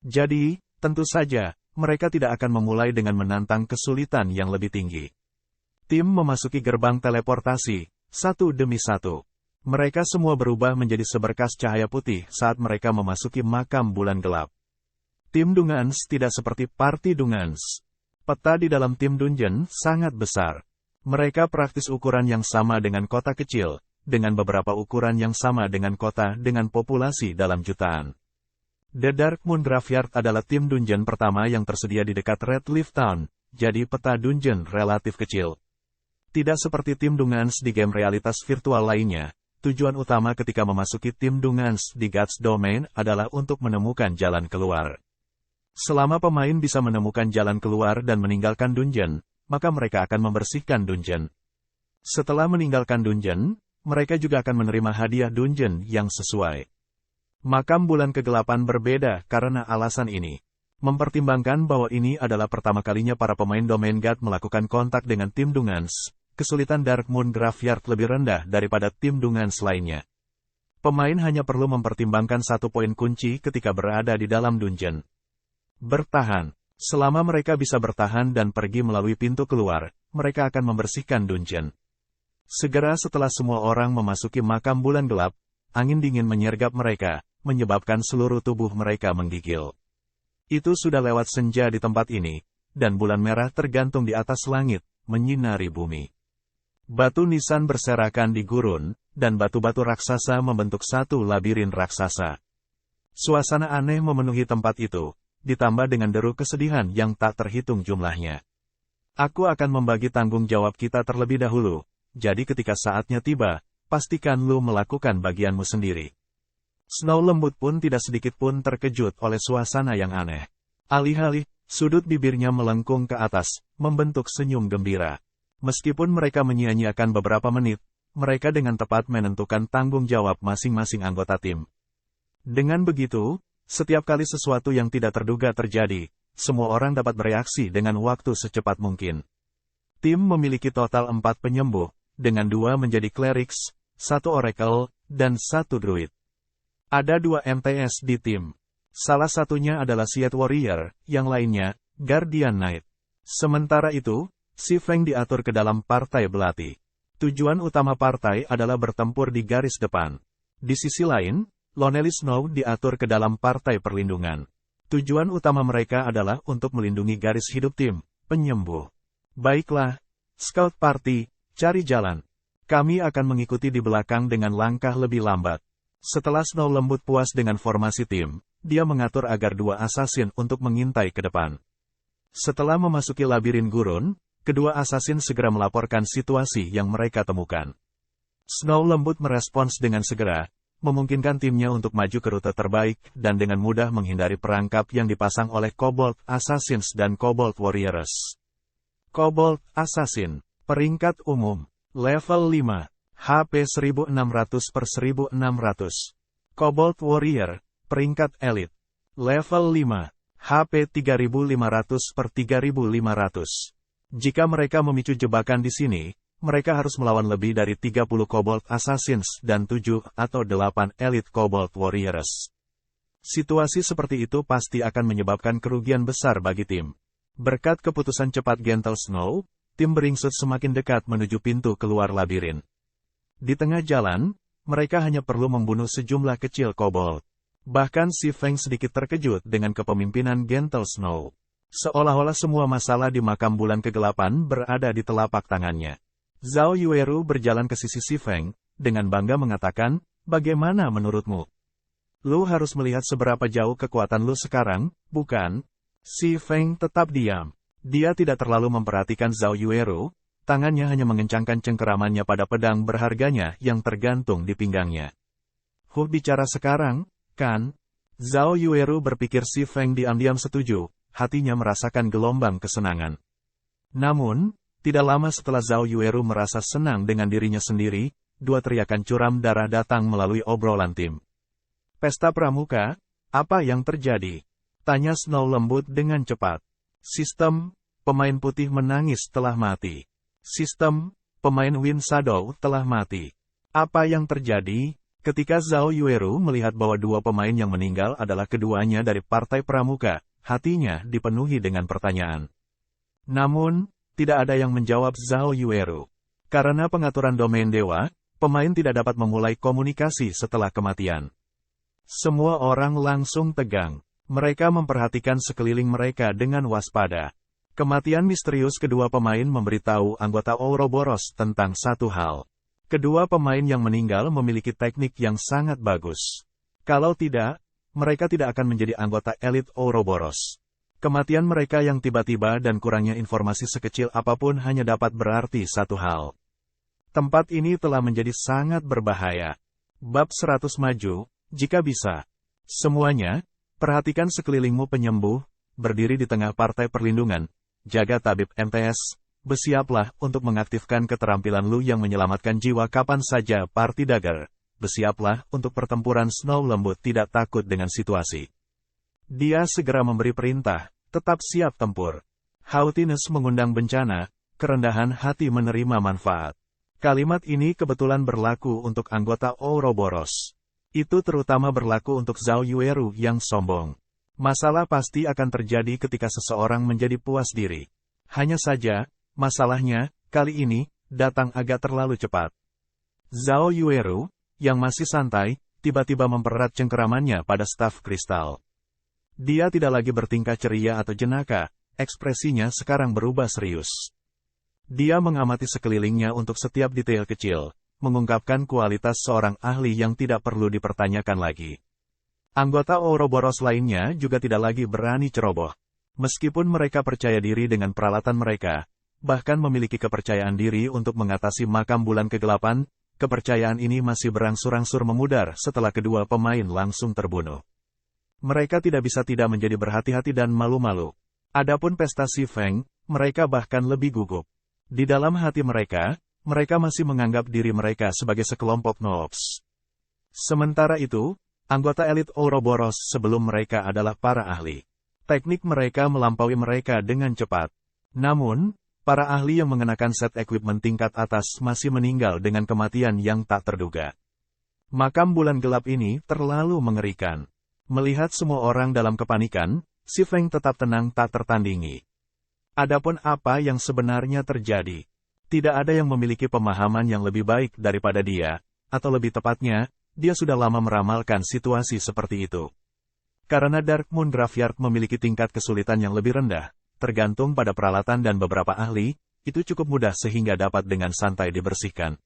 Jadi, tentu saja, mereka tidak akan memulai dengan menantang kesulitan yang lebih tinggi. Tim memasuki gerbang teleportasi, satu demi satu. Mereka semua berubah menjadi seberkas cahaya putih saat mereka memasuki makam bulan gelap. Tim Dungans tidak seperti party Dungans. Peta di dalam tim dungeon sangat besar. Mereka praktis ukuran yang sama dengan kota kecil, dengan beberapa ukuran yang sama dengan kota dengan populasi dalam jutaan. The Dark Moon Graveyard adalah tim dungeon pertama yang tersedia di dekat Red Leaf Town, jadi peta dungeon relatif kecil. Tidak seperti tim Dungans di game realitas virtual lainnya, tujuan utama ketika memasuki tim Dungans di God's Domain adalah untuk menemukan jalan keluar. Selama pemain bisa menemukan jalan keluar dan meninggalkan dungeon, maka mereka akan membersihkan dungeon. Setelah meninggalkan dungeon, mereka juga akan menerima hadiah dungeon yang sesuai. Makam bulan kegelapan berbeda karena alasan ini. Mempertimbangkan bahwa ini adalah pertama kalinya para pemain Domain God melakukan kontak dengan tim Dungans, kesulitan Dark Moon Graveyard lebih rendah daripada tim Dungans lainnya. Pemain hanya perlu mempertimbangkan satu poin kunci ketika berada di dalam dungeon. Bertahan. Selama mereka bisa bertahan dan pergi melalui pintu keluar, mereka akan membersihkan dungeon. Segera setelah semua orang memasuki makam bulan gelap, angin dingin menyergap mereka, menyebabkan seluruh tubuh mereka menggigil. Itu sudah lewat senja di tempat ini, dan bulan merah tergantung di atas langit, menyinari bumi. Batu nisan berserakan di gurun, dan batu-batu raksasa membentuk satu labirin raksasa. Suasana aneh memenuhi tempat itu, ditambah dengan deru kesedihan yang tak terhitung jumlahnya. Aku akan membagi tanggung jawab kita terlebih dahulu, jadi ketika saatnya tiba, pastikan lu melakukan bagianmu sendiri. Snow lembut pun tidak sedikit pun terkejut oleh suasana yang aneh. Alih-alih, sudut bibirnya melengkung ke atas, membentuk senyum gembira. Meskipun mereka menyia-nyiakan beberapa menit, mereka dengan tepat menentukan tanggung jawab masing-masing anggota tim. Dengan begitu, setiap kali sesuatu yang tidak terduga terjadi, semua orang dapat bereaksi dengan waktu secepat mungkin. Tim memiliki total 4 penyembuh, dengan 2 menjadi clerics, 1 oracle, dan 1 druid. Ada 2 MTS di tim. Salah satunya adalah Seed Warrior, yang lainnya, Guardian Knight. Sementara itu, Si Feng diatur ke dalam partai belati. Tujuan utama partai adalah bertempur di garis depan. Di sisi lain, Lonely Snow diatur ke dalam partai perlindungan. Tujuan utama mereka adalah untuk melindungi garis hidup tim, penyembuh. Baiklah, Scout Party, cari jalan. Kami akan mengikuti di belakang dengan langkah lebih lambat. Setelah Snow lembut puas dengan formasi tim, dia mengatur agar 2 assassin untuk mengintai ke depan. Setelah memasuki labirin gurun, kedua assassin segera melaporkan situasi yang mereka temukan. Snow lembut merespons dengan segera, memungkinkan timnya untuk maju ke rute terbaik dan dengan mudah menghindari perangkap yang dipasang oleh Kobold Assassins dan Kobold Warriors. Kobold Assassin, peringkat umum, level 5, HP 1600 per 1600. Kobold Warrior, peringkat elit, level 5, HP 3500 per 3500. Jika mereka memicu jebakan di sini, mereka harus melawan lebih dari 30 Kobold Assassins dan 7 atau 8 Elite Kobold Warriors. Situasi seperti itu pasti akan menyebabkan kerugian besar bagi tim. Berkat keputusan cepat Gentle Snow, tim beringsut semakin dekat menuju pintu keluar labirin. Di tengah jalan, mereka hanya perlu membunuh sejumlah kecil Kobold. Bahkan Si Feng sedikit terkejut dengan kepemimpinan Gentle Snow. Seolah-olah semua masalah di makam bulan kegelapan berada di telapak tangannya. Zhao Yueru berjalan ke sisi Si Feng, dengan bangga mengatakan, bagaimana menurutmu? Lu harus melihat seberapa jauh kekuatan lu sekarang, bukan? Si Feng tetap diam. Dia tidak terlalu memperhatikan Zhao Yueru, tangannya hanya mengencangkan cengkeramannya pada pedang berharganya yang tergantung di pinggangnya. Bicara sekarang, kan? Zhao Yueru berpikir Si Feng diam-diam setuju, hatinya merasakan gelombang kesenangan. Namun, tidak lama setelah Zhao Yueru merasa senang dengan dirinya sendiri, 2 teriakan curam darah datang melalui obrolan tim. Pesta pramuka, apa yang terjadi? Tanya Snow lembut dengan cepat. Sistem pemain putih menangis telah mati. Sistem, pemain Wind Shadow telah mati. Apa yang terjadi? Ketika Zhao Yueru melihat bahwa dua pemain yang meninggal adalah keduanya dari Partai Pramuka, hatinya dipenuhi dengan pertanyaan. Namun, tidak ada yang menjawab Zhao Yueru. Karena pengaturan domain dewa, pemain tidak dapat memulai komunikasi setelah kematian. Semua orang langsung tegang. Mereka memperhatikan sekeliling mereka dengan waspada. Kematian misterius kedua pemain memberitahu anggota Ouroboros tentang satu hal. Kedua pemain yang meninggal memiliki teknik yang sangat bagus. Kalau tidak, mereka tidak akan menjadi anggota elit Ouroboros. Kematian mereka yang tiba-tiba dan kurangnya informasi sekecil apapun hanya dapat berarti satu hal. Tempat ini telah menjadi sangat berbahaya. Bab 100 maju, jika bisa. Semuanya, perhatikan sekelilingmu penyembuh, berdiri di tengah partai perlindungan. Jaga tabib MTS, bersiaplah untuk mengaktifkan keterampilan Lu yang menyelamatkan jiwa kapan saja Party Dagger. Bersiaplah untuk pertempuran Snow lembut tidak takut dengan situasi. Dia segera memberi perintah, tetap siap tempur. Haughtiness mengundang bencana, kerendahan hati menerima manfaat. Kalimat ini kebetulan berlaku untuk anggota Ouroboros. Itu terutama berlaku untuk Zhao Yueru yang sombong. Masalah pasti akan terjadi ketika seseorang menjadi puas diri. Hanya saja, masalahnya, kali ini, datang agak terlalu cepat. Zhao Yueru, yang masih santai, tiba-tiba mempererat cengkeramannya pada staf kristal. Dia tidak lagi bertingkah ceria atau jenaka, ekspresinya sekarang berubah serius. Dia mengamati sekelilingnya untuk setiap detail kecil, mengungkapkan kualitas seorang ahli yang tidak perlu dipertanyakan lagi. Anggota Ouroboros lainnya juga tidak lagi berani ceroboh. Meskipun mereka percaya diri dengan peralatan mereka, bahkan memiliki kepercayaan diri untuk mengatasi makam bulan kegelapan, kepercayaan ini masih berangsur-angsur memudar setelah kedua pemain langsung terbunuh. Mereka tidak bisa tidak menjadi berhati-hati dan malu-malu. Adapun pesta Si Feng, mereka bahkan lebih gugup. Di dalam hati mereka, mereka masih menganggap diri mereka sebagai sekelompok noobs. Sementara itu, anggota elit Ouroboros sebelum mereka adalah para ahli. Teknik mereka melampaui mereka dengan cepat. Namun, para ahli yang mengenakan set equipment tingkat atas masih meninggal dengan kematian yang tak terduga. Makam bulan gelap ini terlalu mengerikan. Melihat semua orang dalam kepanikan, Si Feng tetap tenang tak tertandingi. Adapun apa yang sebenarnya terjadi, tidak ada yang memiliki pemahaman yang lebih baik daripada dia, atau lebih tepatnya, dia sudah lama meramalkan situasi seperti itu. Karena Dark Moon Graveyard memiliki tingkat kesulitan yang lebih rendah, tergantung pada peralatan dan beberapa ahli, itu cukup mudah sehingga dapat dengan santai dibersihkan.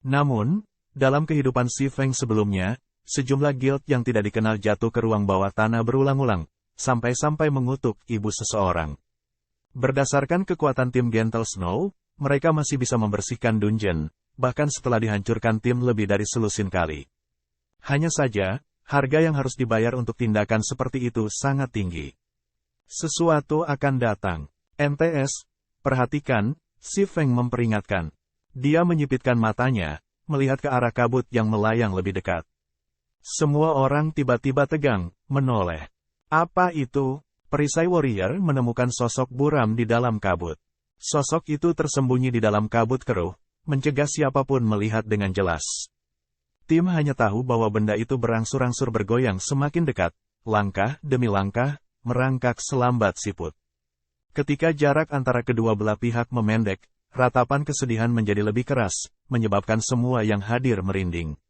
Namun, dalam kehidupan Si Feng sebelumnya, sejumlah guild yang tidak dikenal jatuh ke ruang bawah tanah berulang-ulang, sampai-sampai mengutuk ibu seseorang. Berdasarkan kekuatan tim Gentle Snow, mereka masih bisa membersihkan dungeon, bahkan setelah dihancurkan tim lebih dari selusin kali. Hanya saja, harga yang harus dibayar untuk tindakan seperti itu sangat tinggi. Sesuatu akan datang. MTS, perhatikan, Si Feng memperingatkan. Dia menyipitkan matanya, melihat ke arah kabut yang melayang lebih dekat. Semua orang tiba-tiba tegang, menoleh. Apa itu? Perisai warrior menemukan sosok buram di dalam kabut. Sosok itu tersembunyi di dalam kabut keruh, mencegah siapapun melihat dengan jelas. Tim hanya tahu bahwa benda itu berangsur-angsur bergoyang semakin dekat, langkah demi langkah, merangkak selambat siput. Ketika jarak antara kedua belah pihak memendek, ratapan kesedihan menjadi lebih keras, menyebabkan semua yang hadir merinding.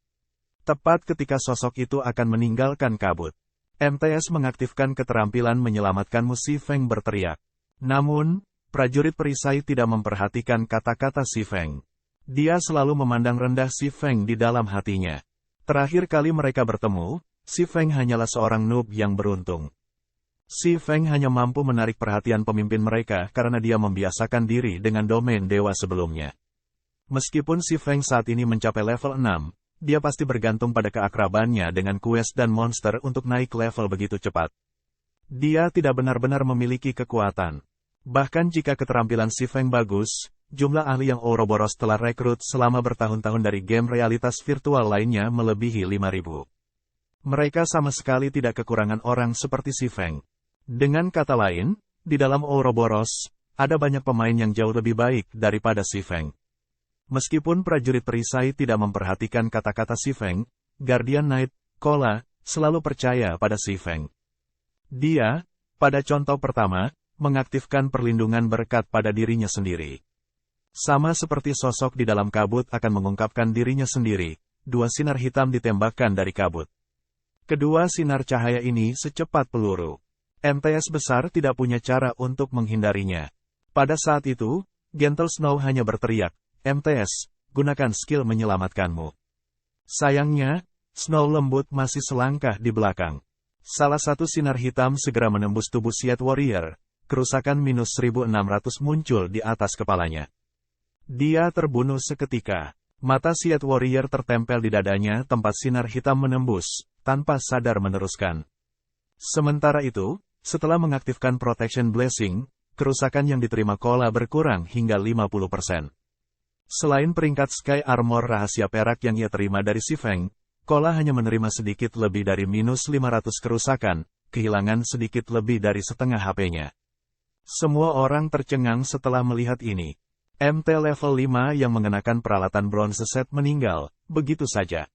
Tepat ketika sosok itu akan meninggalkan kabut, MTS mengaktifkan keterampilan menyelamatkanmu. Si Feng berteriak. Namun, prajurit perisai tidak memperhatikan kata-kata Si Feng. Dia selalu memandang rendah Si Feng di dalam hatinya. Terakhir kali mereka bertemu, Si Feng hanyalah seorang noob yang beruntung. Si Feng hanya mampu menarik perhatian pemimpin mereka karena dia membiasakan diri dengan domain dewa sebelumnya. Meskipun Si Feng saat ini mencapai level 6, dia pasti bergantung pada keakrabannya dengan quest dan monster untuk naik level begitu cepat. Dia tidak benar-benar memiliki kekuatan. Bahkan jika keterampilan Si Feng bagus, jumlah ahli yang Ouroboros telah rekrut selama bertahun-tahun dari game realitas virtual lainnya melebihi 5.000. Mereka sama sekali tidak kekurangan orang seperti Si Feng. Dengan kata lain, di dalam Ouroboros, ada banyak pemain yang jauh lebih baik daripada Si Feng. Meskipun prajurit perisai tidak memperhatikan kata-kata Si Feng, Guardian Knight, Kola, selalu percaya pada Si Feng. Dia, pada contoh pertama, mengaktifkan perlindungan berkat pada dirinya sendiri. Sama seperti sosok di dalam kabut akan mengungkapkan dirinya sendiri, dua sinar hitam ditembakkan dari kabut. Kedua sinar cahaya ini secepat peluru. MTS besar tidak punya cara untuk menghindarinya. Pada saat itu, Gentle Snow hanya berteriak, MTS, gunakan skill menyelamatkanmu. Sayangnya, Snow lembut masih selangkah di belakang. Salah satu sinar hitam segera menembus tubuh Seath Warrior, kerusakan minus 1600 muncul di atas kepalanya. Dia terbunuh seketika. Mata Seath Warrior tertempel di dadanya tempat sinar hitam menembus, tanpa sadar meneruskan. Sementara itu, setelah mengaktifkan Protection Blessing, kerusakan yang diterima Kola berkurang hingga 50%. Selain peringkat Sky Armor rahasia perak yang ia terima dari Si Feng, Kola hanya menerima sedikit lebih dari minus 500 kerusakan, kehilangan sedikit lebih dari setengah HP-nya. Semua orang tercengang setelah melihat ini. MT level 5 yang mengenakan peralatan bronze set meninggal, begitu saja.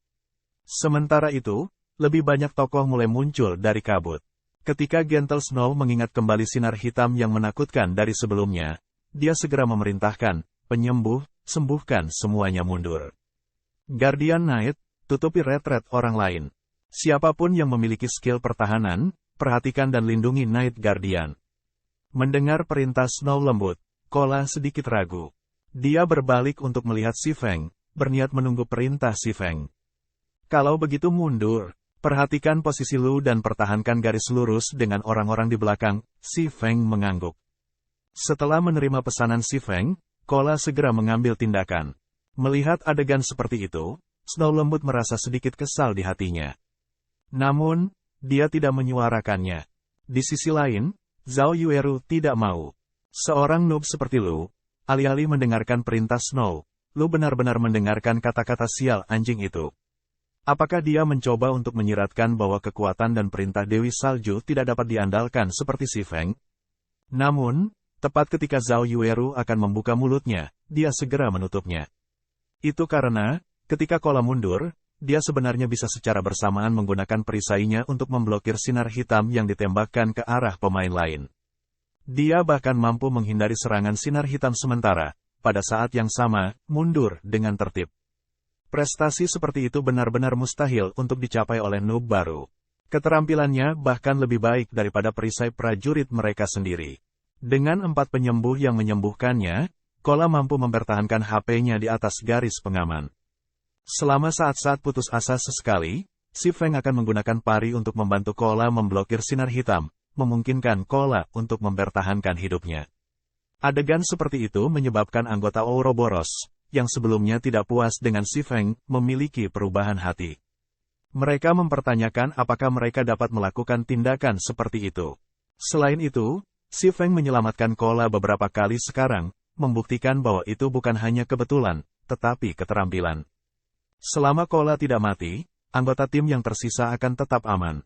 Sementara itu, lebih banyak tokoh mulai muncul dari kabut. Ketika Gentle Snow mengingat kembali sinar hitam yang menakutkan dari sebelumnya, dia segera memerintahkan, penyembuh, sembuhkan semuanya mundur. Guardian Knight, tutupi retret orang lain. Siapapun yang memiliki skill pertahanan, perhatikan dan lindungi Knight Guardian. Mendengar perintah Snow lembut, Kola sedikit ragu. Dia berbalik untuk melihat Si Feng, berniat menunggu perintah Si Feng. Kalau begitu mundur. Perhatikan posisi lu dan pertahankan garis lurus dengan orang-orang di belakang, Si Feng mengangguk. Setelah menerima pesanan Si Feng, Kola segera mengambil tindakan. Melihat adegan seperti itu, Snow lembut merasa sedikit kesal di hatinya. Namun, dia tidak menyuarakannya. Di sisi lain, Zhao Yueru tidak mau. Seorang noob seperti lu, alih-alih mendengarkan perintah Snow, lu benar-benar mendengarkan kata-kata sial anjing itu. Apakah dia mencoba untuk menyiratkan bahwa kekuatan dan perintah Dewi Salju tidak dapat diandalkan seperti Si Feng? Namun, tepat ketika Zhao Yueru akan membuka mulutnya, dia segera menutupnya. Itu karena, ketika Kola mundur, dia sebenarnya bisa secara bersamaan menggunakan perisainya untuk memblokir sinar hitam yang ditembakkan ke arah pemain lain. Dia bahkan mampu menghindari serangan sinar hitam sementara, pada saat yang sama, mundur dengan tertib. Prestasi seperti itu benar-benar mustahil untuk dicapai oleh noob baru. Keterampilannya bahkan lebih baik daripada perisai prajurit mereka sendiri. Dengan 4 penyembuh yang menyembuhkannya, Kola mampu mempertahankan HP-nya di atas garis pengaman. Selama saat-saat putus asa sesekali, Si Feng akan menggunakan pari untuk membantu Kola memblokir sinar hitam, memungkinkan Kola untuk mempertahankan hidupnya. Adegan seperti itu menyebabkan anggota Ouroboros, yang sebelumnya tidak puas dengan Si Feng, memiliki perubahan hati. Mereka mempertanyakan apakah mereka dapat melakukan tindakan seperti itu. Selain itu, Si Feng menyelamatkan Kola beberapa kali sekarang, membuktikan bahwa itu bukan hanya kebetulan, tetapi keterampilan. Selama Kola tidak mati, anggota tim yang tersisa akan tetap aman.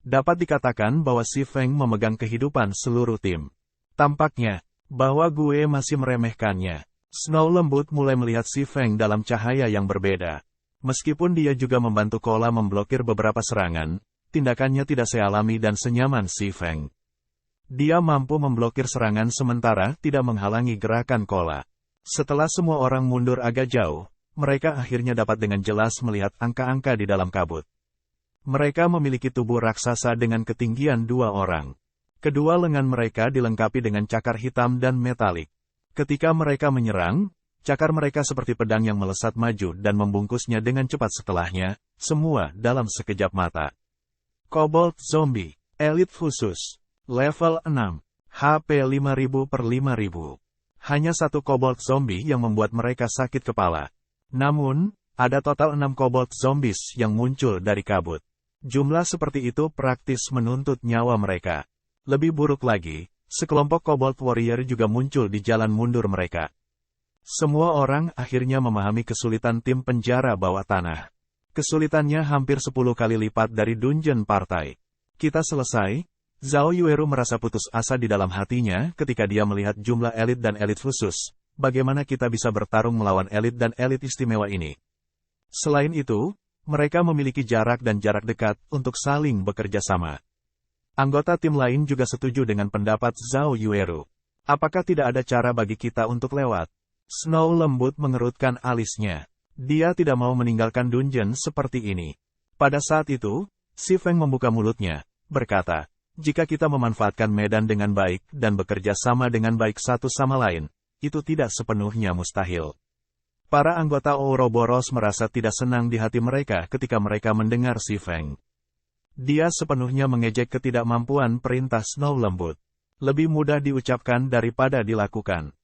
Dapat dikatakan bahwa Si Feng memegang kehidupan seluruh tim. Tampaknya, bahwa gue masih meremehkannya. Snow lembut mulai melihat Si Feng dalam cahaya yang berbeda. Meskipun dia juga membantu Kola memblokir beberapa serangan, tindakannya tidak sealami dan senyaman Si Feng. Dia mampu memblokir serangan sementara tidak menghalangi gerakan Kola. Setelah semua orang mundur agak jauh, mereka akhirnya dapat dengan jelas melihat angka-angka di dalam kabut. Mereka memiliki tubuh raksasa dengan ketinggian 2 orang. Kedua lengan mereka dilengkapi dengan cakar hitam dan metalik. Ketika mereka menyerang, cakar mereka seperti pedang yang melesat maju dan membungkusnya dengan cepat setelahnya, semua dalam sekejap mata. Kobold Zombie, Elite khusus, level 6, HP 5000 per 5000. Hanya satu Kobold Zombie yang membuat mereka sakit kepala. Namun, ada total 6 Kobold Zombies yang muncul dari kabut. Jumlah seperti itu praktis menuntut nyawa mereka. Lebih buruk lagi, sekelompok Kobold Warrior juga muncul di jalan mundur mereka. Semua orang akhirnya memahami kesulitan tim penjara bawah tanah. Kesulitannya hampir 10 kali lipat dari dungeon partai. Kita selesai, Zhao Yueru merasa putus asa di dalam hatinya ketika dia melihat jumlah elit dan elit khusus. Bagaimana kita bisa bertarung melawan elit dan elit istimewa ini? Selain itu, mereka memiliki jarak dan jarak dekat untuk saling bekerja sama. Anggota tim lain juga setuju dengan pendapat Zhao Yueru. Apakah tidak ada cara bagi kita untuk lewat? Snow lembut mengerutkan alisnya. Dia tidak mau meninggalkan dungeon seperti ini. Pada saat itu, Si Feng membuka mulutnya, berkata, jika kita memanfaatkan medan dengan baik dan bekerja sama dengan baik satu sama lain, itu tidak sepenuhnya mustahil. Para anggota Ouroboros merasa tidak senang di hati mereka ketika mereka mendengar Si Feng. Dia sepenuhnya mengejek ketidakmampuan perintah Snow lembut. Lebih mudah diucapkan daripada dilakukan.